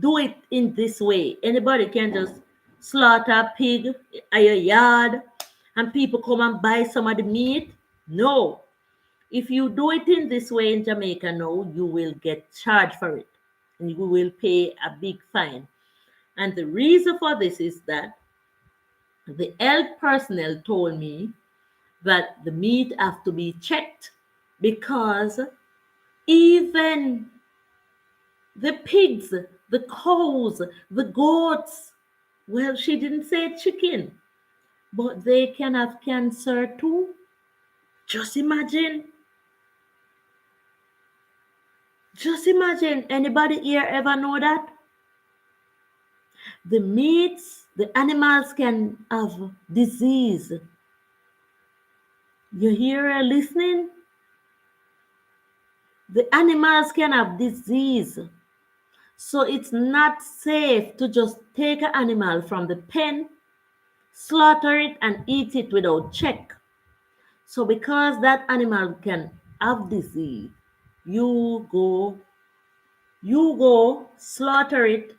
do it in this way. Anybody can just slaughter a pig at your yard and people come and buy some of the meat. No. If you do it in this way in Jamaica now, you will get charged for it and you will pay a big fine. And the reason for this is that the health personnel told me that the meat have to be checked because even the pigs, the cows, the goats, well, she didn't say chicken, but they can have cancer too. Just imagine. Just imagine. Anybody here ever know that? The meats, the animals can have disease. You hear listening? The animals can have disease. So it's not safe to just take an animal from the pen, slaughter it, and eat it without check. So because that animal can have disease, you go slaughter it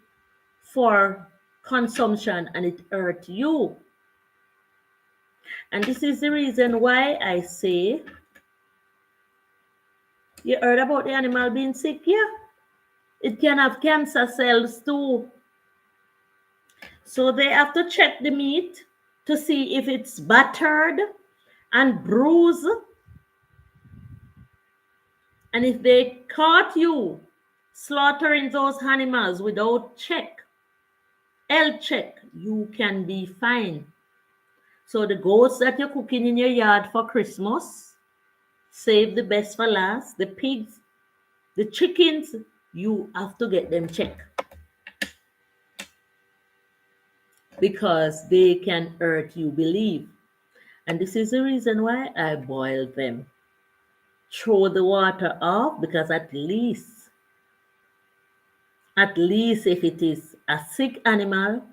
for consumption and it hurt you. And this is the reason why I say, you heard about the animal being sick? Yeah. It can have cancer cells too. So they have to check the meat to see if it's battered and bruised. And if they caught you slaughtering those animals without health check, you can be fined. So the goats that you're cooking in your yard for Christmas, Save the best for last. The pigs, the chickens, you have to get them checked because they can hurt you, believe. And this is the reason why I boil them. Throw the water off because at least if it is a sick animal,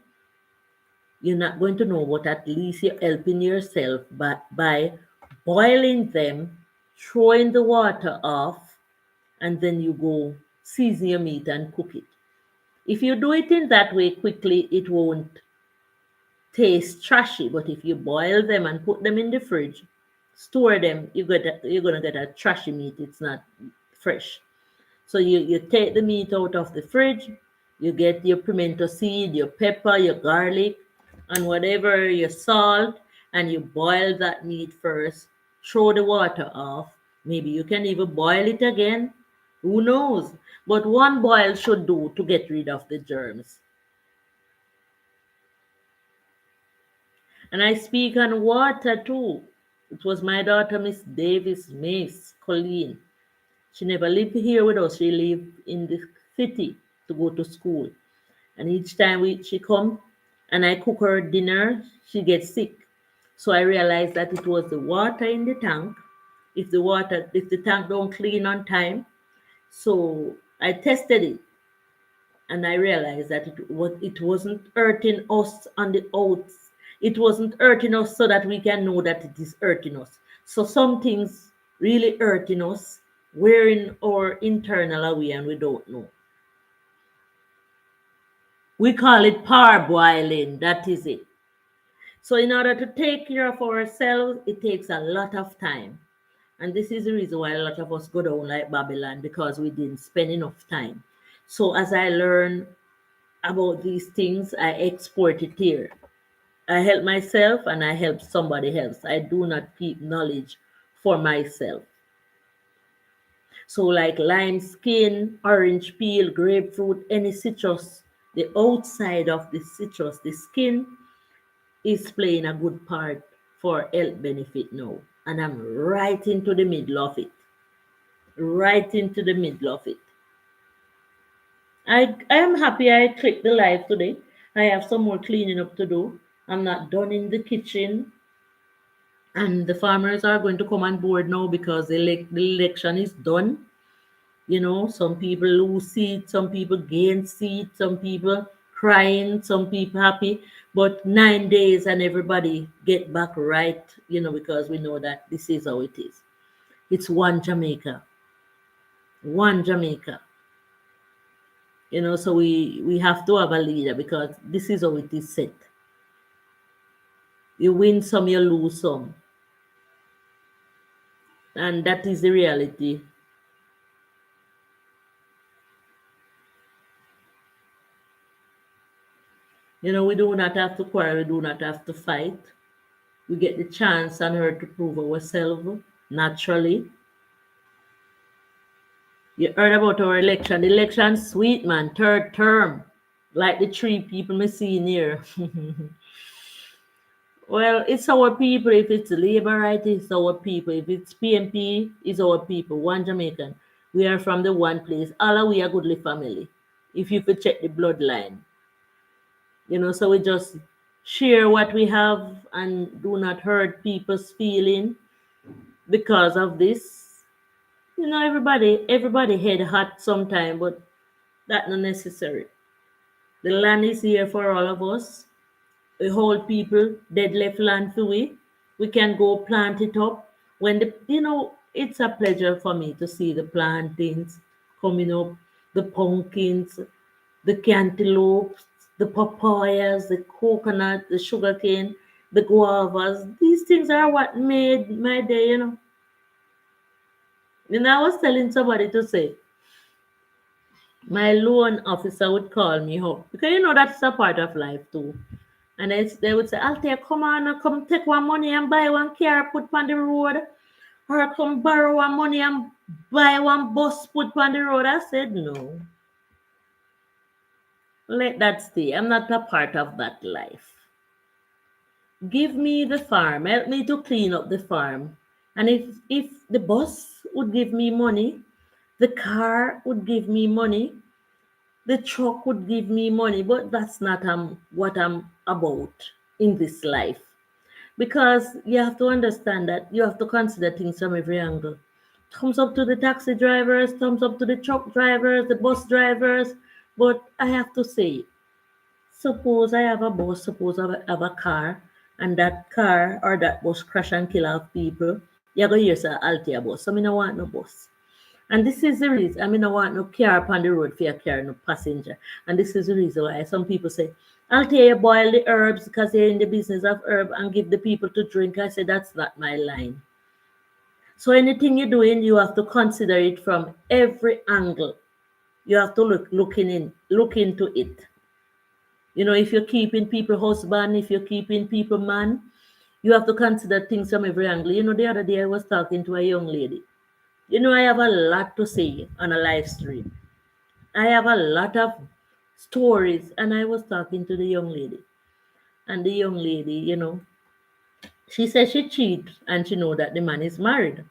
you're not going to know, but at least you're helping yourself by boiling them, throwing the water off, and then you go season your meat and cook it. If you do it in that way quickly, it won't taste trashy. But if you boil them and put them in the fridge, store them, you're gonna get a trashy meat. It's not fresh. So you take the meat out of the fridge, you get your pimento seed, your pepper, your garlic, and whatever your salt, and you boil that meat first. Throw the water off. Maybe you can even boil it again. Who knows? But one boil should do to get rid of the germs. And I speak on water too. It was my daughter, Miss Davis Mace Colleen. She never lived here with us. She lived in the city to go to school. And each time she come and I cook her dinner, she gets sick. So I realized that it was the water in the tank. If the tank don't clean on time, so I tested it and I realized that it wasn't hurting us on the outs. It wasn't hurting us so that we can know that it is hurting us. So some things really hurting us. We're in our internal away and we don't know. We call it parboiling. That is it. So in order to take care of ourselves, it takes a lot of time. And this is the reason why a lot of us go down like Babylon because we didn't spend enough time. So as I learn about these things, I export it here. I help myself and I help somebody else. I do not keep knowledge for myself. So, like lime skin, orange peel, grapefruit, any citrus, the outside of the citrus, the skin, is playing a good part for health benefit now. And I'm right into the middle of it. Right into the middle of it. I am happy I clicked the live today. I have some more cleaning up to do. I'm not done in the kitchen. And the farmers are going to come on board now because the election is done. Some people lose seats, some people gain seats, some people crying, some people happy. But 9 days and everybody get back right, because we know that this is how it is. It's one Jamaica, one Jamaica. So we have to have a leader because this is how it is set. You win some, you lose some. And that is the reality. We do not have to quarrel, we do not have to fight. We get the chance on earth to prove ourselves naturally. You heard about our election. The election sweet, man. Third term. Like the three people me see here. Well, it's our people. If it's Labour, right, it's our people. If it's PMP, it's our people. One Jamaican. We are from the one place. All of we are goodly family. If you could check the bloodline. So we just share what we have and do not hurt people's feeling because of this. Everybody head hot sometime, but that not necessary. The land is here for all of us. The whole people dead left land for we. We can go plant it up. It's a pleasure for me to see the plantings coming up, the pumpkins, the cantaloupes, the papayas, the coconut, the sugarcane, the guavas. These things are what made my day. And I was telling somebody to say, my loan officer would call me up because that's a part of life too. And they would say, Althea, come on, come take one money and buy one car, put on the road. Or come borrow one money and buy one bus, put on the road. I said, no, let that stay. I'm not a part of that life. Give me the farm. Help me to clean up the farm. And if the bus would give me money, the car would give me money, the truck would give me money, but that's not what I'm about in this life. Because you have to understand that you have to consider things from every angle. Thumbs up to the taxi drivers, thumbs up to the truck drivers, the bus drivers. But I have to say, suppose I have a bus, suppose I have a car, and that car or that bus crash and kill off people, you're going to hear say Altea bus. So I don't want no bus. And this is the reason. I mean, I want no car upon the road for your car, no passenger. And this is the reason why some people say, I'll tell you boil the herbs because they're in the business of herb and give the people to drink. I say, that's not my line. So anything you're doing, you have to consider it from every angle. You have to look into it. You know, if you're keeping people husband, if you're keeping people man, you have to consider things from every angle. You know, the other day I was talking to a young lady. You know, I have a lot to say on a live stream. I have a lot of stories, and I was talking to the young lady. And the young lady, you know, she said she cheats and she know that the man is married.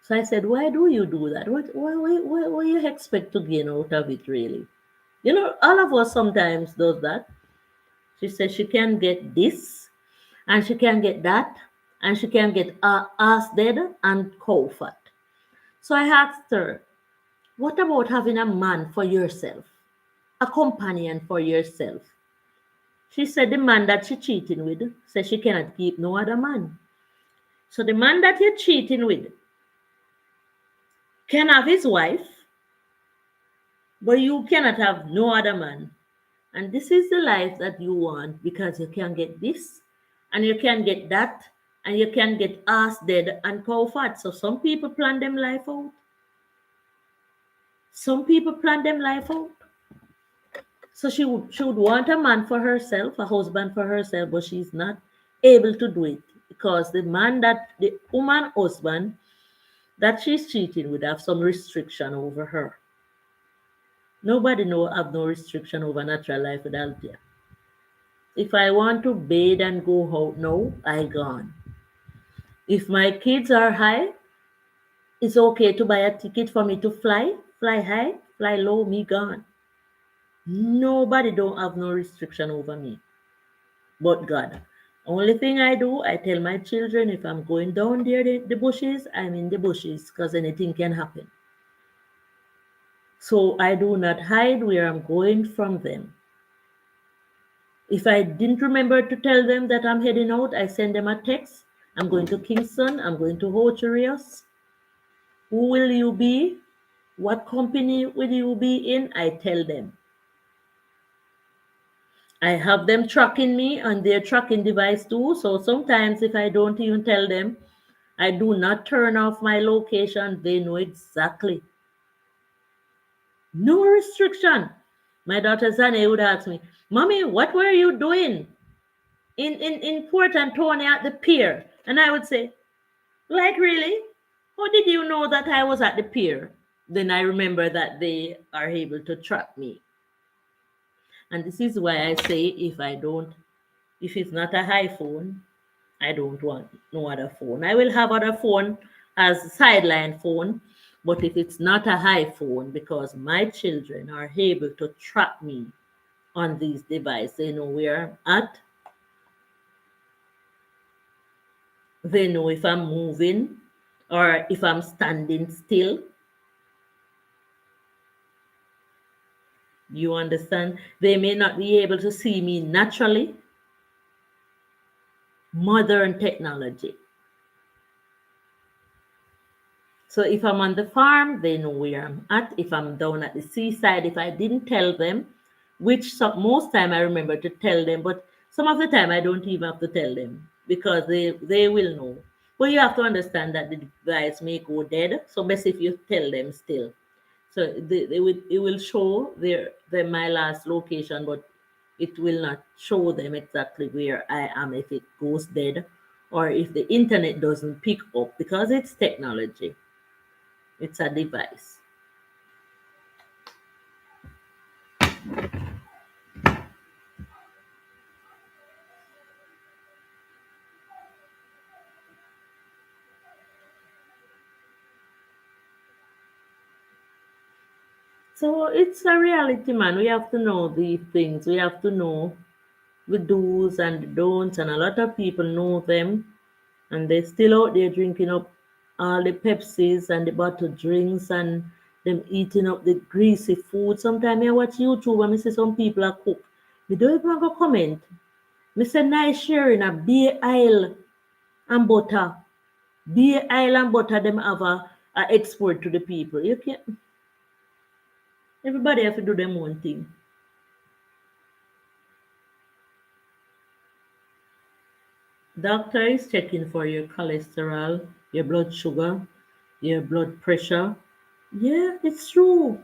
So I said, why do you do that? What you expect to gain out of it, really? You know, all of us sometimes does that. She said she can get this, and she can get that, and she can get ass dead and cow fat. So I asked her, what about having a man for yourself? A companion for yourself? She said the man that she cheating with said she cannot keep no other man. So the man that you're cheating with can have his wife, but you cannot have no other man. And this is the life that you want because you can get this and you can get that and you can get ass dead and cow fat. So some people plan them life out. Some people plan them life out. So she would want a man for herself, a husband for herself, but she's not able to do it because the woman husband that she's cheating with have some restriction over her. Nobody know have no restriction over natural life with Althea. If I want to bathe and go out now, I gone. If my kids are high, it's okay to buy a ticket for me to fly high, fly low, me gone. Nobody don't have no restriction over me but God. Only thing I do, I tell my children if I'm going down there the bushes, I'm in the bushes because anything can happen. So I do not hide where I'm going from them. If I didn't remember to tell them that I'm heading out, I send them a text. I'm going to Kingston. I'm going to Ocho Rios. Who will you be? What company will you be in? I tell them. I have them tracking me on their tracking device too. So sometimes if I don't even tell them, I do not turn off my location, they know exactly. No restriction. My daughter Zane would ask me, Mommy, what were you doing in Port Antonio at the pier? And I would say, like, really? How did you know that I was at the pier? Then I remember that they are able to track me. And this is why I say if it's not a iPhone, I don't want no other phone. I will have other phone as sideline phone, but if it's not a iPhone, because my children are able to track me on these devices, they know where I'm at. They know if I'm moving or if I'm standing still. You understand? They may not be able to see me naturally. Modern technology. So if I'm on the farm, they know where I'm at. If I'm down at the seaside, if I didn't tell them, which most time I remember to tell them, but some of the time I don't even have to tell them because they will know. But you have to understand that the device may go dead. So best if you tell them still. So it will show their my last location, but it will not show them exactly where I am if it goes dead or if the internet doesn't pick up because it's technology. It's a device. So it's a reality, man. We have to know these things. We have to know the do's and the don'ts, and a lot of people know them, and they're still out there drinking up all the Pepsis and the bottled drinks and them eating up the greasy food. Sometimes I watch YouTube and I see some people are cook. We don't even go comment. Me say nice sharing a beer aisle and butter. Beer aisle and butter them have a export to the people. You can everybody have to do them own thing. Doctor is checking for your cholesterol, your blood sugar, your blood pressure. Yeah, it's true.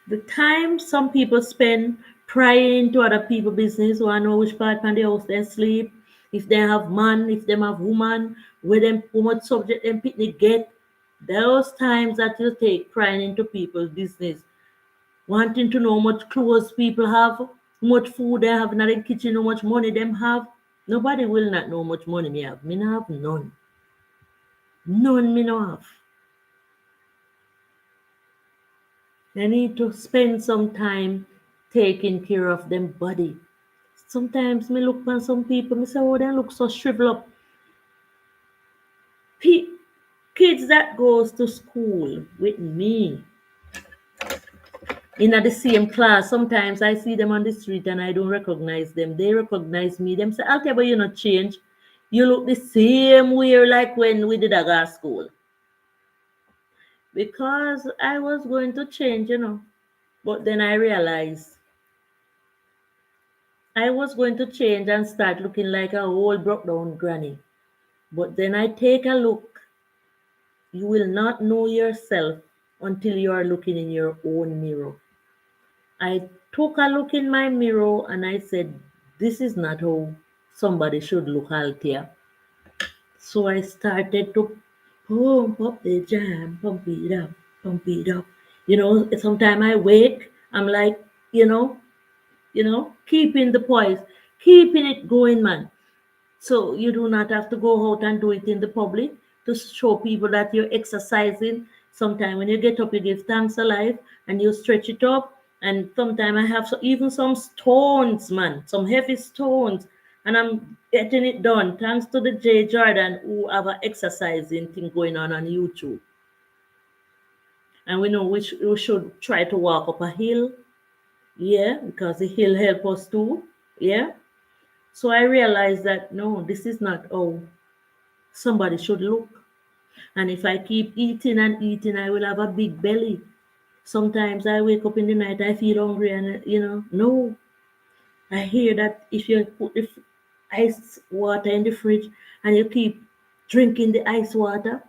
The time some people spend prying into other people's business, want know which part of the house they sleep, if they have man, if they have woman, where them how much subject them picnic get. Those times that you take prying into people's business, wanting to know how much clothes people have, how much food they have in the kitchen, how much money them have. Nobody will not know how much money me have. Me not have none. None me no have. They need to spend some time taking care of them body. Sometimes me look at some people, me say, oh, they look so shrivel up. Kids that goes to school with me in the same class, sometimes I see them on the street and I don't recognize them. They recognize me. Them say, I'll tell you not change. You look the same way like when we did a girls school. Because I was going to change. But then I realized I was going to change and start looking like a old broke down granny. But then I take a look. You will not know yourself until you are looking in your own mirror. I took a look in my mirror and I said, this is not how somebody should look healthier. So I started to pump up the jam, pump it up, pump it up. Sometimes I wake, I'm like, you know, keeping the poise, keeping it going, man. So you do not have to go out and do it in the public to show people that you're exercising. Sometimes when you get up, you give thanks alive and you stretch it up. And sometimes I have even some stones, man, some heavy stones, and I'm getting it done thanks to the J Jordan who have an exercising thing going on YouTube. And we know we should try to walk up a hill, yeah, because the hill help us too, yeah. So I realized that no, this is not how somebody should look. And if I keep eating and eating, I will have a big belly. Sometimes I wake up in the night, I feel hungry, and no. I hear that if you put the ice water in the fridge and you keep drinking the ice water,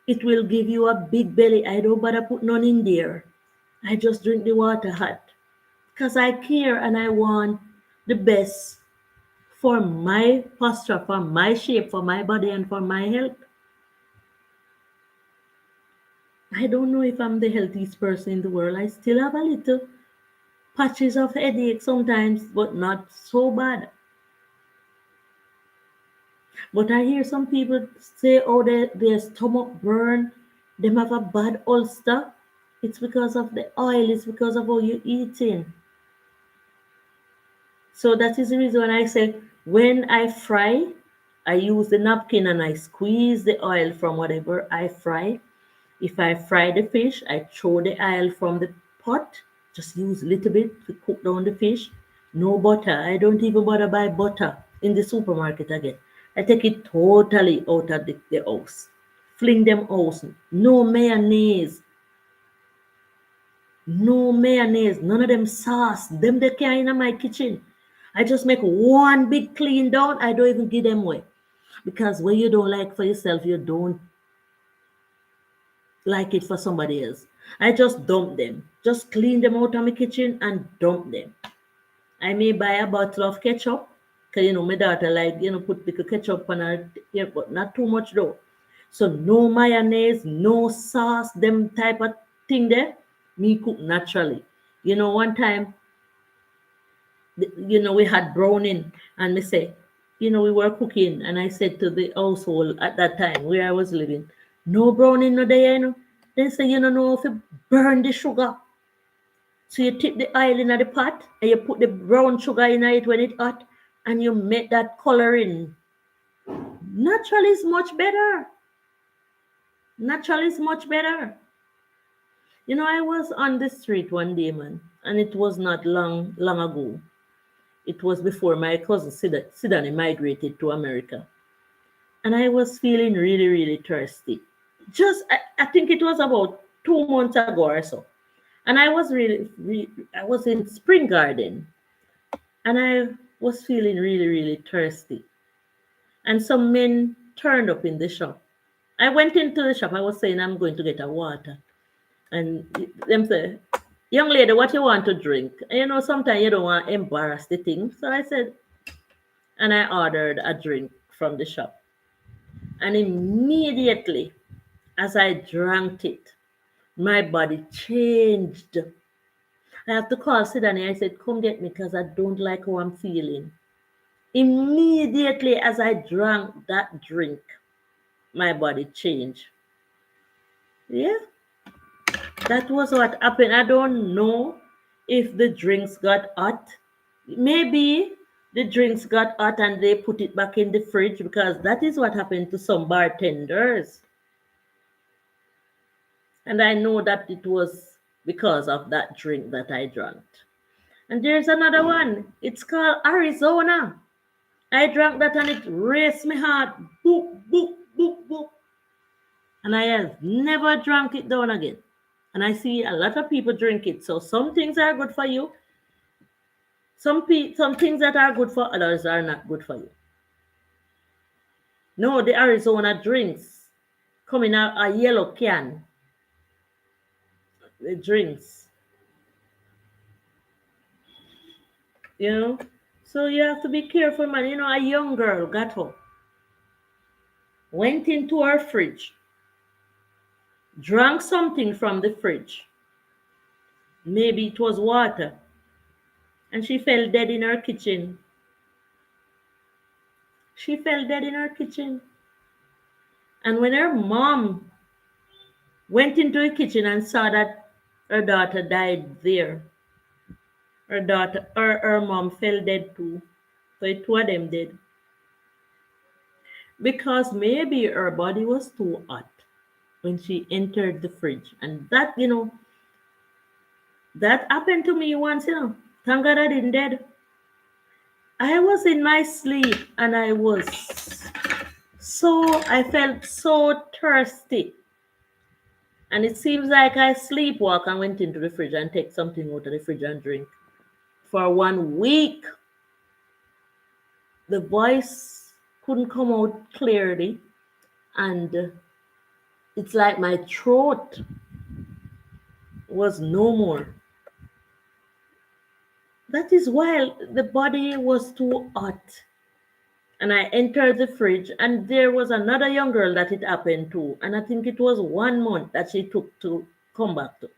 it will give you a big belly. I don't bother put none in there. I just drink the water hot because I care and I want the best for my posture, for my shape, for my body, and for my health. I don't know if I'm the healthiest person in the world. I still have a little patches of headache sometimes, but not so bad. But I hear some people say, oh, their stomach burn, them have a bad ulcer. It's because of the oil, it's because of how you're eating. So that is the reason when I say when I fry, I use the napkin and I squeeze the oil from whatever I fry. If I fry the fish, I throw the oil from the pot, just use a little bit to cook down the fish. No butter. I don't even bother buy butter in the supermarket again. I take it totally out of the house. Fling them out. No mayonnaise. No mayonnaise. None of them sauce. Them they can't in my kitchen. I just make one big clean down. I don't even give them away. Because when you don't like for yourself, you don't like it for somebody else. I just dump them. Just clean them out of my kitchen and dump them. I may buy a bottle of ketchup. Because my daughter like, put the ketchup on her, yeah, but not too much though. So no mayonnaise, no sauce, them type of thing there. Me cook naturally. One time, we had browning and me say, we were cooking and I said to the household at that time where I was living, no browning no day, They say you don't know if you burn the sugar. So you tip the oil in the pot and you put the brown sugar in it when it's hot and you make that coloring. Natural is much better. Natural is much better. You know, I was on the street one day, man, and it was not long ago. It was before my cousin Sidani migrated to America. And I was feeling really thirsty. I think it was about 2 months ago or so. And I was I was in Spring Garden and I was feeling really thirsty. And some men turned up in the shop. I went into the shop. I was saying I'm going to get a water. And them say, young lady, what you want to drink? And you know, sometimes you don't want to embarrass the thing. So I said, and I ordered a drink from the shop. And immediately, as I drank it, my body changed. I have to call Sidani. I said, come get me because I don't like how I'm feeling. Immediately as I drank that drink, my body changed. Yeah, that was what happened. I don't know if the drinks got hot. Maybe the drinks got hot and they put it back in the fridge because that is what happened to some bartenders. And I know that it was because of that drink that I drank. And there's another one. It's called Arizona. I drank that and it raced my heart. Boop, boop, boop, boop. And I have never drank it down again. And I see a lot of people drink it. So some things are good for you. Some things that are good for others are not good for you. No, the Arizona drinks come in a yellow can. The drinks, you know. So you have to be careful, man. You know, a young girl got up, went into her fridge, drank something from the fridge. Maybe it was water. And she fell dead in her kitchen. She fell dead in her kitchen. And when her mom went into the kitchen and saw that her daughter died there, her mom fell dead too. So the two of them dead. Because maybe her body was too hot when she entered the fridge. And that, you know, that happened to me once, you know. Thank God I didn't dead. I was in my sleep and I felt so thirsty. And it seems like I sleepwalk and went into the fridge and take something out of the fridge and drink. For 1 week, the voice couldn't come out clearly. And it's like my throat was no more. That is why the body was too hot. And I entered the fridge, and there was another young girl that it happened to. And I think it was 1 month that she took to come back to.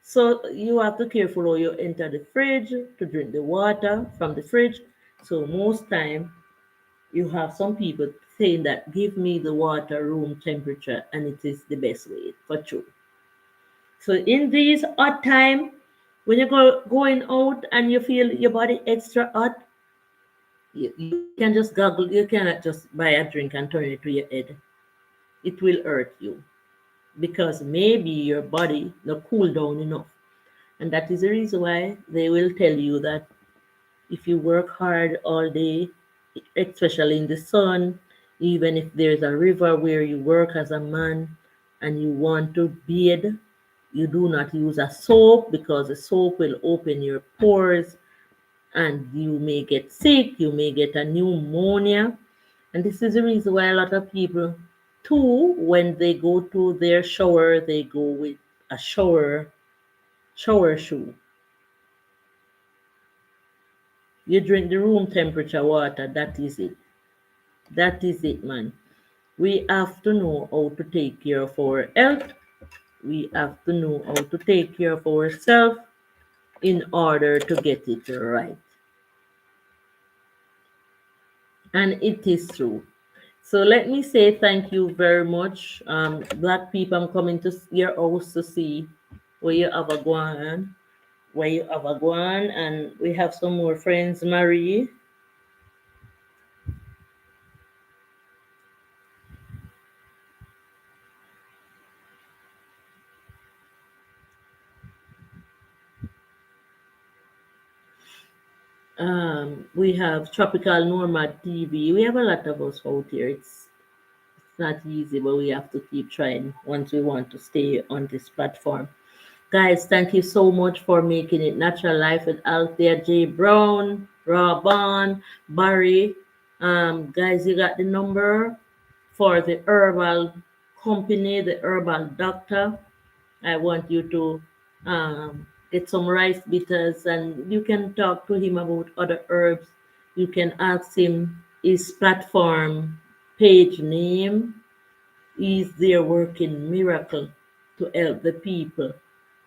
So you have to be careful how you enter the fridge to drink the water from the fridge. So most time you have some people saying that give me the water room temperature, and it is the best way for true. So in these hot time, when you're going out and you feel your body extra hot, you can just goggle. You cannot just buy a drink and turn it to your head. It will hurt you because maybe your body not cool down enough. And that is the reason why they will tell you that if you work hard all day, especially in the sun, even if there's a river where you work as a man and you want to bathe, you do not use a soap because the soap will open your pores and you may get sick, you may get a pneumonia. And this is the reason why a lot of people, too, when they go to their shower, they go with a shower shoe. You drink the room temperature water, that is it. That is it, man. We have to know how to take care of our health. We have to know how to take care of ourselves in order to get it right. And it is true. So let me say thank you very much. Black people, I'm coming to your house to see where you have a guan, and we have some more friends, Marie. We have Tropical Nomad TV. We have a lot of us out here. It's not easy, but we have to keep trying once we want to stay on this platform. Guys, thank you so much for making it Natural Life with Althea J. Brown, Robon, Barry. Guys, you got the number for the herbal company, the herbal doctor. I want you to get some rice bitters, and you can talk to him about other herbs. You can ask him his platform page name. Is there working miracle to help the people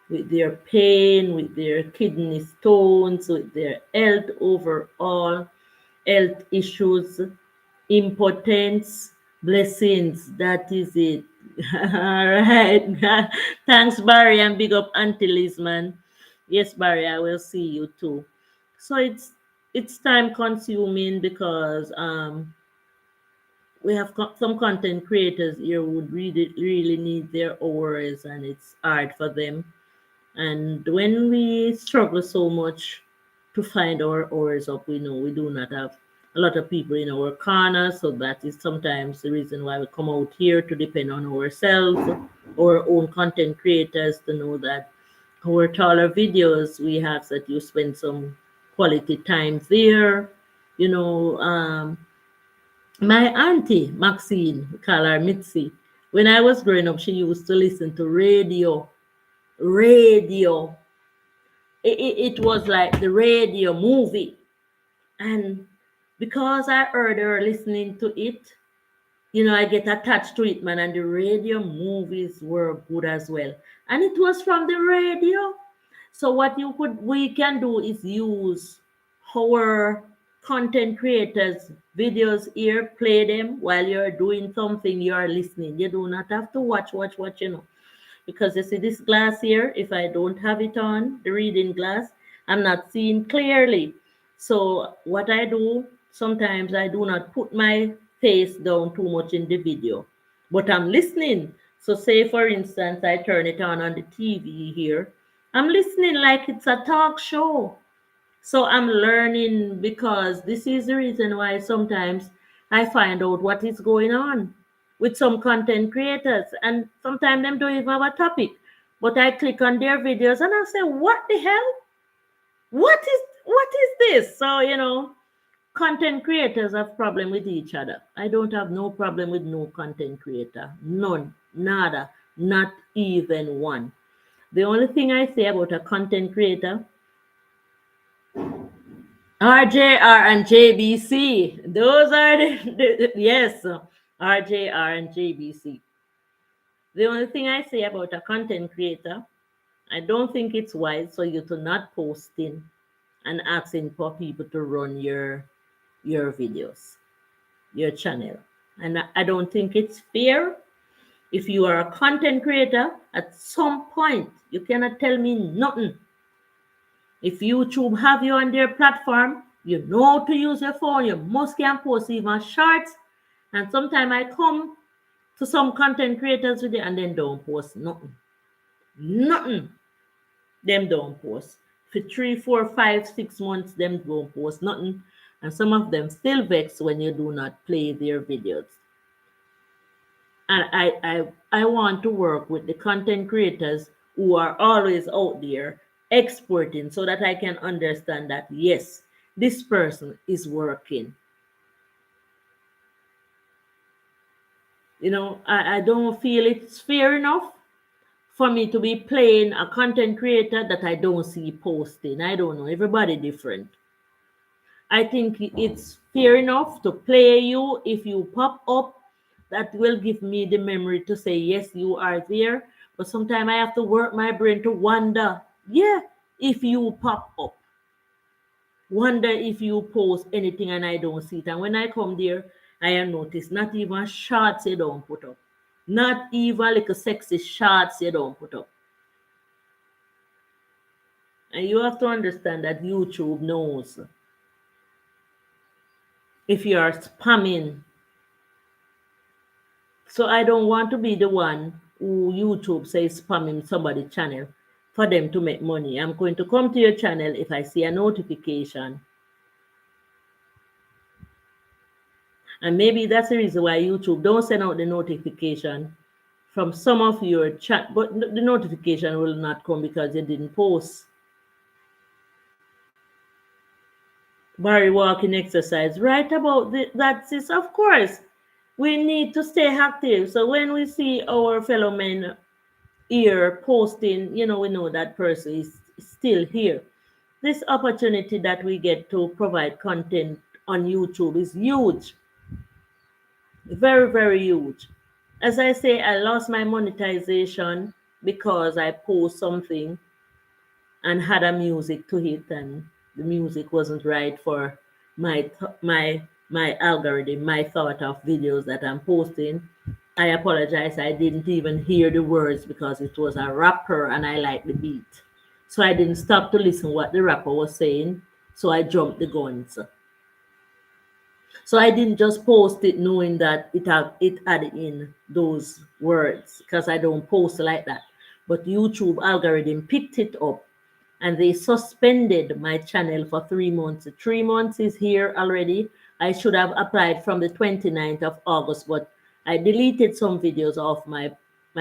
with their pain, with their kidney stones, with their health overall, health issues, impotence, blessings. That is it. All right. Thanks, Barry, and big up Auntie Liz, man. Yes, Barry, I will see you too. So it's time consuming because we have some content creators here who would really need their hours, and it's hard for them. And when we struggle so much to find our hours up, we know we do not have a lot of people in our corner. So that is sometimes the reason why we come out here to depend on ourselves, our own content creators, to know that our taller videos, we have that you spend some quality time there. You know, my auntie Maxine, we call her Mitzi. When I was growing up, she used to listen to radio. It was like the radio movie. And because I heard her listening to it, I get attached to it, man. And the radio movies were good as well. And it was from the radio. So what we can do is use our content creators videos here, play them while you're doing something, you're listening. You do not have to watch. Because you see this glass here, if I don't have it on, the reading glass, I'm not seeing clearly. So what I do, sometimes I do not put my face down too much in the video, but I'm listening. So say for instance, I turn it on the TV here. I'm listening like it's a talk show. So I'm learning because this is the reason why sometimes I find out what is going on with some content creators. And sometimes them don't even have a topic. But I click on their videos and I say, what the hell? What is this? So, content creators have problem with each other. I don't have no problem with no content creator. None. Nada. Not even one. The only thing I say about a content creator, RJR and JBC. Those are yes, RJR and JBC. The only thing I say about a content creator, I don't think it's wise for you to not posting and asking for people to run your videos, your channel. And I don't think it's fair. If you are a content creator, at some point you cannot tell me nothing. If YouTube have you on their platform, you know how to use your phone. You must can post even shorts. And sometimes I come to some content creators with it and then don't post nothing. Nothing. Them don't post. For 3, 4, 5, 6 months, them don't post nothing. And some of them still vex when you do not play their videos. And I want to work with the content creators who are always out there exporting so that I can understand that yes, this person is working. I don't feel it's fair enough for me to be playing a content creator that I don't see posting. I don't know. Everybody different. I think it's fair enough to play you if you pop up. That will give me the memory to say, yes, you are there. But sometimes I have to work my brain to wonder, yeah, if you pop up. Wonder if you post anything and I don't see it. And when I come there, I have noticed not even shots you don't put up. Not even like a sexy shots you don't put up. And you have to understand that YouTube knows if you are spamming. So I don't want to be the one who YouTube says spamming somebody's channel for them to make money. I'm going to come to your channel if I see a notification. And maybe that's the reason why YouTube don't send out the notification from some of your chat, but the notification will not come because you didn't post. Barry walking exercise, right about that is, of course, we need to stay active. So when we see our fellow men here posting, we know that person is still here. This opportunity that we get to provide content on YouTube is huge, very, very huge. As I say, I lost my monetization because I post something and had a music to it, and the music wasn't right for my algorithm, my thought of videos that I'm posting. I apologize. I didn't even hear the words because it was a rapper and I like the beat. So I didn't stop to listen what the rapper was saying. So I jumped the guns. So I didn't just post it knowing that it had in those words because I don't post like that. But YouTube algorithm picked it up and they suspended my channel for 3 months. 3 months is here already. I should have applied from the 29th of August, but I deleted some videos off my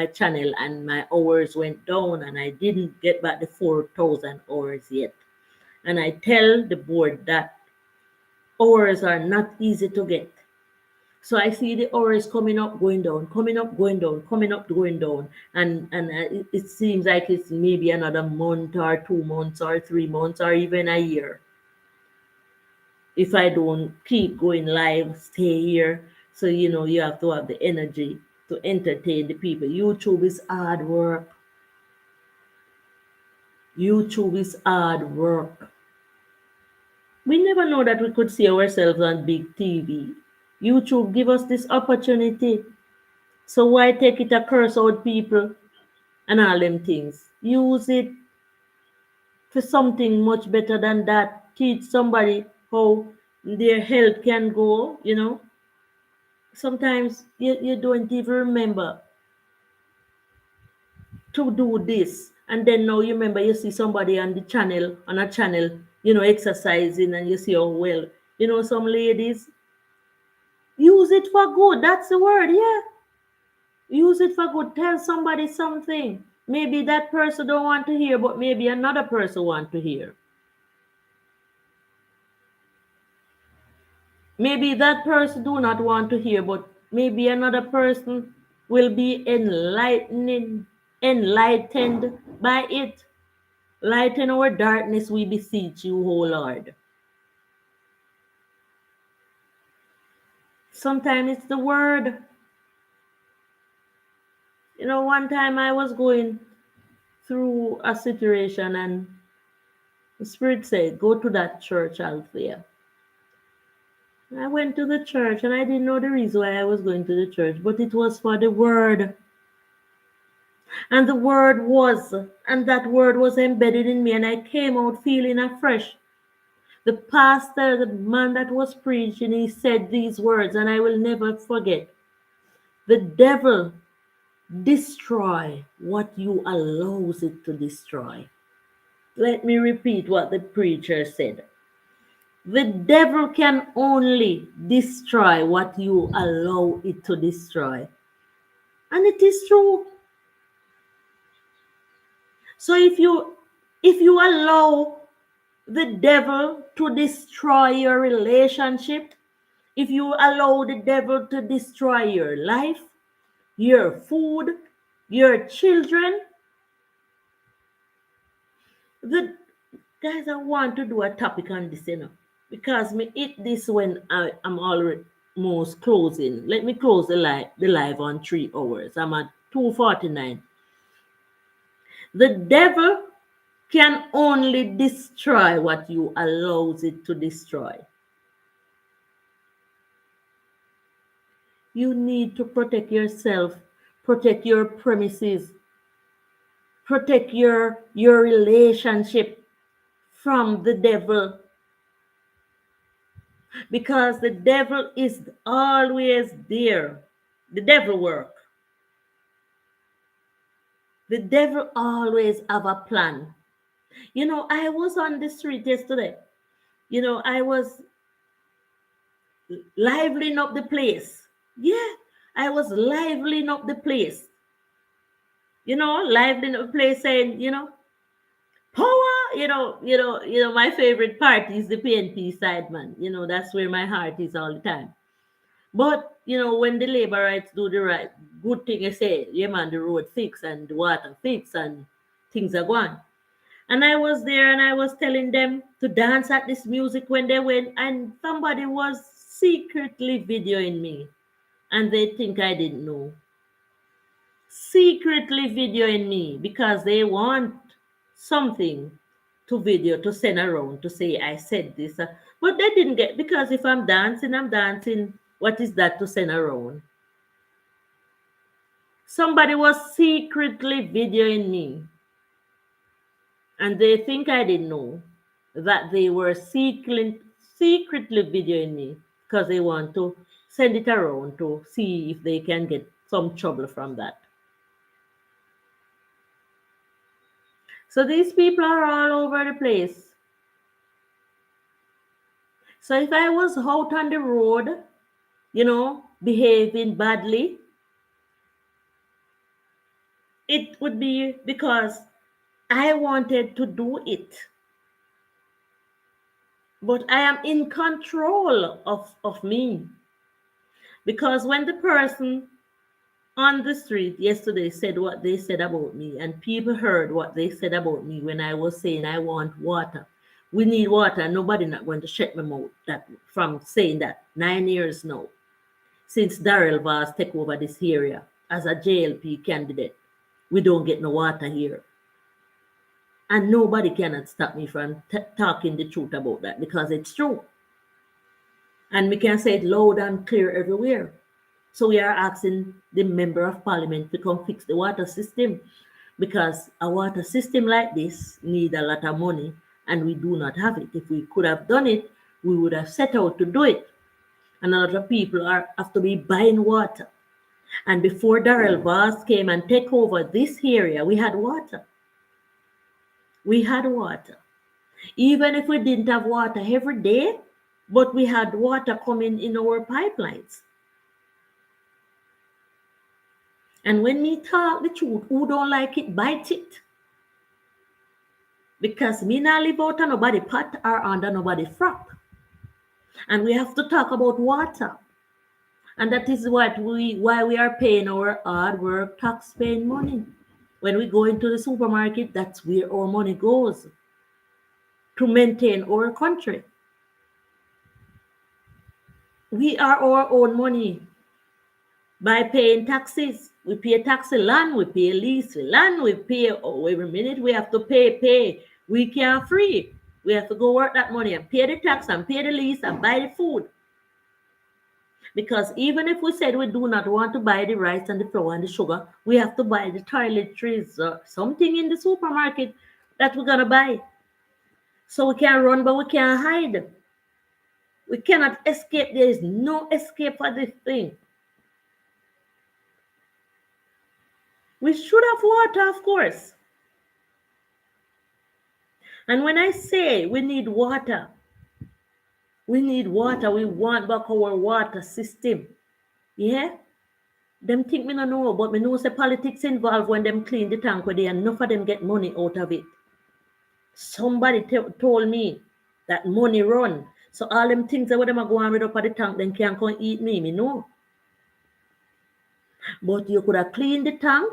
channel and my hours went down and I didn't get back the 4,000 hours yet. And I tell the board that hours are not easy to get. So I see the hours coming up, going down, coming up, going down, coming up, going down, and it seems like it's maybe another month or 2 months or 3 months or even a year if I don't keep going live, stay here. So you have to have the energy to entertain the people. YouTube is hard work. YouTube is hard work. We never know that we could see ourselves on big TV. YouTube give us this opportunity. So why take it a curse out people and all them things? Use it for something much better than that. Teach somebody how their health can go. Sometimes you don't even remember to do this. And then now you remember you see somebody on a channel, exercising and you see how well. Some ladies use it for good. That's the word, yeah. Use it for good. Tell somebody something. Maybe that person don't want to hear, but maybe another person want to hear. Maybe that person do not want to hear, but maybe another person will be enlightened by it. Lighten our darkness, we beseech you, O Lord. Sometimes it's the word. One time I was going through a situation and the Spirit said, go to that church out there. I went to the church and I didn't know the reason why I was going to the church, but it was for the word. And that word was embedded in me, and I came out feeling afresh. The pastor, the man that was preaching, he said these words, and I will never forget. The devil destroy what you allows it to destroy. Let me repeat what the preacher said. The devil can only destroy what you allow it to destroy. And it is true. So if you allow the devil to destroy your relationship, if you allow the devil to destroy your life, your food, your children, the guys, I want to do a topic on this, because me eat this when I'm almost closing. Let me close the live on 3 hours. I'm at 2:49. The devil can only destroy what you allows it to destroy. You need to protect yourself, protect your premises, protect your relationship from the devil, because the devil is always there. The devil work. The devil always have a plan. I was on the street yesterday. I was liveling up the place. Yeah, I was liveling up the place. Liveling up the place, saying, power. My favorite part is the PNP side, man. That's where my heart is all the time. But when the labor rights do the right good thing, I say, yeah, man, the road fix and the water fix and things are going. And I was there and I was telling them to dance at this music when they went, and somebody was secretly videoing me, and they think I didn't know. Secretly videoing me because they want something to video to send around to say I said this. But they didn't get, because if I'm dancing, I'm dancing. What is that to send around? Somebody was secretly videoing me, and they think I didn't know that they were secretly videoing me because they want to send it around to see if they can get some trouble from that. So these people are all over the place. So if I was out on the road, behaving badly, it would be because I wanted to do it. But I am in control of me. Because when the person on the street yesterday said what they said about me, and people heard what they said about me when I was saying I want water, we need water, nobody not going to shut my mouth that from saying that 9 years now, since Darrell Voss take over this area as a JLP candidate, we don't get no water here. And nobody cannot stop me from talking the truth about that, because it's true. And we can say it loud and clear everywhere. So we are asking the member of parliament to come fix the water system, because a water system like this need a lot of money and we do not have it. If we could have done it, we would have set out to do it. And a lot of people have to be buying water. And before Darrell Voss came and take over this area, we had water. We had water. Even if we didn't have water every day, but we had water coming in our pipelines. And when we talk the truth, who don't like it, bite it. Because me not live out on nobody pot or under nobody frock. And we have to talk about water. And that is why we are paying our hard work tax paying money. When we go into the supermarket, that's where our money goes to maintain our country. We are our own money by paying taxes. We pay tax land, we pay lease land, we pay, every minute we have to pay. We can't free. We have to go work that money and pay the tax and pay the lease and buy the food. Because even if we said we do not want to buy the rice and the flour and the sugar, we have to buy the toiletries or something in the supermarket that we're going to buy. So we can run, but we can't hide. We cannot escape. There is no escape for this thing. We should have water, of course. And when I say we need water, we want back our water system. Yeah? Them think me no know, but me know say politics involved when them clean the tank where they enough of them get money out of it. Somebody told me that money run. So all them things that them are going rid up of the tank, then can't come eat me know. But you could have cleaned the tank,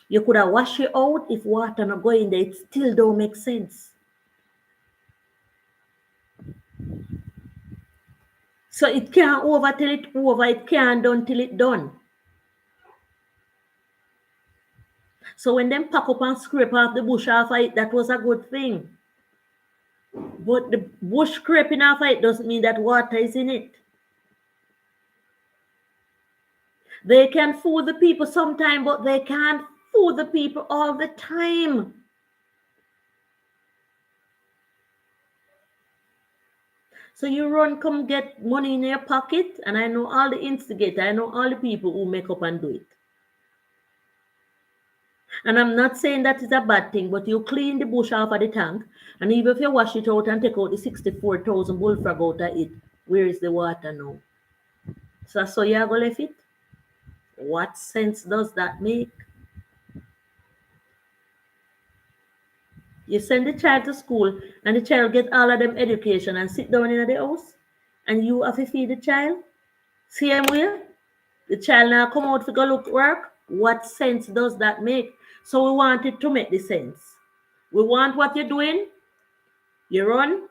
you could have washed it out. If water not going there, it still don't make sense. So it can't over till it over, it can't done till it done. So when them pack up and scrape off the bush off it, that was a good thing. But the bush scraping off it doesn't mean that water is in it. They can fool the people sometime, but they can't fool the people all the time. So you run, come get money in your pocket, and I know all the instigators, I know all the people who make up and do it. And I'm not saying that is a bad thing, but you clean the bush off of the tank, and even if you wash it out and take out the 64,000 bullfrog out of it, where is the water now? So you go left it? What sense does that make? You send the child to school, and the child get all of them education and sit down in the house, and you have to feed the child? Same way, the child now come out to go look work. What sense does that make? So we want it to make the sense. We want what you're doing. You run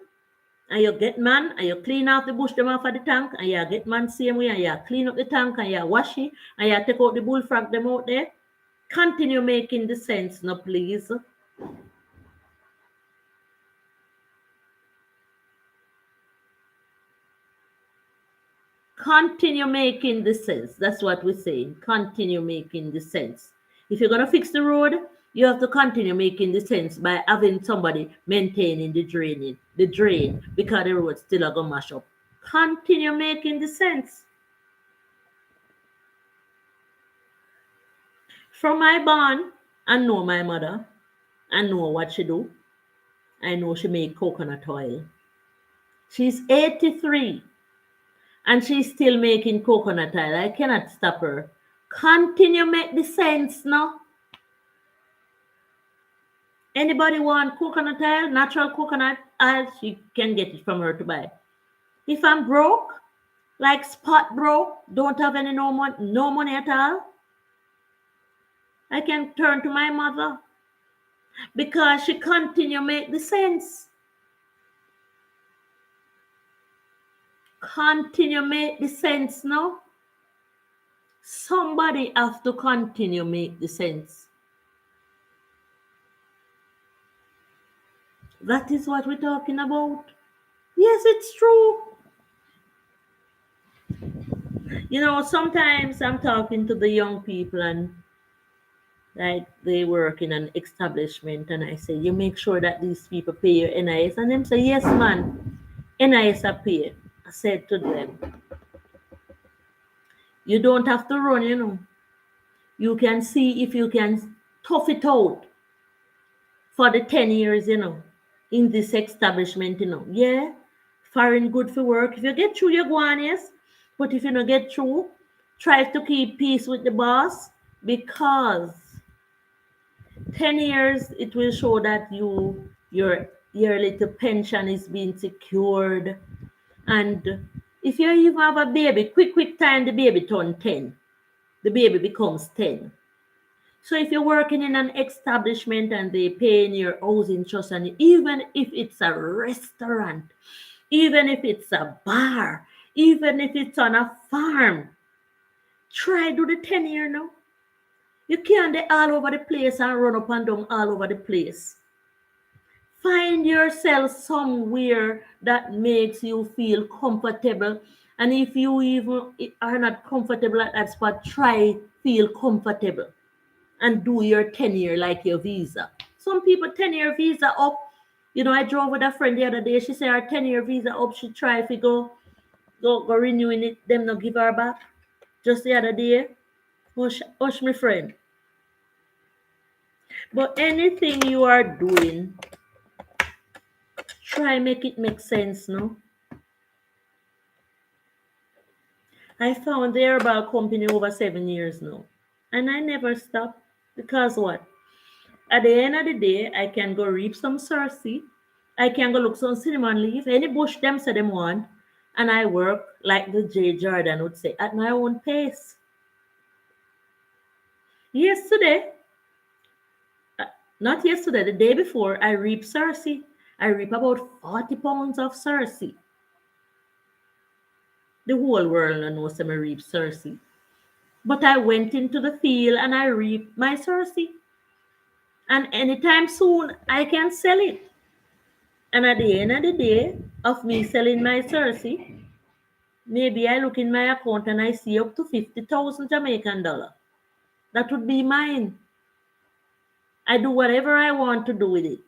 and you get man and you clean off the bush them off of the tank and you get man same way and you clean up the tank and you wash it and you take out the bullfrog them out there. Continue making the sense, no please. Continue making the sense. That's what we're saying. Continue making the sense. If you're going to fix the road, you have to continue making the sense by having somebody maintaining the drain, because the road still are going to mash up. Continue making the sense. From my born, I know my mother. I know what she do. I know she make coconut oil. She's 83 and she's still making coconut oil. I cannot stop her. Continue make the sense now. Anybody want coconut oil, natural coconut oil, she can get it from her to buy. If I'm broke, like spot broke, don't have any no money at all, I can turn to my mother because she continue make the sense. Continue make the sense now. Somebody have to continue make the sense. That is what we're talking about. Yes, it's true. You know, sometimes I'm talking to the young people and like they work in an establishment and I say, you make sure that these people pay your NIS. And them say, yes, man, NIS are paid. I said to them, you don't have to run, you know. You can see if you can tough it out for the 10 years, you know, in this establishment, you know. Yeah, foreign good for work. If you get through, you go on, yes. But if you don't get through, try to keep peace with the boss because 10 years it will show that your little pension is being secured. And if you even have a baby, quick time the baby turn 10. The baby becomes 10. So if you're working in an establishment and they pay in your housing trust, and even if it's a restaurant, even if it's a bar, even if it's on a farm, try do the 10 year now. You can't be all over the place and run up and down all over the place. Find yourself somewhere that makes you feel comfortable. And if you even are not comfortable at that spot, try feel comfortable and do your 10 year like your visa. Some people 10 year visa up. You know, I drove with a friend the other day. She said her 10 year visa up. She try if we go renewing it. Them not give her back. Just the other day. Hush, my friend. But anything you are doing, try make it make sense, no? I found the herbal company over 7 years now. And I never stop. Because what? At the end of the day, I can go reap some cerci. I can go look some cinnamon leaf. Any bush them say them want. And I work like the J. Jordan would say, at my own pace. Yesterday, not yesterday, the day before, I reap cerci. I reap about 40 pounds of cerci. The whole world knows I reap cerci. But I went into the field and I reaped my cerci. And anytime soon, I can sell it. And at the end of the day, of me selling my cerci, Maybe I look in my account and I see up to 50,000 Jamaican dollar. That would be mine. I do whatever I want to do with it.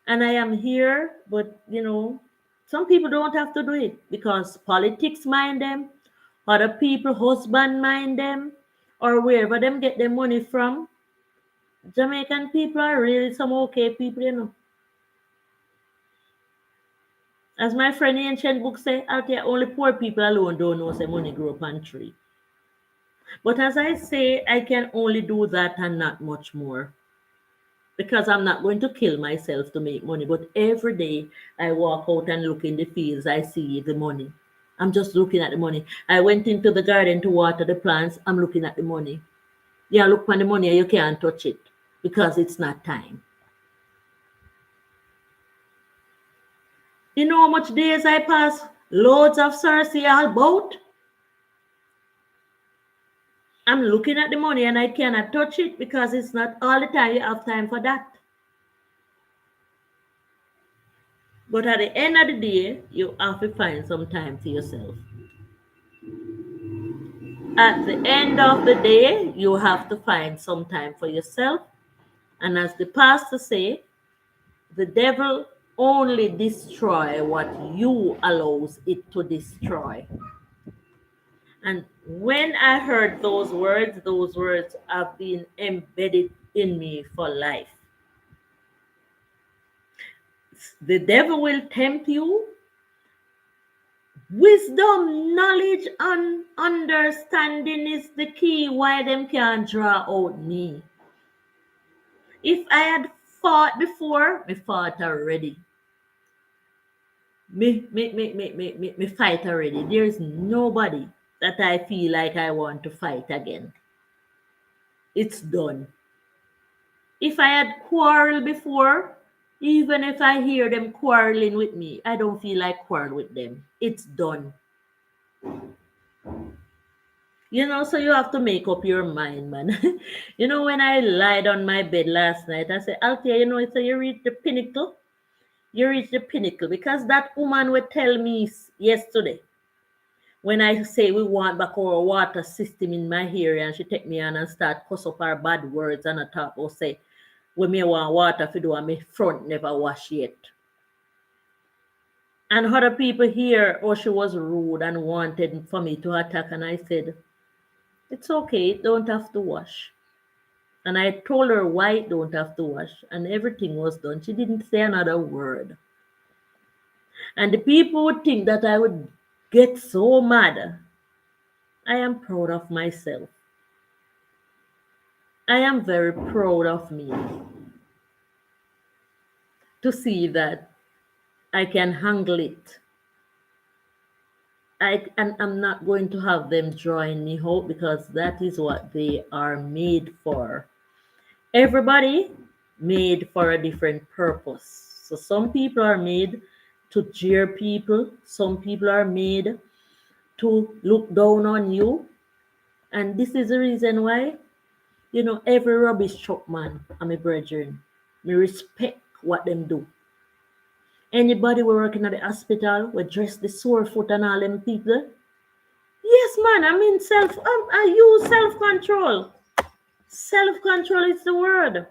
And I am here, but some people don't have to do it because politics mind them, other people husband mind them, or wherever them get their money from. Jamaican people are really some okay people. As my friend Ancient Book say, out there only poor people alone don't know say money grow up on tree. But as I say, I can only do that and not much more. Because I'm not going to kill myself to make money. But every day I walk out and look in the fields, I see the money. I'm just looking at the money. I went into the garden to water the plants, I'm looking at the money. Yeah, look for the money and you can't touch it because it's not time. You know how much days I pass loads of Cersei all boat? I'm looking at the money and I cannot touch it because it's not all the time you have time for that. But at the end of the day, you have to find some time for yourself. At the end of the day, you have to find some time for yourself. And as the pastor say, the devil only destroy what you allows it to destroy. And when I heard those words have been embedded in me for life. The devil will tempt you. Wisdom, knowledge, and understanding is the key why them can't draw out me. If I had fought before, me fought already. Me fight already. There's nobody that I feel like I want to fight again. It's done. If I had quarreled before, even if I hear them quarreling with me, I don't feel like quarrel with them. It's done. So you have to make up your mind, man. When I lied on my bed last night, I said, Althea, it's you reach the pinnacle. You reach the pinnacle because that woman would tell me yesterday when I say we want back our water system in my area and she take me on and start cuss up her bad words and I talk or say, when me want water for do and my front never wash yet. And other people here, she was rude and wanted for me to attack and I said, it's okay, it don't have to wash. And I told her why it don't have to wash and everything was done. She didn't say another word. And the people would think that I would get so mad. I am proud of myself. I am very proud of me to see that I can handle it. And I'm not going to have them drawing me out because that is what they are made for. Everybody made for a different purpose. So some people are made to jeer people. Some people are made to look down on you. And this is the reason why, every rubbish truck man, I'm a brethren. Me respect what them do. Anybody who working at the hospital will dress the sore foot and all them people. Yes, man, I use self-control. Self-control is the word.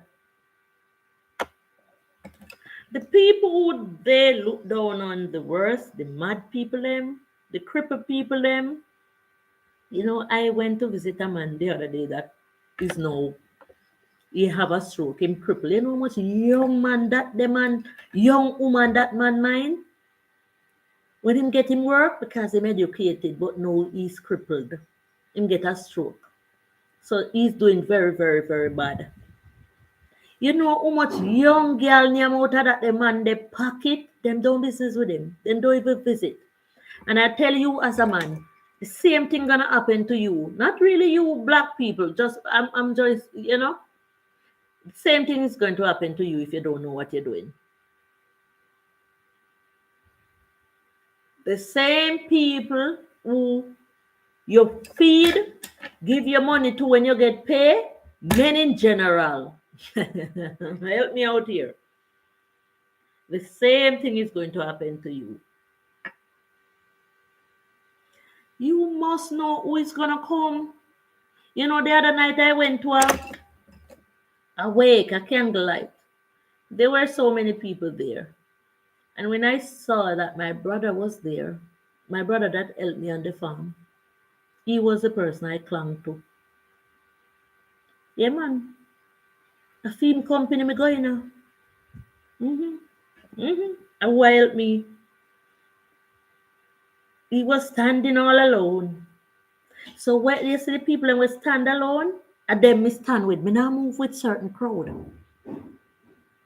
The people who they look down on the worst, the mad people them, the crippled people them. I went to visit a man the other day that is now he have a stroke, him crippled. You know how much young man that the man, young woman that man mind? When him get him work because him educated, but no, he's crippled. Him get a stroke. So he's doing very, very, very bad. You know how much young girl name out of that the man they pocket? Them don't business with him. Them don't even visit. And I tell you as a man, the same thing gonna happen to you. Not really you black people. I'm just, the same thing is going to happen to you if you don't know what you're doing. The same people who you feed, give your money to when you get paid, men in general. Help me out here. The same thing is going to happen to you. You must know who is gonna come. You know, the other night I went to a wake, a candlelight. There were so many people there. And when I saw that my brother was there, my brother that helped me on the farm, he was the person I clung to. Yeah, man. A film company me going now. Mm-hmm. Mm-hmm. And who helped me, he was standing all alone. So when you see the people and we stand alone, and then me stand with me now move with certain crowd.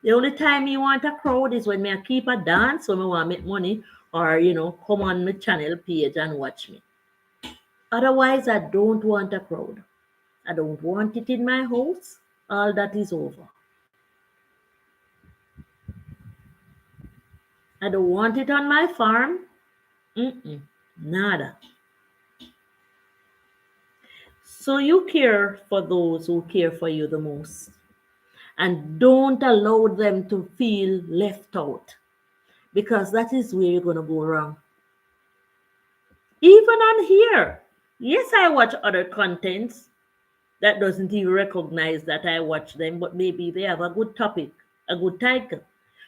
The only time you want a crowd is when me a keep a dance when me want to make money or come on my channel page and watch me. Otherwise, I don't want a crowd. I don't want it in my house. All that is over. I don't want it on my farm. Mm-mm, nada. So you care for those who care for you the most. And don't allow them to feel left out because that is where you're going to go wrong. Even on here, yes, I watch other contents that doesn't even recognize that I watch them, but maybe they have a good topic, a good title.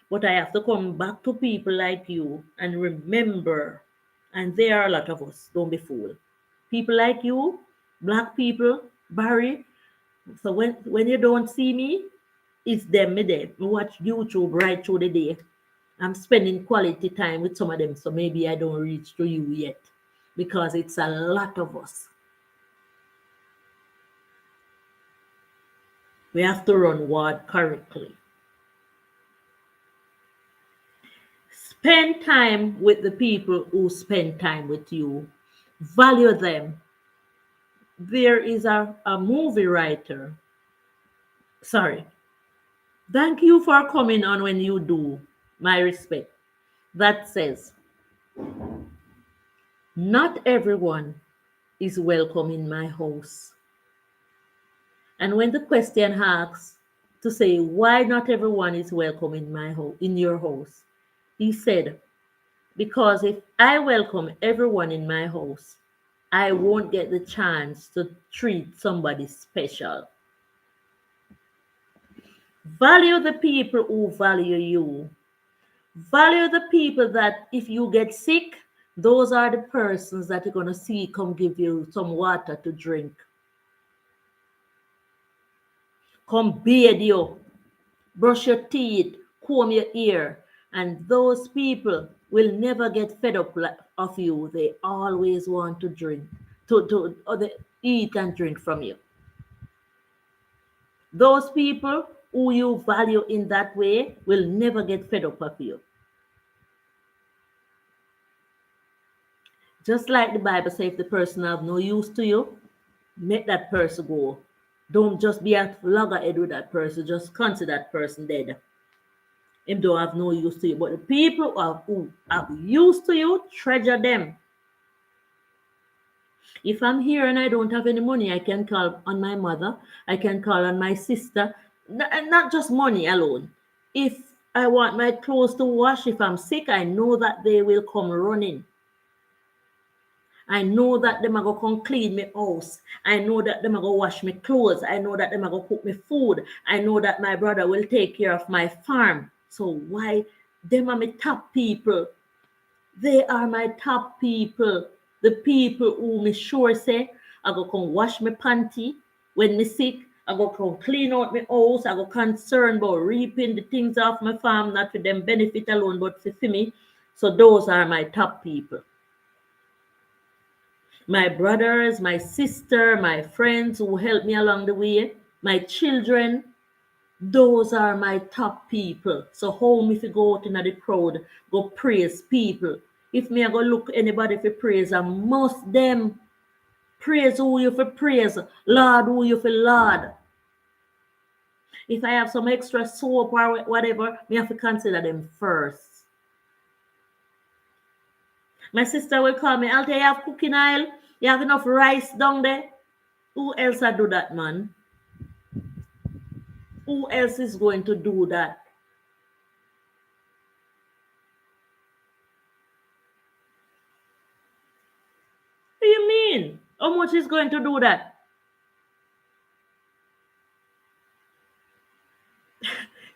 But I have to come back to people like you and remember, and there are a lot of us, don't be fooled. People like you, black people, Barry. So when you don't see me, it's them me there. We watch YouTube right through the day. I'm spending quality time with some of them, so maybe I don't reach to you yet because it's a lot of us. We have to run word correctly. Spend time with the people who spend time with you. Value them. There is a movie writer. Sorry. Thank you for coming on when you do. My respect. That says, not everyone is welcome in my house. And when the question asks to say why not everyone is welcome in my home, in your house, he said, because if I welcome everyone in my house, I won't get the chance to treat somebody special. Value the people who value you. Value the people that if you get sick, those are the persons that you're going to see come give you some water to drink. Come bathe you, brush your teeth, comb your ear. And those people will never get fed up of you. They always want to drink, to eat and drink from you. Those people who you value in that way will never get fed up of you. Just like the Bible says, if the person have no use to you, make that person go. Don't just be a loggerhead with that person. Just consider that person dead. Him don't have no use to you. But the people who have use to you, treasure them. If I'm here and I don't have any money, I can call on my mother. I can call on my sister. Not just money alone. If I want my clothes to wash, if I'm sick, I know that they will come running. I know that them are going to come clean my house. I know that them are going to wash my clothes. I know that them are going to cook me food. I know that my brother will take care of my farm. So why them are my top people? They are my top people. The people who me sure say I go come wash my panty when me sick. I go come clean out my house. I go concerned about reaping the things off my farm, not for them benefit alone, but for me. So those are my top people. My brothers, my sister, my friends who help me along the way, my children, those are my top people. So home if you go out in the crowd, go praise people. If me I go look anybody for praise, I must them praise who you for praise, Lord who you for Lord. If I have some extra soap or whatever, me have to consider them first. My sister will call me, Alta, you have cooking oil? You have enough rice down there? Who else I do that, man? Who else is going to do that? You mean? How much is going to do that?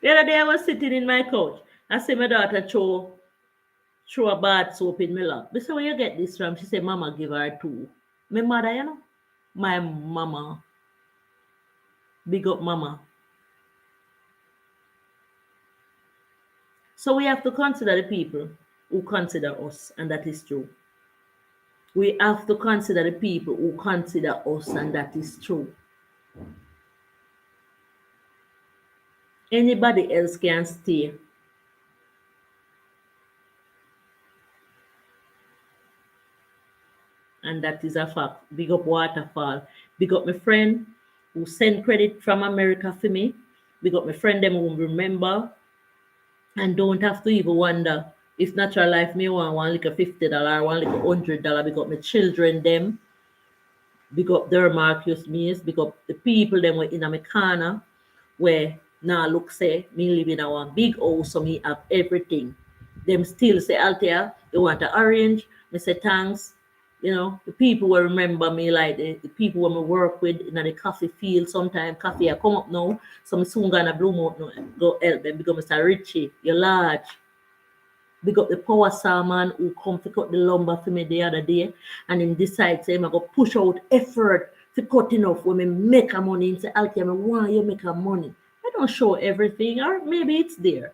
The other day I was sitting in my couch. I see my daughter throw a bath soap in my lap. I said, where you get this from? She said, Mama give her two. My mother, you know. My mama. Big up mama. So we have to consider the people who consider us, and that is true. We have to consider the people who consider us, and that is true. Anybody else can stay. And that is a fact. Big up Waterfall. Big up my friend who sent credit from America for me. Big up my friend them who remember and don't have to even wonder if natural life me want one like a $50, one like $100. Big up my children them. Big up their Marcus Mears. Big up the people them were in my corner where now look say me live in a one big house so me have everything. Them still say Althea, you want an orange? Me say thanks. You know, the people will remember me like the people when I work with in the coffee field. Sometimes coffee I come up now, so I soon gonna bloom out now and go help them because Mr. Richie, you're large. Big up the power saw man who come to cut the lumber for me the other day and him decide say I go push out effort to cut enough when me make a money and say Althea, I want you make a money. I don't show everything, or maybe it's there.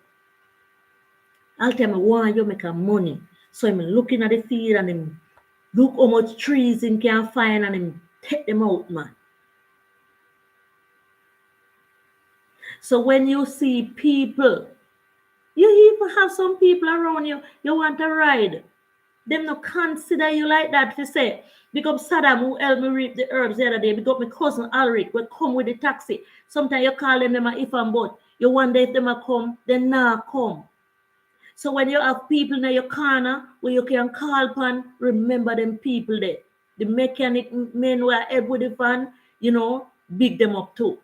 Althea, I want you make a money. So I'm looking at the field and him look how much trees him can find and him take them out, man. So when you see people, you even have some people around you, you want to ride. Them not consider you like that to say, because Saddam who helped me reap the herbs the other day, because my cousin Alric will come with the taxi. Sometimes you call them a if and but. You wonder if them a come, they not come. So when you have people in your corner where you can call upon, remember them people there. The mechanic men who are help with the van, you know, big them up too.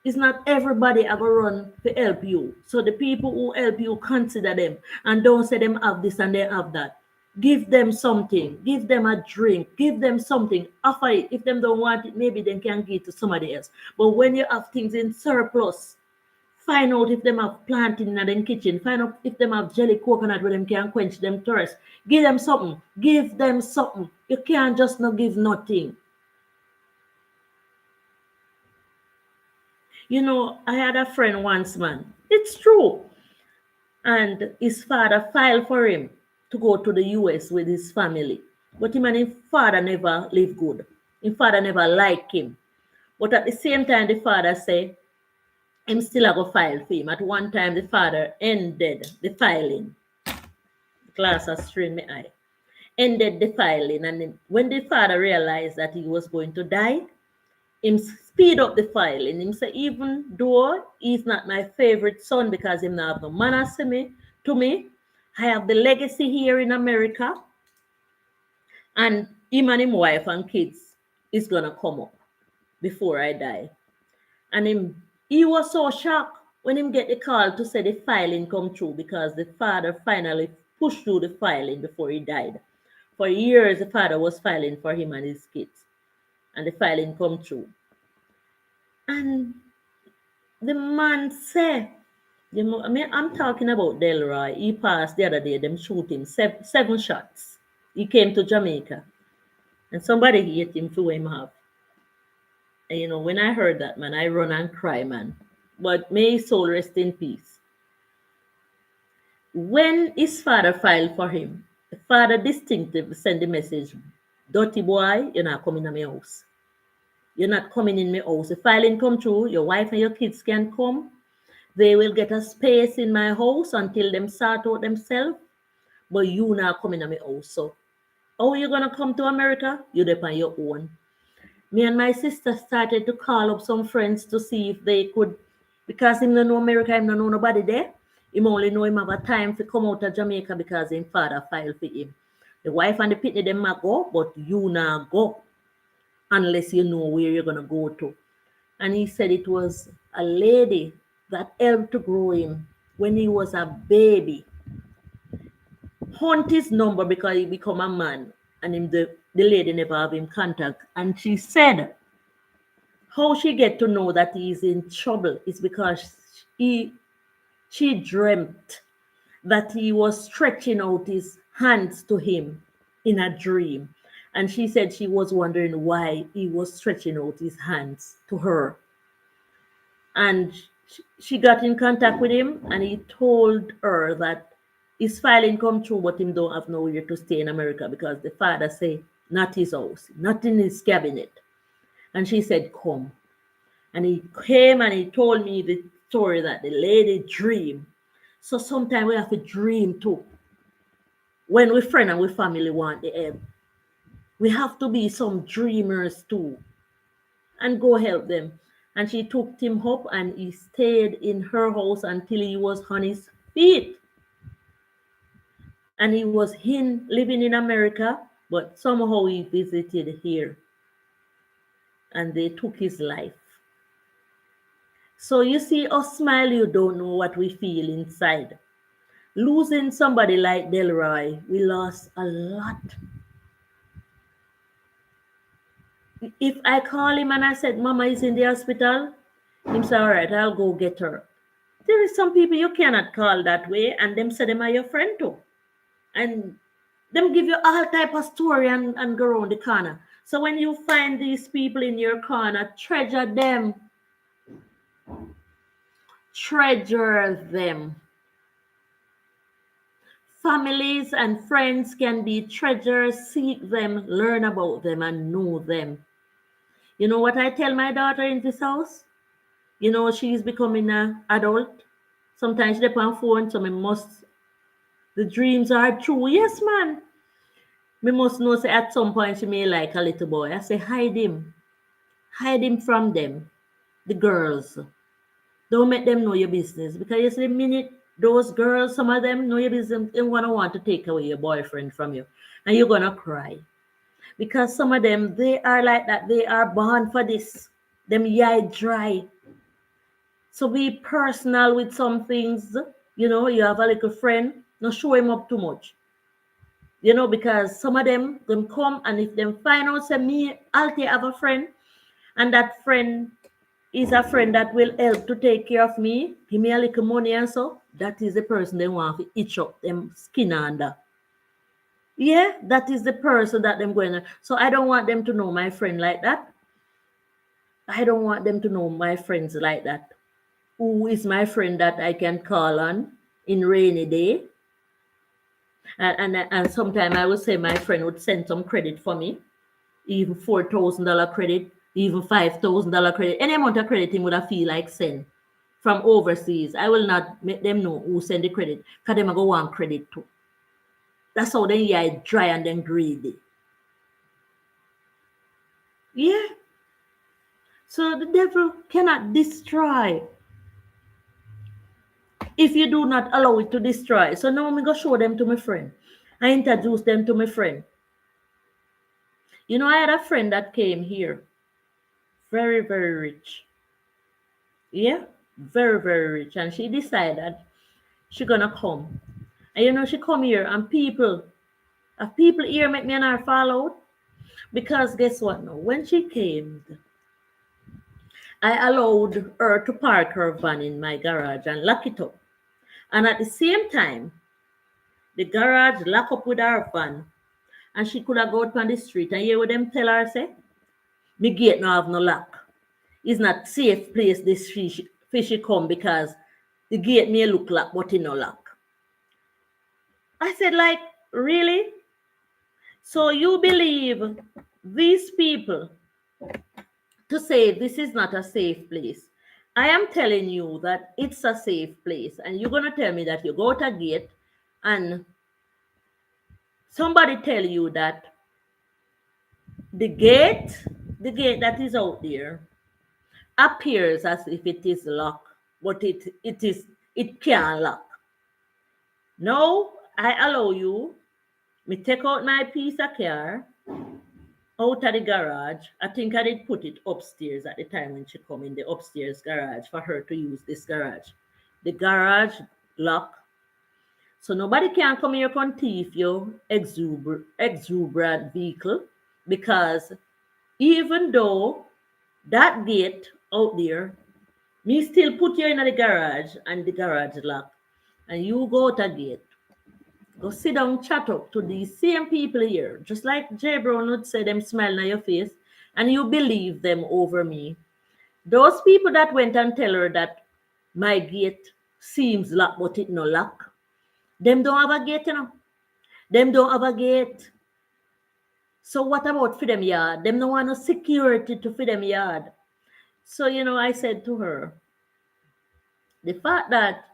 It's not everybody ever run to help you. So the people who help you, consider them and don't say them have this and they have that. Give them something. Give them a drink. Give them something. Offer it. If them don't want it, maybe they can give it to somebody else. But when you have things in surplus, find out if them have planting in their kitchen. Find out if them have jelly coconut where them can quench them thirst. Give them something. Give them something. You can't just not give nothing. You know, I had a friend once, man. It's true. And his father filed for him to go to the US with his family. But him and his father never lived good. His father never liked him. But at the same time, the father said, him still have a file for him. At one time, the father ended the filing. The class has strained my eye. Ended the filing. And then when the father realized that he was going to die, him speed up the filing. Him say, even though he's not my favorite son because him not have no manners to me, I have the legacy here in America. And him and his wife and kids is gonna come up before I die. And he was so shocked when him get the call to say the filing come through because the father finally pushed through the filing before he died. For years, the father was filing for him and his kids, and the filing come through. And the man said, you know, I mean, I'm talking about Delroy. He passed the other day, them shoot him seven shots. He came to Jamaica, and somebody hit him for him have. And, you know, when I heard that, man, I run and cry, man. But may his soul rest in peace. When his father filed for him, the father distinctly sent the message, dirty boy, you're not coming to my house. You're not coming in my house. The filing come through, your wife and your kids can come. They will get a space in my house until them sort out themselves. But you not coming to my house. So how are you gonna come to America? You depend on your own. Me and my sister started to call up some friends to see if they could, because him don't know America, him don't know nobody there. Him only know him have a time to come out of Jamaica because his father filed for him. The wife and the pitney them might go, but you not go unless you know where you're gonna go to. And he said it was a lady that helped to grow him when he was a baby. Hunt his number because he become a man, and him the the lady never have him contact. And she said how she get to know that he's in trouble is because she dreamt that he was stretching out his hands to him in a dream. And she said she was wondering why he was stretching out his hands to her. And she got in contact with him and he told her that his filing come through, but him don't have nowhere to stay in America because the father say not his house, not in his cabinet. And she said, come. And he came and he told me the story that the lady dream. So sometimes we have to dream too. When we friend and we family want the help, we have to be some dreamers too and go help them. And she took him up and he stayed in her house until he was on his feet. And he was living in America, but somehow he visited here and they took his life. So you see, us smile, you don't know what we feel inside. Losing somebody like Delroy, we lost a lot. If I call him and I said, Mama is in the hospital, he said, all right, I'll go get her. There is some people you cannot call that way, and them say them are your friend too. And them give you all type of story and go around the corner. So when you find these people in your corner, treasure them. Treasure them. Families and friends can be treasures. Seek them, learn about them, and know them. You know what I tell my daughter in this house? You know, she's becoming an adult. Sometimes she on phone, so the dreams are true. Yes, man. Me must know, say, at some point she may like a little boy. I say, hide him. Hide him from them, the girls. Don't make them know your business. Because you see, the minute those girls, some of them know your business, they want to take away your boyfriend from you. And you're going to cry. Because some of them, they are like that. They are born for this. Them eye dry. So be personal with some things. You know, you have a little friend, not show him up too much. You know, because some of them come and if them find out, say, me, I'll have a friend, and that friend is a friend that will help to take care of me, give me a little money and so, that is the person they want to itch up them skin under. Yeah, that is the person that them going to. So I don't want them to know my friend like that. I don't want them to know my friends like that. Who is my friend that I can call on in rainy day? And sometimes I would say my friend would send some credit for me, even $4,000 credit, even $5,000 credit. Any amount of credit him would have feel like send from overseas. I will not make them know who send the credit, because them go want credit too. That's how they are dry and then greedy. Yeah. So the devil cannot destroy if you do not allow it to destroy. So now I'm going to show them to my friend. I introduce them to my friend. You know, I had a friend that came here. Very, very rich. Yeah, very, very rich. And she decided she gonna come. And you know, she come here and people here make me and her fall out. Because guess what now? When she came, I allowed her to park her van in my garage and lock it up. And at the same time, the garage lock up with her van. And she could have go out on the street and hear what them tell her say, me gate no have no lock. It's not safe place this fishy come because the gate may look lock, but it no lock. I said, like, really? So you believe these people to say this is not a safe place? I am telling you that it's a safe place, and you're gonna tell me that you go to a gate and somebody tell you that the gate that is out there appears as if it is locked, but it can't lock. Now I allow you, me take out my piece of car out of the garage. I think I did put it upstairs at the time when she come in the upstairs garage for her to use this garage. The garage lock. So nobody can come here and thief your exuberant vehicle. because even though that gate out there, me still put you in the garage and the garage lock, and you go to gate, go sit down, chat up to these same people here, just like Jay Brown would say, them smiling at your face, and you believe them over me. Those people that went and tell her that my gate seems locked, but it no lock, them don't have a gate, you know. Them don't have a gate. So what about for them yard? Them no want no security to for them yard. So, I said to her, the fact that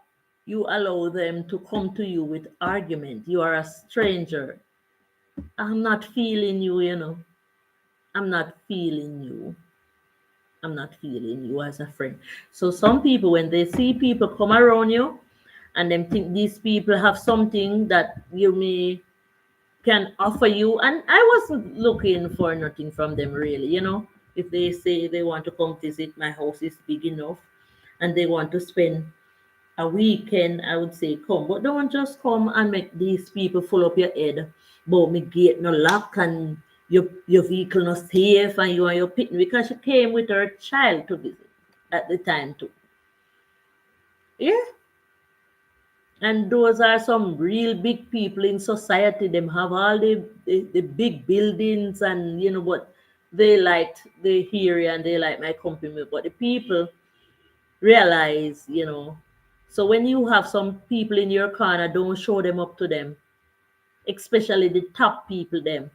you allow them to come to you with argument, you are a stranger. I'm not feeling you. I'm not feeling you. I'm not feeling you as a friend. So some people, when they see people come around you and them think these people have something that you may can offer you, and I wasn't looking for nothing from them really. If they say they want to come visit, my house is big enough, and they want to spend a weekend, I would say come, but don't just come and make these people full up your head about me gate no lock and your vehicle not safe and you and your picnic, because she came with her child to visit at the time too. Yeah. And those are some real big people in society. Them have all the big buildings, and what they liked the area and they like my company. But the people realize. So when you have some people in your corner, don't show them up to them, especially the top people. Them,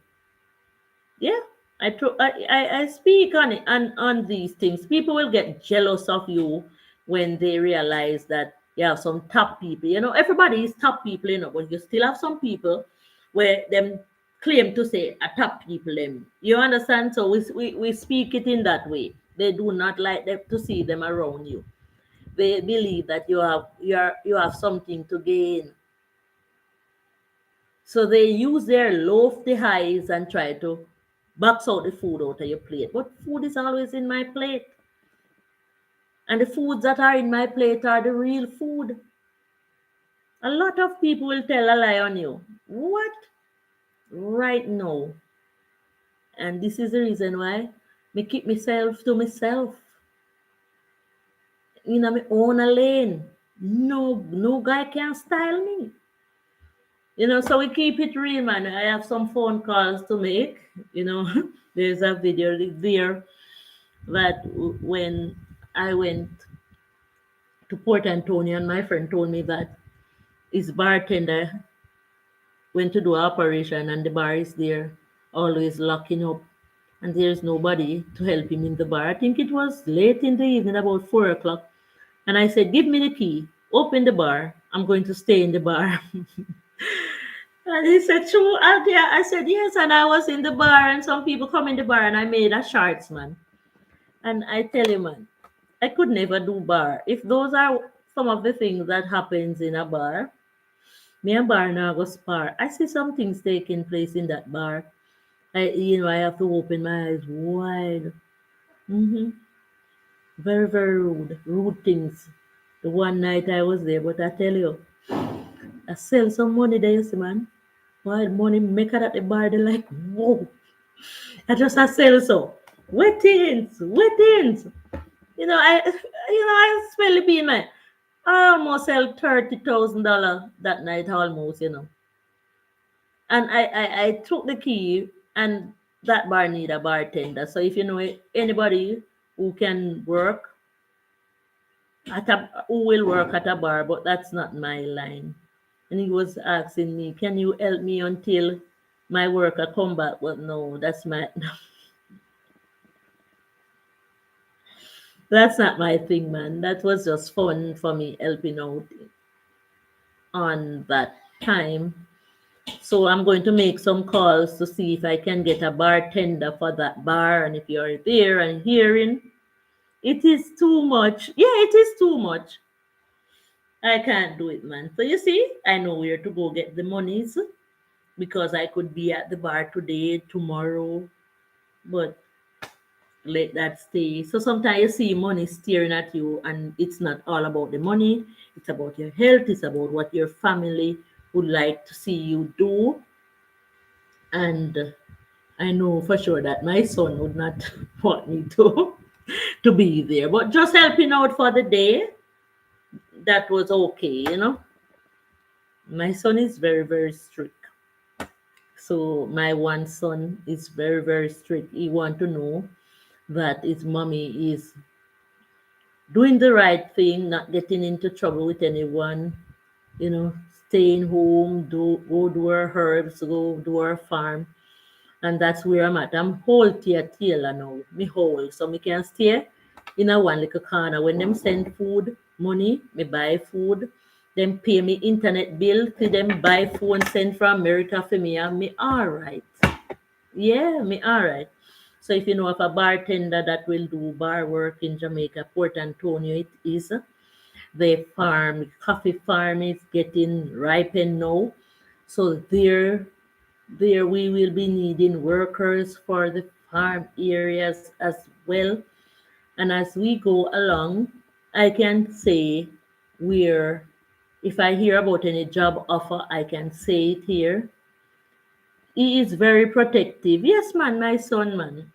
yeah. I speak on it on these things. People will get jealous of you when they realize that you have some top people. Everybody is top people, but you still have some people where them claim to say a top people. Them, you understand? So we speak it in that way. They do not like them to see them around you. They believe that you have something to gain. So they use their lofty highs and try to box out the food out of your plate. But food is always in my plate. And the foods that are in my plate are the real food. A lot of people will tell a lie on you. What? Right now. And this is the reason why me keep myself to myself. In my own lane. No guy can style me. So we keep it real, man. I have some phone calls to make. There's a video there that when I went to Port Antonio, and my friend told me that his bartender went to do an operation and the bar is there, always locking up, and there's nobody to help him in the bar. I think it was late in the evening, about 4 o'clock. And I said, "Give me the key, open the bar. I'm going to stay in the bar." And he said, "True, Auntie." I said, "Yes." And I was in the bar, and some people come in the bar, and I made a shorts, man. And I tell you, man, I could never do bar. If those are some of the things that happens in a bar, me and bar now go spar. I see some things taking place in that bar. I have to open my eyes wide. hmm Very, very rude. Rude things. The one night I was there, but I tell you, I sell some money there, you see, man. Wild money maker at the bar, they like, whoa. I sell so. Wettings. I smell the bean, man. I almost sell $30,000 that night, almost. And I took the key, and that bar need a bartender. So if you know anybody who can work who will work at a bar, but that's not my line. And he was asking me, "Can you help me until my worker come back?" But no, that's not my thing, man. That was just fun for me helping out on that time. So I'm going to make some calls to see if I can get a bartender for that bar. And if you're there and hearing, it is too much. Yeah, it is too much. I can't do it, man. So you see, I know where to go get the monies, because I could be at the bar today, tomorrow, but let that stay. So sometimes you see money staring at you, and it's not all about the money. It's about your health. It's about what your family would like to see you do. And I know for sure that my son would not want me to be there, but just helping out for the day, that was okay. My son is very, very strict. So my one son is very, very strict. He want to know that his mommy is doing the right thing, not getting into trouble with anyone, you know, staying home, go do our herbs, go do our farm. And that's where I'm at. I'm whole tier tailor now. Me whole. So me can stay in a one little corner. When them send food, money, me buy food. Them pay me internet bill, till them buy phone send from America for me, and me alright. Yeah, me alright. So if you know of a bartender that will do bar work in Jamaica, Port Antonio it is. The coffee farm is getting ripened now. So there we will be needing workers for the farm areas as well. And as we go along, I can say where if I hear about any job offer, I can say it here. He is very protective. Yes, man, my son, man.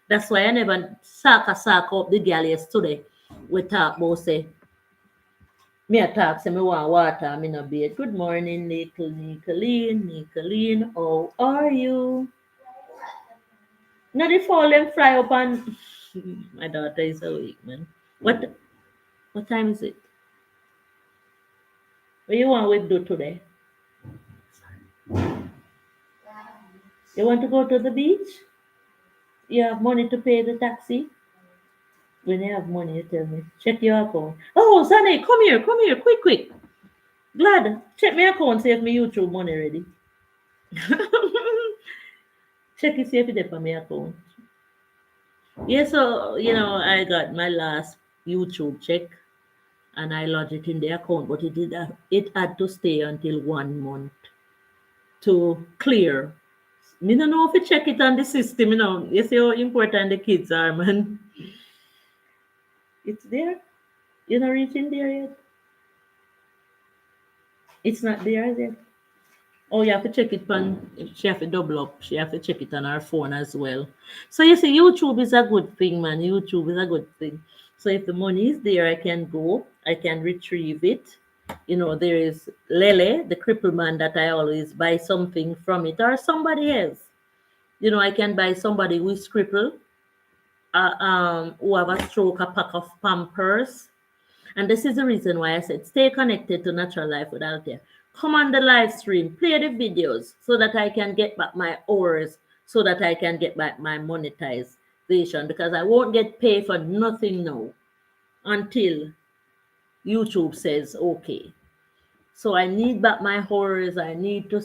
That's why I never sack up the gal yesterday. We talk about say, me a talk say me want water, I'm in a bed. Good morning, Nicoline, how are you? Now the fall them fry up and my daughter is awake, man. What time is it? What you want we do today? You want to go to the beach? You have money to pay the taxi? When you have money, you tell me. Check your account. Oh, Zane, come here, quick. Glad, check my account, see if my YouTube money ready. Check it, see if it's on my account. Yeah, so, I got my last YouTube check and I lodged it in the account, but it had to stay until 1 month to clear. Me no know if you check it on the system. You see how important the kids are, man. It's there. You're not reaching there yet. It's not there yet. Oh, you have to check it on. She have to double up. She have to check it on her phone as well. So you see, YouTube is a good thing, man. YouTube is a good thing. So if the money is there, I can go. I can retrieve it. There is Lele, the cripple man that I always buy something from it, or somebody else. I can buy somebody who is crippled, who have a stroke, a pack of Pampers. And this is the reason why I said stay connected to Natural Life with Althea. Come on the live stream, play the videos so that I can get back my hours, so that I can get back my monetization, because I won't get paid for nothing now until YouTube says okay. So I need back my hours. I need to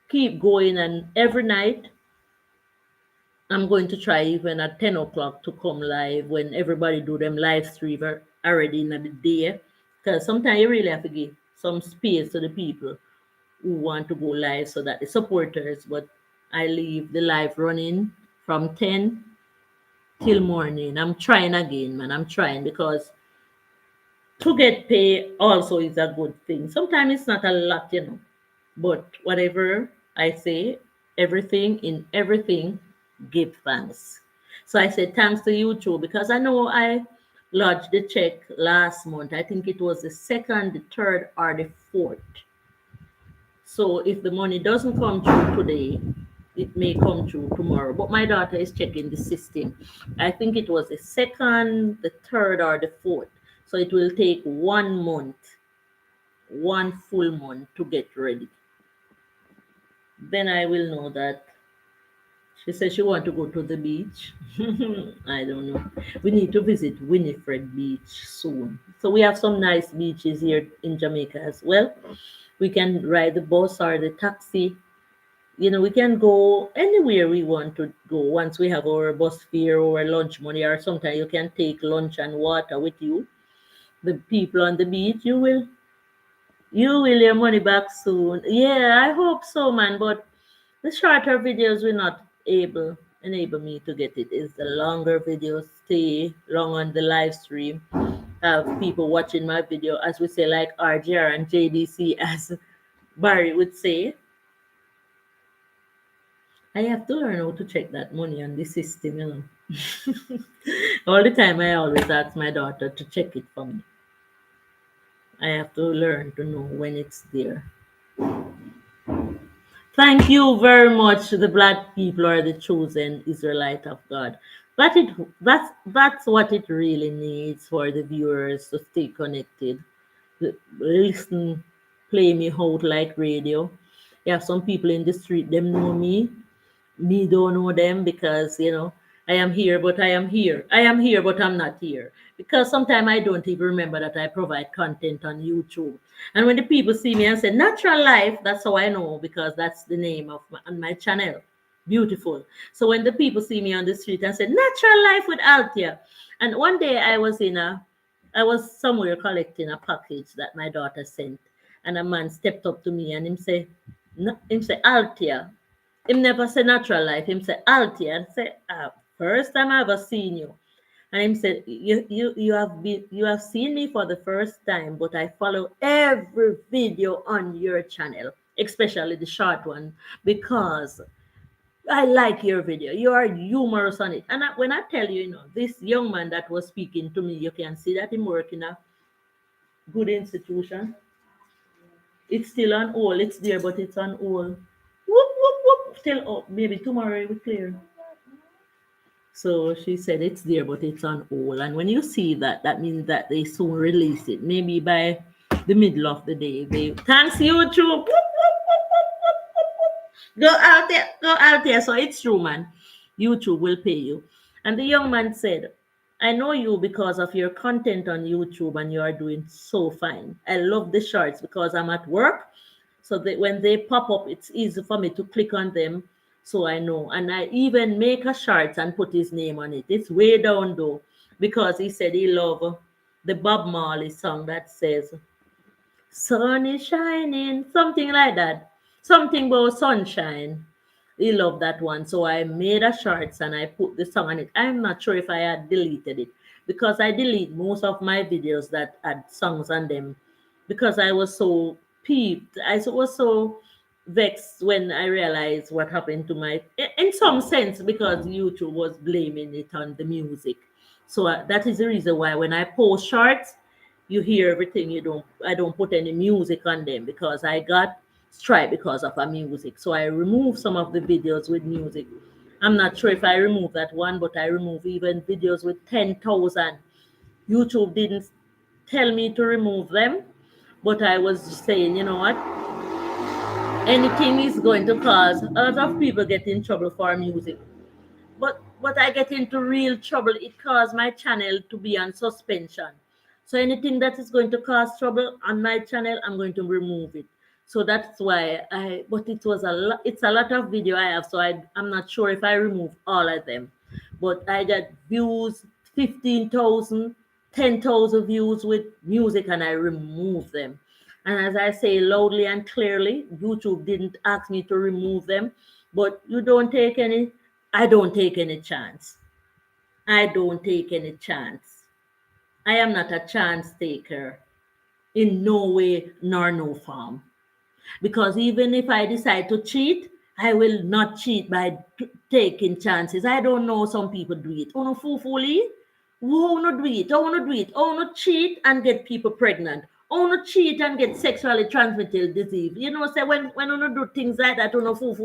keep going, and every night I'm going to try even at 10 o'clock to come live when everybody do them live stream already in the day. Because sometimes you really have to give some space to the people who want to go live, so that the supporters, but I leave the live running from 10 till morning. I'm trying again, man. I'm trying, because to get paid also is a good thing. Sometimes it's not a lot. But whatever I say, everything in everything, give thanks. So I said thanks to YouTube, because I know I lodged the check last month. I think it was the second, the third, or the fourth. So if the money doesn't come through today, it may come through tomorrow. But my daughter is checking the system. I think it was the second, the third, or the fourth. So it will take 1 month, one full month to get ready. Then I will know that she says she want to go to the beach. I don't know. We need to visit Winifred Beach soon. So we have some nice beaches here in Jamaica as well. We can ride the bus or the taxi. We can go anywhere we want to go once we have our bus fare or lunch money, or sometimes you can take lunch and water with you. The people on the beach, you will your money back soon. Yeah, I hope so, man. But the shorter videos will not enable me to get it. It's the longer videos stay long on the live stream. Have people watching my video, as we say, like RGR and JDC, as Barry would say. I have to learn how to check that money on the system, you know. All the time, I always ask my daughter to check it for me. I have to learn to know when it's there. Thank you very much. The black people are the chosen Israelite of God. That's what it really needs for the viewers to stay connected. Listen, play me out like radio. You have some people in the street, them know me don't know them because I am here but I am here, I am here but I'm not here, because sometimes I don't even remember that I provide content on YouTube. And when the people see me and say natural life, that's how I know, because that's the name of on my channel. Beautiful. So when the people see me on the street and say natural life with Althea, and one day I was somewhere collecting a package that my daughter sent, and a man stepped up to me and him say Althea. Him never say natural life. Him say Alti, and say, first time I ever seen you. And him said, you have seen me for the first time, but I follow every video on your channel, especially the short one, because I like your video. You are humorous on it. And when I tell you, this young man that was speaking to me, you can see that him work in a good institution. It's still on hold. It's there, but it's on hold. Whoop, whoop, whoop. Till maybe tomorrow it will clear. So she said it's there, but it's on hold. And when you see that, that means that they soon release it. Maybe by the middle of the day. Thanks YouTube. Whoop, whoop, whoop, whoop, whoop, whoop. Go out there, go out there. So it's true, man. YouTube will pay you. And the young man said, I know you because of your content on YouTube, and you are doing so fine. I love the shorts because I'm at work. So that when they pop up, it's easy for me to click on them. So I know. And I even make a short and put his name on it. It's way down though, because he said he loved the Bob Marley song that says, sun is shining, something like that. Something about sunshine. He loved that one. So I made a shorts and I put the song on it. I'm not sure if I had deleted it, because I delete most of my videos that had songs on them, because I was so peeved. Was so vexed when I realized what happened to in some sense, because YouTube was blaming it on the music. So that is the reason why when I post shorts, you hear everything. I don't put any music on them, because I got strike because of a music. So I remove some of the videos with music. I'm not sure if I remove that one, but I remove even videos with 10,000. YouTube didn't tell me to remove them, but I was saying, you know what? Anything is going to cause a lot of people get in trouble for music. But I get into real trouble. It caused my channel to be on suspension. So anything that is going to cause trouble on my channel, I'm going to remove it. So that's why but it was it's a lot of video I have. So I'm not sure if I remove all of them, but I got views, 15,000, 10,000 views with music, and I remove them. And as I say loudly and clearly, YouTube didn't ask me to remove them, but I don't take any chance. I don't take any chance. I am not a chance taker in no way nor no form. Because even if I decide to cheat, I will not cheat by taking chances. I don't know, some people do it. Oh no, foolly. Who no do it? Oh no do it? Oh no, cheat and get people pregnant. Oh no, cheat and get sexually transmitted disease. Say when you do things like that, you know, fool.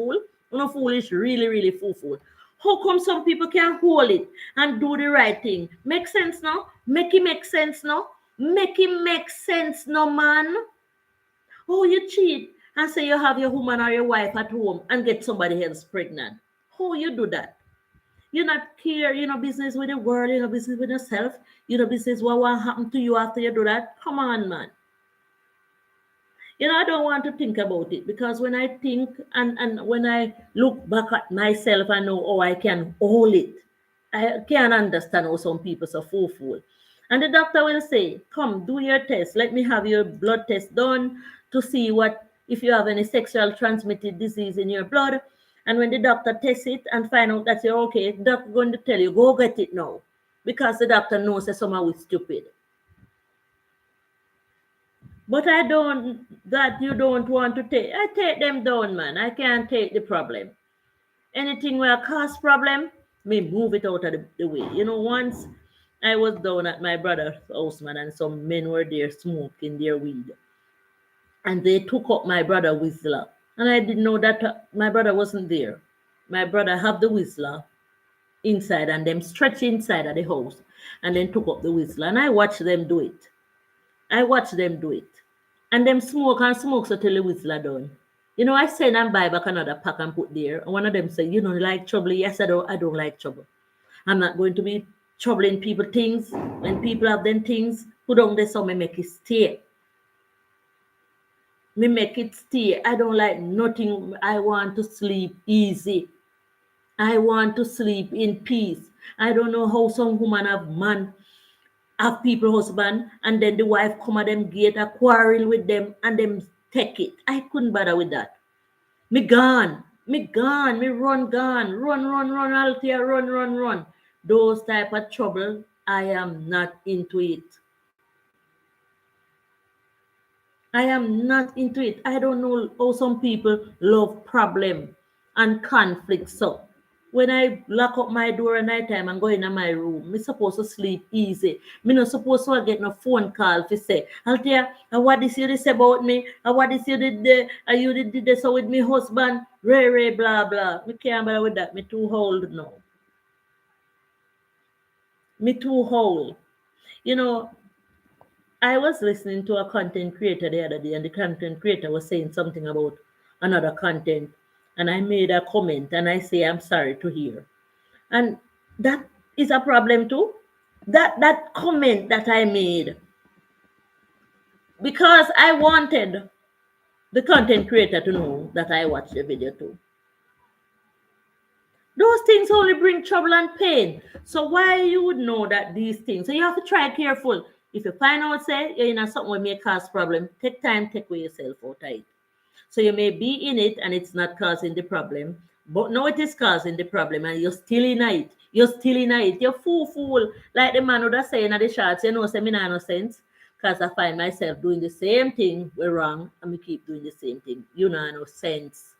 You know, foolish, really, really fool. How come some people can hold it and do the right thing? Make sense now? Make it make sense now? Make it make sense now, man. Oh, you cheat and say you have your woman or your wife at home and get somebody else pregnant. How you do that? You not care, business with the world, business with yourself, business what will happen to you after you do that. Come on, man. I don't want to think about it, because when I think and when I look back at myself, I know, oh, I can hold it. I can understand how some people are fool. And the doctor will say, come, do your test. Let me have your blood test done to see if you have any sexual transmitted disease in your blood. And when the doctor tests it and find out that you're okay, the doctor going to tell you, go get it now. Because the doctor knows that someone is stupid. But you don't want to take. I take them down, man. I can't take the problem. Anything will cause problem, me move it out of the way. Once I was down at my brother's house, man, and some men were there smoking their weed. And they took up my brother Whistler. And I didn't know that my brother wasn't there. My brother have the Whistler inside and them stretch inside of the house and then took up the Whistler. And I watched them do it. I watched them do it. And them smoke and smoke so till the Whistler done. I said and buy back another pack and put there. And one of them said, like trouble? Yes, I don't like trouble. I'm not going to be troubling people things. When people have them things, put on this so me make it stay. Me make it stay. I don't like nothing. I want to sleep easy. I want to sleep in peace. I don't know how some woman have people husband and then the wife come at them gate a quarrel with them and them take it. I couldn't bother with that. Me gone. Me gone. Me run gone. Run, Althea, run. Those type of trouble, I am not into it. I am not into it. I don't know how some people love problem and conflict. So when I lock up my door at night time and go in my room, me supposed to sleep easy. Me not supposed to get no phone call to say, Althea, what this you did say about me? What this you did there? You did this with me husband? Ray, blah, blah. Me can't bother with that. Me too old now. Me too old. I was listening to a content creator the other day, and the content creator was saying something about another content, and I made a comment, and I say I'm sorry to hear, and that is a problem too. That comment that I made because I wanted the content creator to know that I watched the video too. Those things only bring trouble and pain. So why you would know that these things? So you have to try careful. If you find out, say, you're in something that may cause problem, take time, take away yourself out of it. So you may be in it and it's not causing the problem, but now it is causing the problem and you're still in it. You're still in it. You're fool. Like the man who that's saying at the shots, say me no sense. Because I find myself doing the same thing, we're wrong, and we keep doing the same thing. You know no sense.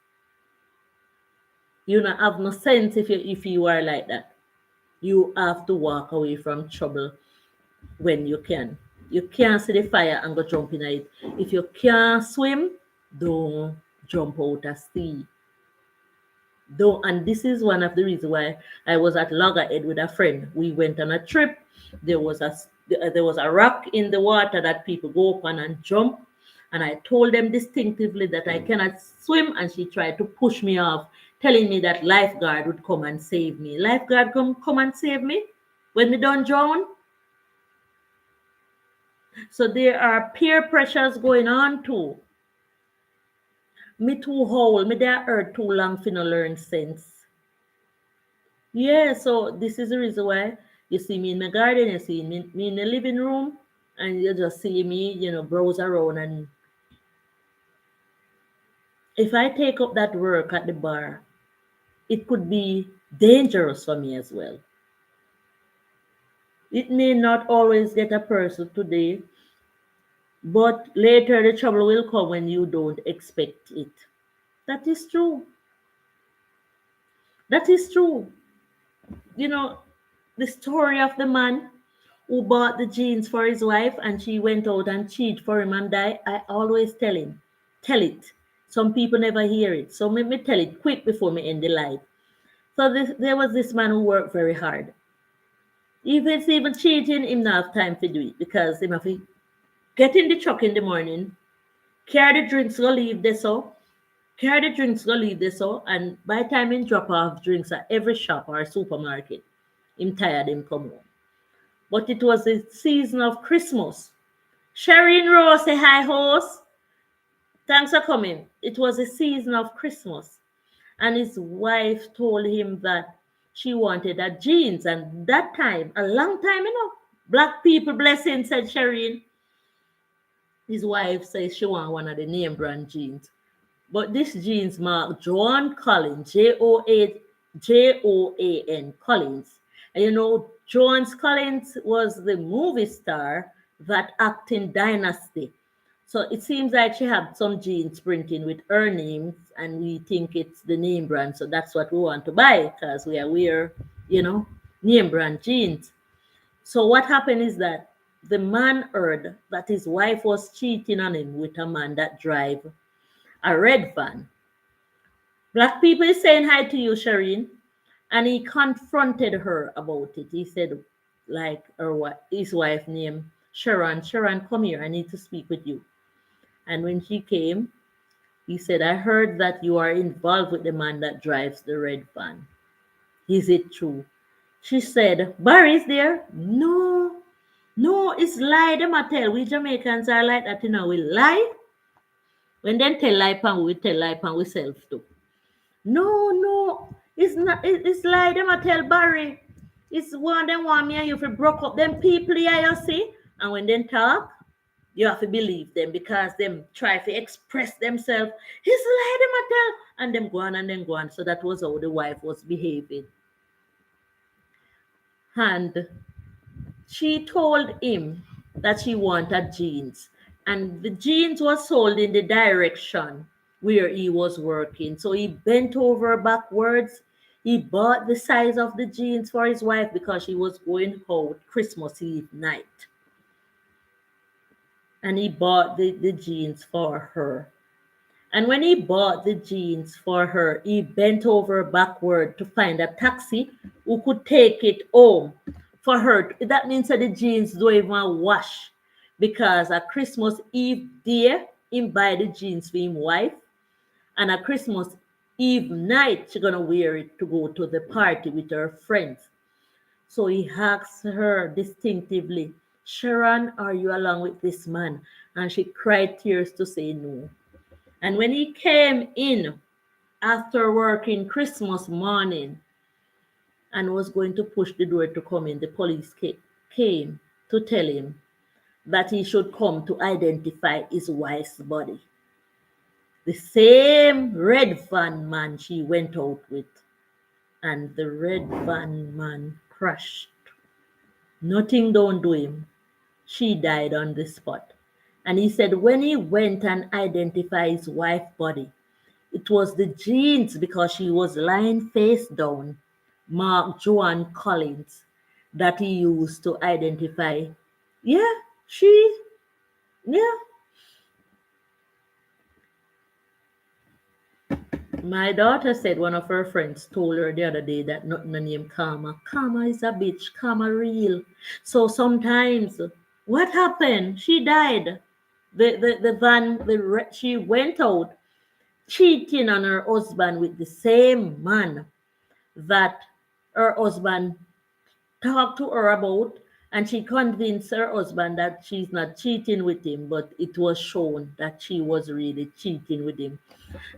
You not have no sense if you are like that. You have to walk away from trouble when you can. You can't see the fire and go jump in it. If you can't swim, don't jump out at sea. Don't. And this is one of the reasons why I was at Loggerhead with a friend. We went on a trip. There was a rock in the water that people go up on and jump. And I told them distinctively that I cannot swim, and she tried to push me off, telling me that lifeguard would come and save me. Lifeguard come and save me when we don't drown. So there are peer pressures going on too. Me too whole, me there hurt too long for no learn sense. Yeah, so this is the reason why you see me in my garden, you see me in the living room, and you just see me, browse around. And if I take up that work at the bar, it could be dangerous for me as well. It may not always get a person today, but later the trouble will come when you don't expect it. That is true. That is true. You know, the story of the man who bought the jeans for his wife and she went out and cheated for him and died. I always tell it. Some people never hear it. So let me tell it quick before me end the life. So there was this man who worked very hard. If it's even cheating, him not have time to do it because him have to get in the truck in the morning, carry the drinks, go leave this so, and by the time him drop off drinks at every shop or supermarket, him tired, him come home. But it was the season of Christmas. Sherry Rose, say hi, host. Thanks for coming. It was a season of Christmas. And his wife told him that she wanted a jeans. And that time, a long time, black people blessing, said Sherry. His wife says she want one of the name brand jeans. But this jeans marked Joan Collins, Joan Collins. And Joan Collins was the movie star that acted in Dynasty. So it seems like she had some jeans printing with her name, and we think it's the name brand. So that's what we want to buy because we are wear, you know, name brand jeans. So what happened is that the man heard that his wife was cheating on him with a man that drive a red van. Black people is saying hi to you, Shireen. And he confronted her about it. He said, like his wife named Sharon, Sharon, come here. I need to speak with you. And when she came, he said, I heard that you are involved with the man that drives the red van. Is it true? She said, Barry is there? No, no, it's lie. Them a tell. We Jamaicans are like that, you know. We lie. When them tell lie pan, we tell lie pan we self too. No, no, it's not. It's lie. Them a tell Barry. It's one them want me and you for broke up them people here, you see. And when they talk, you have to believe them because them try to express themselves. It's lie them a tell, and them go on and then go on. So that was how the wife was behaving. And she told him that she wanted jeans, and the jeans was sold in the direction where he was working. So he bent over backwards. He bought the size of the jeans for his wife because she was going out Christmas Eve night. And he bought the jeans for her. And when he bought the jeans for her, he bent over backward to find a taxi who could take it home for her. That means that the jeans don't even wash because at Christmas Eve day, he buy the jeans for his wife. And at Christmas Eve night, she's gonna wear it to go to the party with her friends. So he asked her distinctively, Sharon, are you along with this man? And she cried tears to say no. And when he came in after working Christmas morning and was going to push the door to come in, the police came to tell him that he should come to identify his wife's body. The same red van man she went out with, and the red van man crashed. Nothing don't do him. She died on the spot. And he said when he went and identified his wife's body, it was the jeans because she was lying face down, Mark Joan Collins, that he used to identify. Yeah, yeah. My daughter said one of her friends told her the other day that nothing named Karma. Karma is a bitch, Karma real. So sometimes, what happened? She died. The van, she went out cheating on her husband with the same man that her husband talked to her about, and she convinced her husband that she's not cheating with him, but it was shown that she was really cheating with him.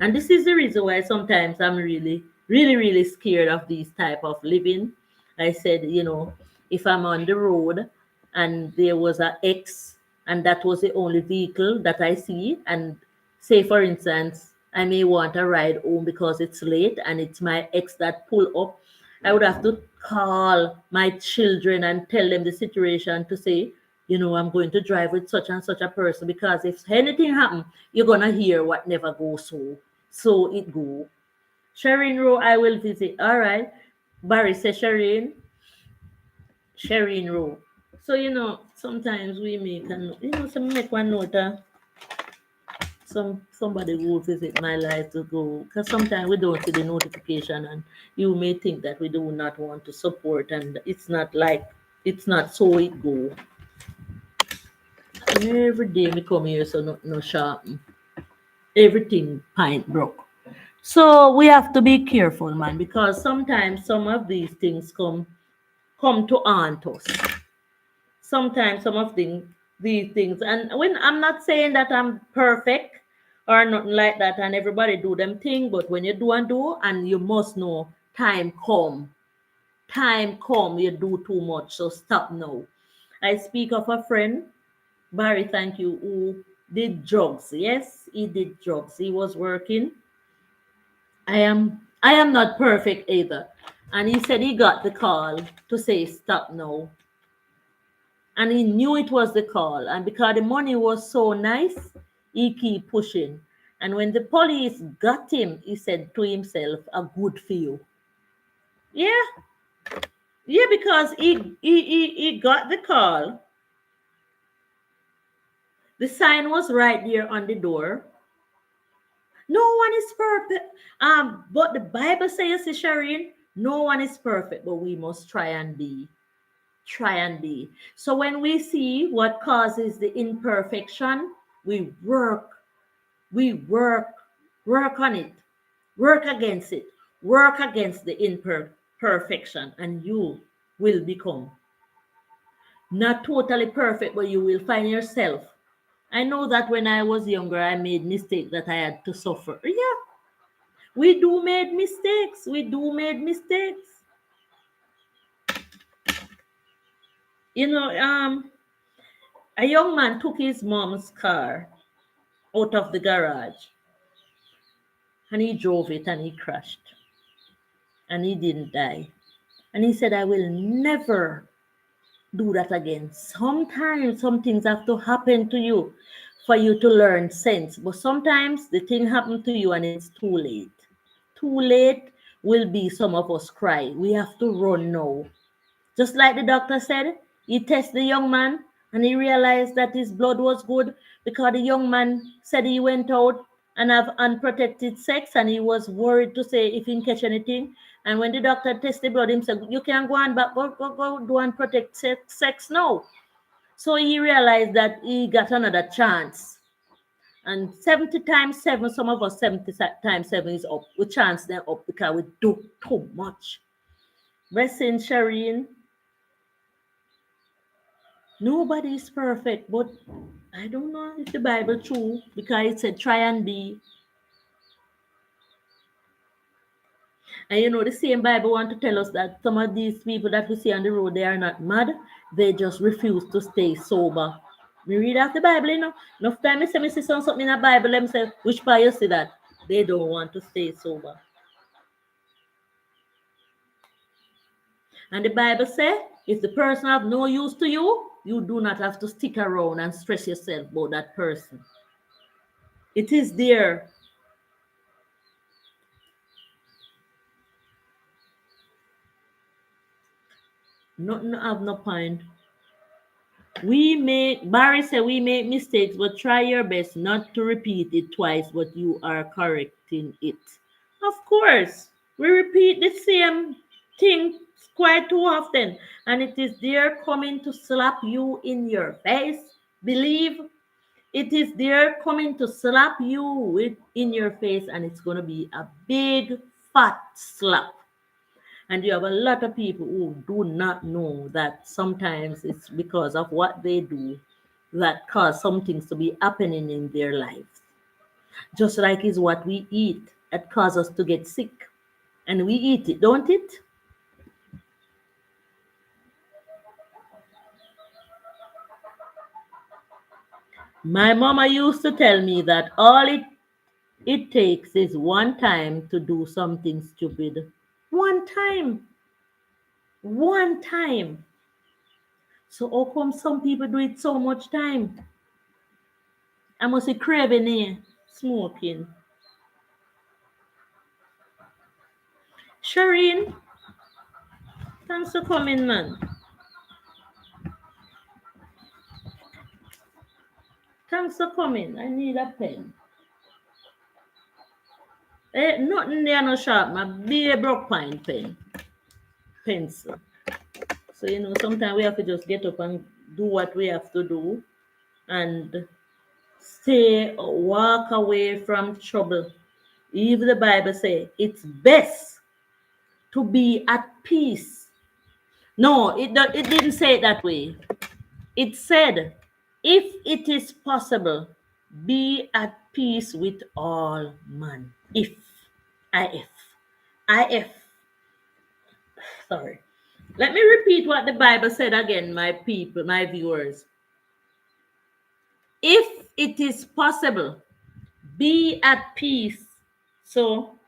And this is the reason why sometimes I'm really, really, really scared of these type of living. I said, if I'm on the road and there was a X and that was the only vehicle that I see, and say for instance, I may want a ride home because it's late and it's my ex that pull up, I would have to call my children and tell them the situation to say, I'm going to drive with such and such a person because if anything happen, you're gonna hear what never goes so. So it go. Shireen Row, I will visit. All right. Barry says Shireen Row. So sometimes we make some make one note. Somebody will visit my life to go because sometimes we don't see the notification and you may think that we do not want to support and it's not so it go. Every day we come here so no sharp. Everything pint broke. So we have to be careful, man, because sometimes some of these things come to haunt us. Sometimes some of these things, and when I'm not saying that I'm perfect or nothing like that, and everybody do them thing, but when you do, and you must know time come, you do too much, so stop now. I speak of a friend, Barry, thank you, who did drugs. Yes, he did drugs. He was working. I am not perfect either. And he said he got the call to say stop now. And he knew it was the call. And because the money was so nice, he keep pushing. And when the police got him, he said to himself, a good for you. Yeah, yeah, because he got the call. The sign was right there on the door. No one is perfect. But the Bible says, Shireen, no one is perfect, but we must try and be. Try and be. So when we see what causes the imperfection, we we work, work on it, work against it, work against the imperfection, and you will become not totally perfect, but you will find yourself. I know that when I was younger, I made mistakes that I had to suffer. Yeah, we do made mistakes. We do made mistakes. You know, a young man took his mom's car out of the garage and he drove it and he crashed and he didn't die. And he said, I will never do that again. Sometimes some things have to happen to you for you to learn sense. But sometimes the thing happened to you and it's too late. Too late will be some of us cry. We have to run now. Just like the doctor said, he tested the young man and he realized that his blood was good because the young man said he went out and have unprotected sex and he was worried to say if he catch anything. And when the doctor tested the blood, he said, you can go on back, go do unprotected sex now. So he realized that he got another chance. And 70 times 7, some of us 70 times 7 is up. We chance them up because we do too much. Blessing, Shireen. Nobody is perfect, but I don't know if the Bible true because it said try and be. And you know the same Bible want to tell us that some of these people that we see on the road, they are not mad. They just refuse to stay sober. We read out the Bible, you know. Enough time I say me see something in the Bible, let me say, which part you see that? They don't want to stay sober. And the Bible says, if the person have no use to you, you do not have to stick around and stress yourself about that person. It is there. Nothing have no point. Barry said we make mistakes, but try your best not to repeat it twice, but you are correcting it. Of course, we repeat the same thing quite too often, and it is there coming to slap you in your face. Believe it is there coming to slap you in your face, and it's going to be a big fat slap. And you have a lot of people who do not know that sometimes it's because of what they do that cause some things to be happening in their lives. Just like is what we eat that causes us to get sick. And we eat it, don't it? My mama used to tell me that all it takes is one time to do something stupid. One time. One time. So how come some people do it so much time? I must be craving here, smoking. Shireen, thanks for coming, man. Thanks for coming. I need a pen. Nothing there no sharp. My be a broke pine pen. Pencil. So sometimes we have to just get up and do what we have to do and stay walk away from trouble. Even the Bible say it's best to be at peace. No, it didn't say it that way. It said, if it is possible, be at peace with all men. If, if. Sorry. Let me repeat what the Bible said again, my people, my viewers. If it is possible, be at peace. So,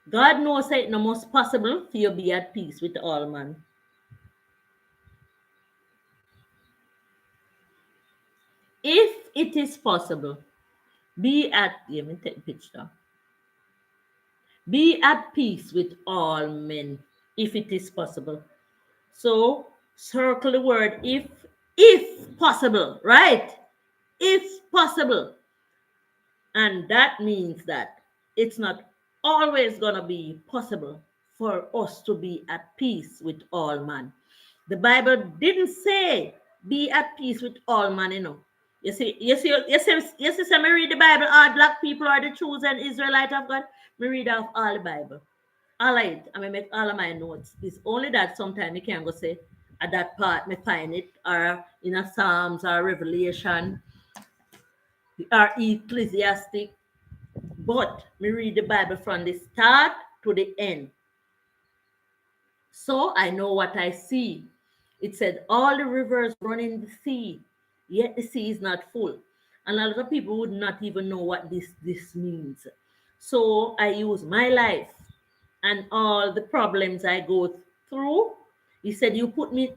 God knows that it's the most possible for you to be at peace with all men. If it is possible, let me take a picture. Be at peace with all men, if it is possible. So circle the word if possible, right? If possible. And that means that it's not always going to be possible for us to be at peace with all man. The Bible didn't say be at peace with all man, you know. You see, me read the Bible, all black people are the chosen Israelite of God. Me read off all the Bible. All of it. I make all of my notes. It's only that sometimes you can go say at that part me find it or in a Psalms or Revelation or Ecclesiastic. But me read the Bible from the start to the end. So I know what I see. It said, all the rivers run in the sea, yet the sea is not full. And a lot of people would not even know what this means. So I use my life and all the problems I go through. He said, you put me,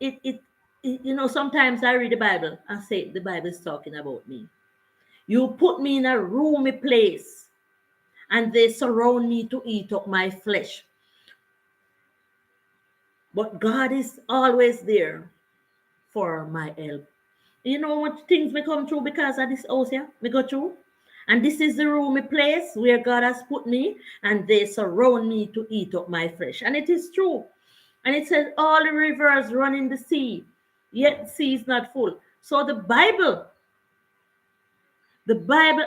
you know, sometimes I read the Bible and say, the Bible is talking about me. You put me in a roomy place and they surround me to eat up my flesh. But God is always there for my help. You know what things may come through because of this house here? We go through. And this is the roomy place where God has put me, and they surround me to eat up my flesh. And it is true. And it says, all the rivers run in the sea, yet the sea is not full. So the Bible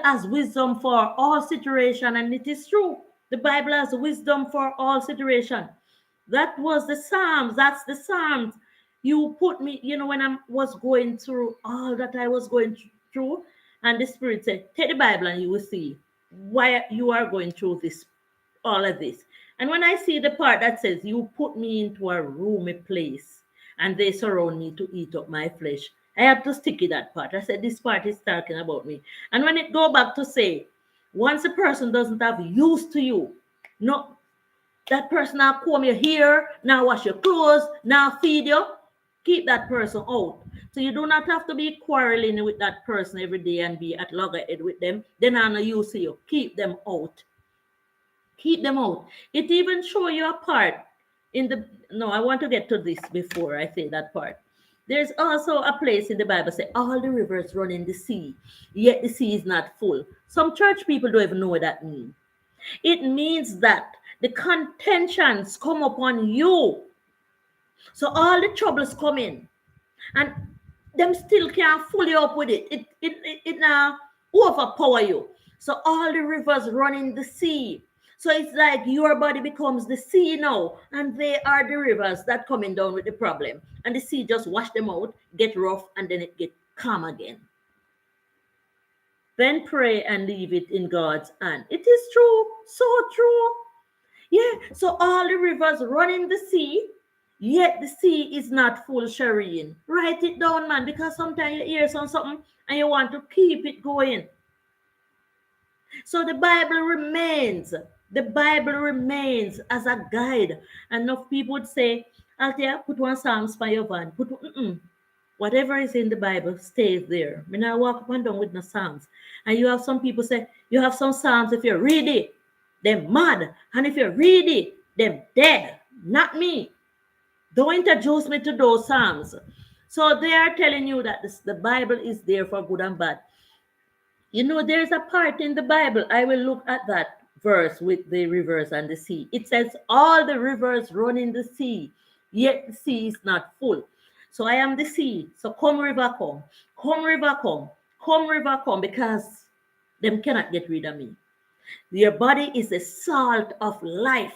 has wisdom for all situation, and it is true. The Bible has wisdom for all situation. That was the Psalms. That's the Psalms. You put me, you know, when I was going through all that I was going through, and the Spirit said, take the Bible and you will see why you are going through this, all of this. And when I see the part that says, you put me into a roomy place and they surround me to eat up my flesh, I have to stick in that part. I said, this part is talking about me. And when it go back to say, once a person doesn't have used to you, no, that person now comb your hair, now wash your clothes, now feed you, keep that person out. So you do not have to be quarreling with that person every day and be at loggerhead with them. Then I know you see you. Keep them out. Keep them out. It even show you a part in the, no, I want to get to this before I say that part. There's also a place in the Bible say all the rivers run in the sea, yet the sea is not full. Some church people don't even know what that means. It means that the contentions come upon you. So all the troubles come in, and them still can't fully up with it. It now overpower you. So all the rivers run in the sea. So it's like your body becomes the sea now, and they are the rivers that coming down with the problem. And the sea just wash them out, get rough, and then it get calm again. Then pray and leave it in God's hand. It is true, so true. Yeah, so all the rivers run in the sea, yet the sea is not full, Shireen. Write it down, man, because sometimes you hear something and you want to keep it going. So the Bible remains as a guide. Enough people would say, Althea, put one Psalms for your van. Whatever is in the Bible stays there. When I walk up and down with the Psalms. And you have some people say, you have some Psalms, if you read it, they're mad. And if you read it, they're dead. Not me. Don't introduce me to those Psalms. So they are telling you that the Bible is there for good and bad. You know, there's a part in the Bible, I will look at that verse with the rivers and the sea. It says, all the rivers run in the sea, yet the sea is not full. So I am the sea. So come river, come. Come river, come. Come river, come, because them cannot get rid of me. Your body is the salt of life.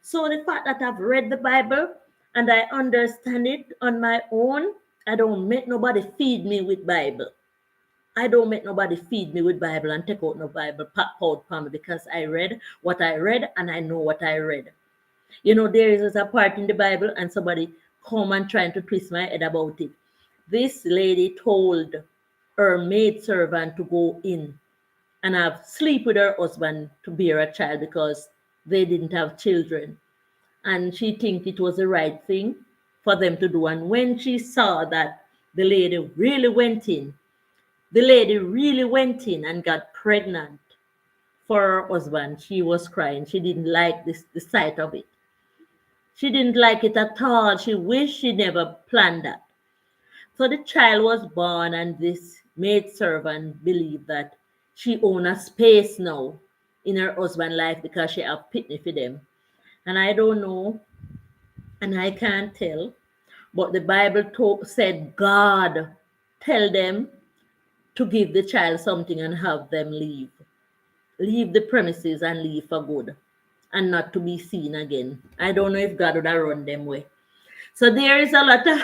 So the fact that I've read the Bible and I understand it on my own, I don't make nobody feed me with Bible. I don't make nobody feed me with Bible and take out no Bible, pop out for me, because I read what I read and I know what I read. You know, there is a part in the Bible and somebody come and trying to twist my head about it. This lady told her maidservant to go in and have sleep with her husband to bear a child because they didn't have children. And she think it was the right thing for them to do. And when she saw that the lady really went in, The lady really went in and got pregnant for her husband. She was crying. She didn't like the sight of it. She didn't like it at all. She wished she never planned that. So the child was born, and this maidservant believed that she owned a space now in her husband's life because she have pity for them. And I don't know, and I can't tell, but the Bible said God tell them to give the child something and have them leave. Leave the premises and leave for good and not to be seen again. I don't know if God would have run them away. So there is a lot of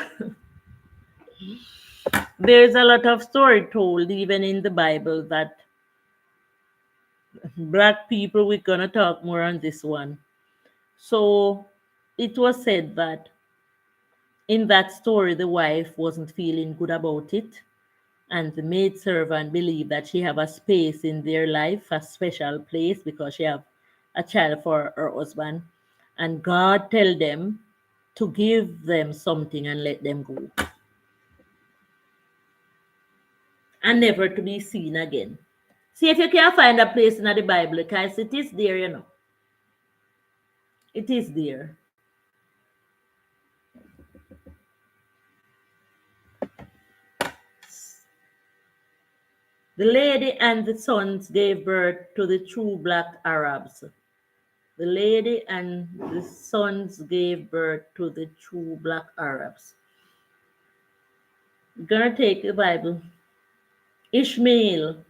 there's a lot of story told even in the Bible that black people, we're gonna talk more on this one. So it was said that in that story the wife wasn't feeling good about it, and the maidservant believed that she have a space in their life, a special place, because she have a child for her husband, and God tell them to give them something and let them go, and never to be seen again. See if you can find a place in the Bible, because it is there, you know. It is there. The lady and the sons gave birth to the true black Arabs. The lady and the sons gave birth to the true black Arabs. We're gonna take the Bible. Ishmael.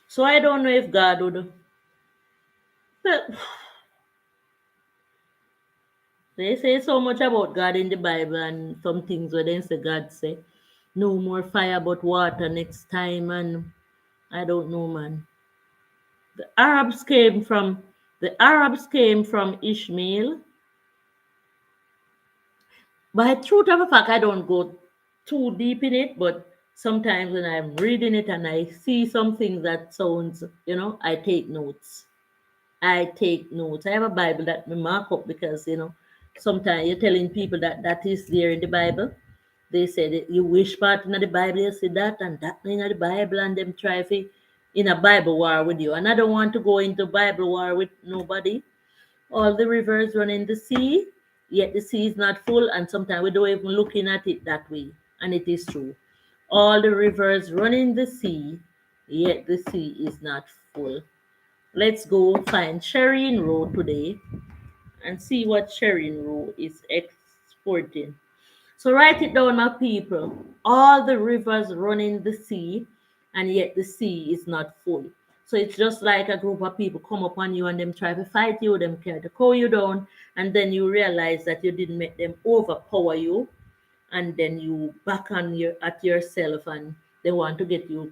So I don't know if God would. Well, they say so much about God in the Bible, and some things where they say God say, no more fire but water next time, and I don't know, man. The Arabs came from Ishmael. By truth of a fact, I don't go too deep in it, but sometimes when I'm reading it and I see something that sounds, I take notes. I take notes. I have a Bible that we mark up because, sometimes you're telling people that is there in the Bible. They say that you wish part in the Bible, you see that and that in the Bible, and them try to in a Bible war with you. And I don't want to go into Bible war with nobody. All the rivers run in the sea, yet the sea is not full, and sometimes we don't even looking at it that way. And it is true. All the rivers run in the sea, yet the sea is not full. Let's go find Sheridan Road today and see what Sheridan Road is exporting. So write it down, my people. All the rivers run in the sea, and yet the sea is not full. So it's just like a group of people come upon you and them try to fight you, them try to call you down, and then you realize that you didn't make them overpower you, and then you back on at yourself, and they want to get you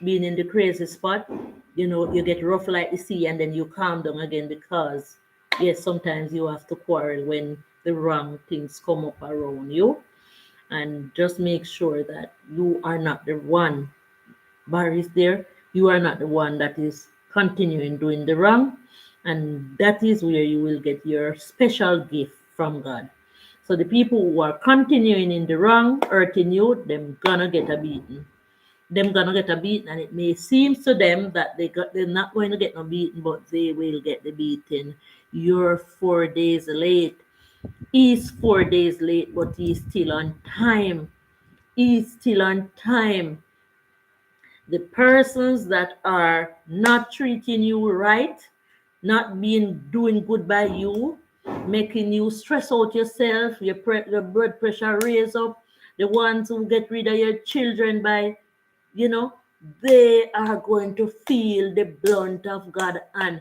being in the crazy spot. You get rough like the sea, and then you calm down again, because yes, sometimes you have to quarrel when the wrong things come up around you. And just make sure that you are not the one, Barry is there, you are not the one that is continuing doing the wrong, and that is where you will get your special gift from God. So the people who are continuing in the wrong, hurting you, them gonna get a beating. Them gonna get a beating, and it may seem to them that they're not going to get no beating, but they will get the beating. You're 4 days late. He's 4 days late, but he's still on time. He's still on time. The persons that are not treating you right, not being doing good by you, making you stress out yourself, your blood pressure raise up, the ones who get rid of your children by, you know, they are going to feel the blunt of God, and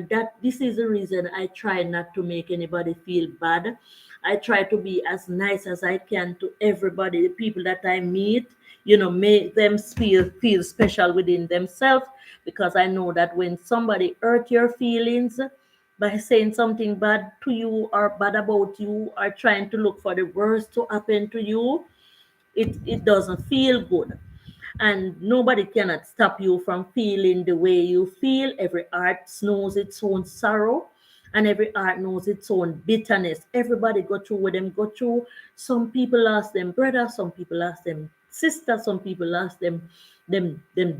that this is the reason I try not to make anybody feel bad. I try to be as nice as I can to everybody, the people that I meet, make them feel special within themselves, because I know that when somebody hurt your feelings by saying something bad to you or bad about you or trying to look for the worst to happen to you, it doesn't feel good. And nobody cannot stop you from feeling the way you feel. Every heart knows its own sorrow. And every heart knows its own bitterness. Everybody go through what them go through. Some people lost them brother, some people lost them sister, some people lost them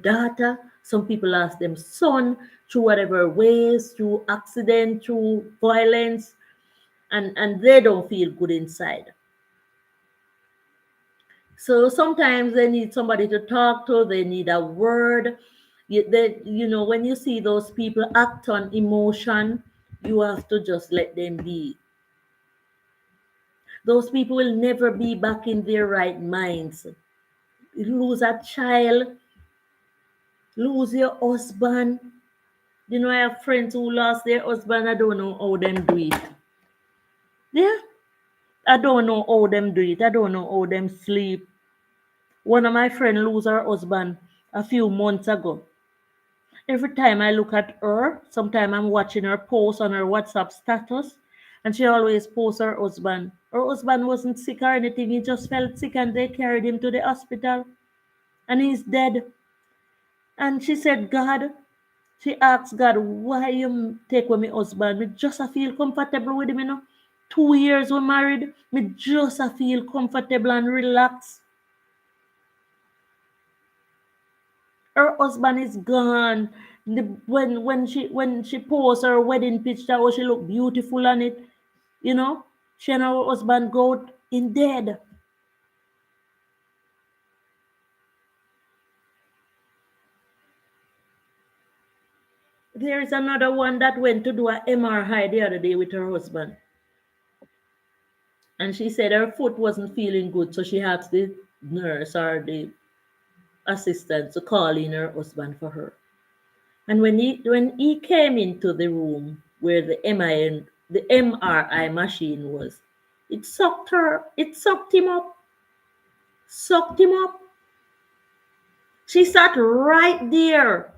daughter, some people lost them son through whatever ways, through accident, through violence, and they don't feel good inside. So sometimes they need somebody to talk to, they need a word. When you see those people act on emotion, you have to just let them be. Those people will never be back in their right minds. Lose a child, lose your husband. I have friends who lost their husband. I don't know how them do it. Yeah, I don't know how them do it. I don't know how them sleep. One of my friends lose her husband a few months ago. Every time I look at her, sometimes I'm watching her post on her WhatsApp status, and she always posts her husband. Her husband wasn't sick or anything, he just felt sick and they carried him to the hospital and he's dead. And she said, God, she asked God, why you take away my husband? Me just I feel comfortable with him. 2 years we married, me just I feel comfortable and relaxed. Her husband is gone. When she posts her wedding picture, oh, she look beautiful on it. She and her husband go in dead. There is another one that went to do a MRI the other day with her husband, and she said her foot wasn't feeling good, so she asked the nurse or the assistant to call in her husband for her. And when he came into the room where the MRI machine was, it sucked him up. She sat right there.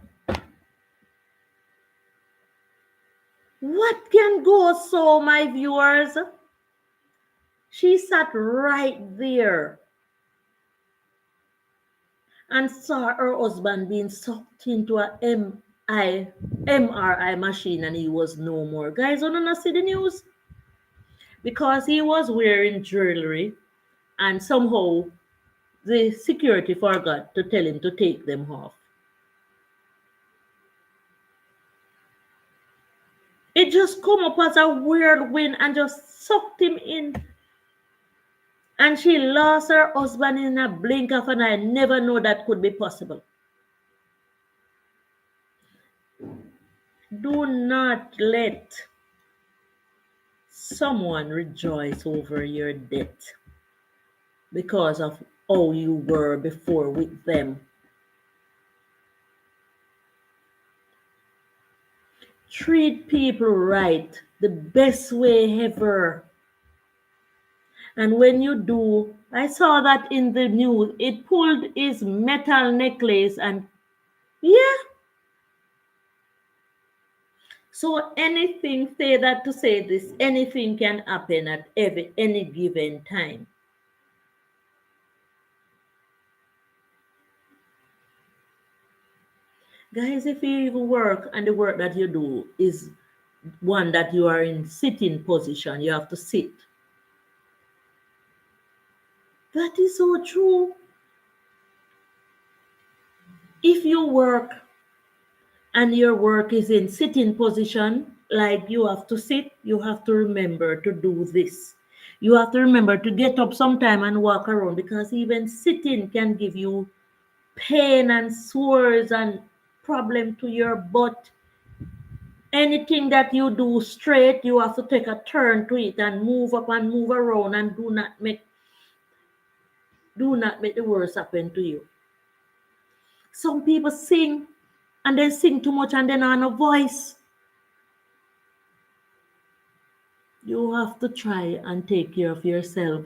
What can go so, my viewers? She sat right there and saw her husband being sucked into a MRI machine and he was no more. Guys, want to see the news? Because he was wearing jewelry and somehow the security forgot to tell him to take them off. It just come up as a weird wind and just sucked him in. And she lost her husband in a blink of an eye. I never know that could be possible. Do not let someone rejoice over your death because of how you were before with them. Treat people right the best way ever. And when you do, I saw that in the news, it pulled his metal necklace and yeah. So anything, say that to say this, anything can happen at any given time. Guys, if you even work and the work that you do is one that you are in sitting position, you have to sit. That is so true. If you work and your work is in sitting position, like you have to sit, you have to remember to do this. You have to remember to get up sometime and walk around because even sitting can give you pain and sores and problem to your butt. Anything that you do straight, you have to take a turn to it and move up and move around and do not make the worst happen to you. Some people sing and they sing too much and they don't have no voice. You have to try and take care of yourself.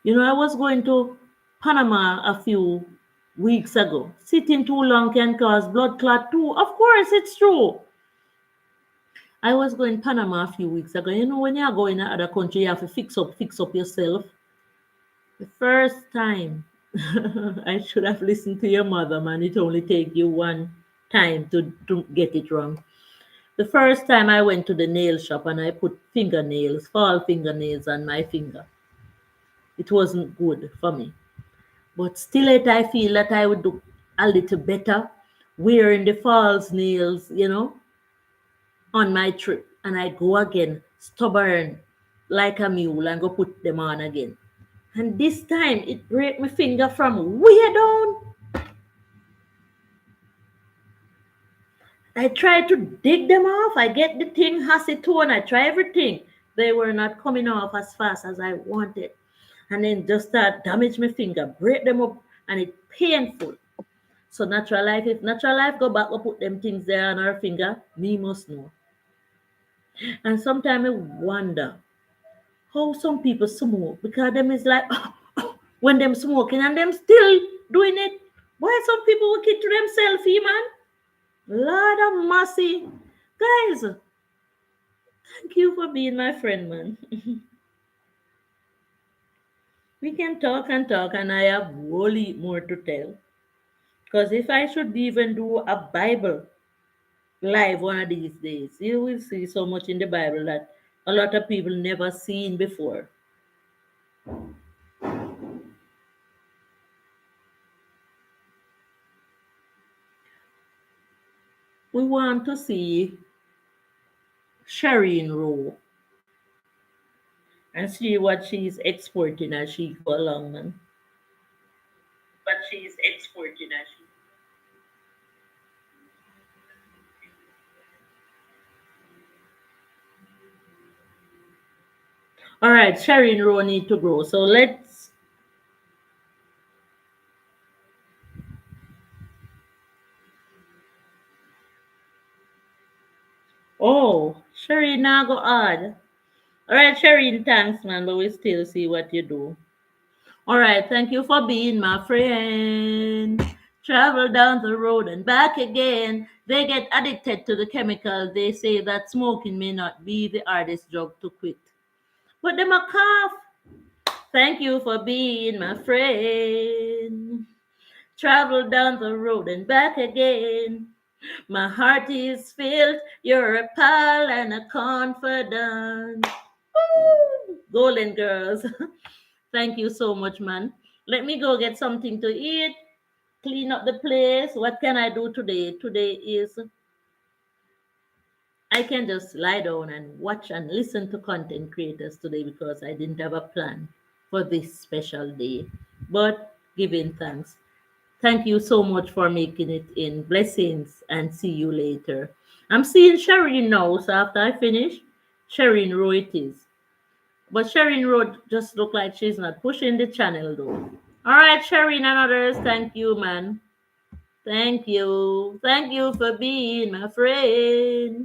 I was going to Panama a few weeks ago. Sitting too long can cause blood clot too. Of course, it's true. I was going Panama a few weeks ago. When you're going to another country, you have to fix up yourself. The first time, I should have listened to your mother, man. It only take you one time to get it wrong. The first time I went to the nail shop and I put fingernails, fall fingernails on my finger, it wasn't good for me. But still, yet I feel that I would do a little better wearing the false nails, on my trip. And I go again, stubborn like a mule, and go put them on again. And this time, it break my finger from way down. I try to dig them off. I get the thing acetone. I try everything. They were not coming off as fast as I wanted. And then just start damage my finger, break them up, and it's painful. So natural life, if natural life go back or put them things there on her finger, me must know. And sometimes I wonder how some people smoke because them is like when them smoking and them still doing it. Why some people will keep to themselves, man? Lord of mercy. Guys, thank you for being my friend, man. We can talk and talk, and I have really more to tell. Because if I should even do a Bible live one of these days, you will see so much in the Bible that a lot of people never seen before. We want to see Shireen Rowe and see what she's exporting as she go along, man. What she's exporting as she. All right, Shireen Rowe need to grow. So let's. Oh, Shireen now go odd. All right, Shireen, thanks, man, but we still see what you do. All right, thank you for being my friend. Travel down the road and back again. They get addicted to the chemical. They say that smoking may not be the hardest drug to quit. But them a cough. Thank you for being my friend. Travel down the road and back again. My heart is filled. You're a pal and a confidant. Woo! Golden girls. Thank you so much, man. Let me go get something to eat, clean up the place. What can I do today? Today is I can just lie down and watch and listen to content creators today because I didn't have a plan for this special day. But giving thanks. Thank you so much for making it in. Blessings and see you later. I'm seeing Shireen now, so after I finish, Shireen Rowe it is. But Shireen Rowe just look like she's not pushing the channel though. All right, Shireen and others, thank you, man. Thank you. Thank you for being my friend.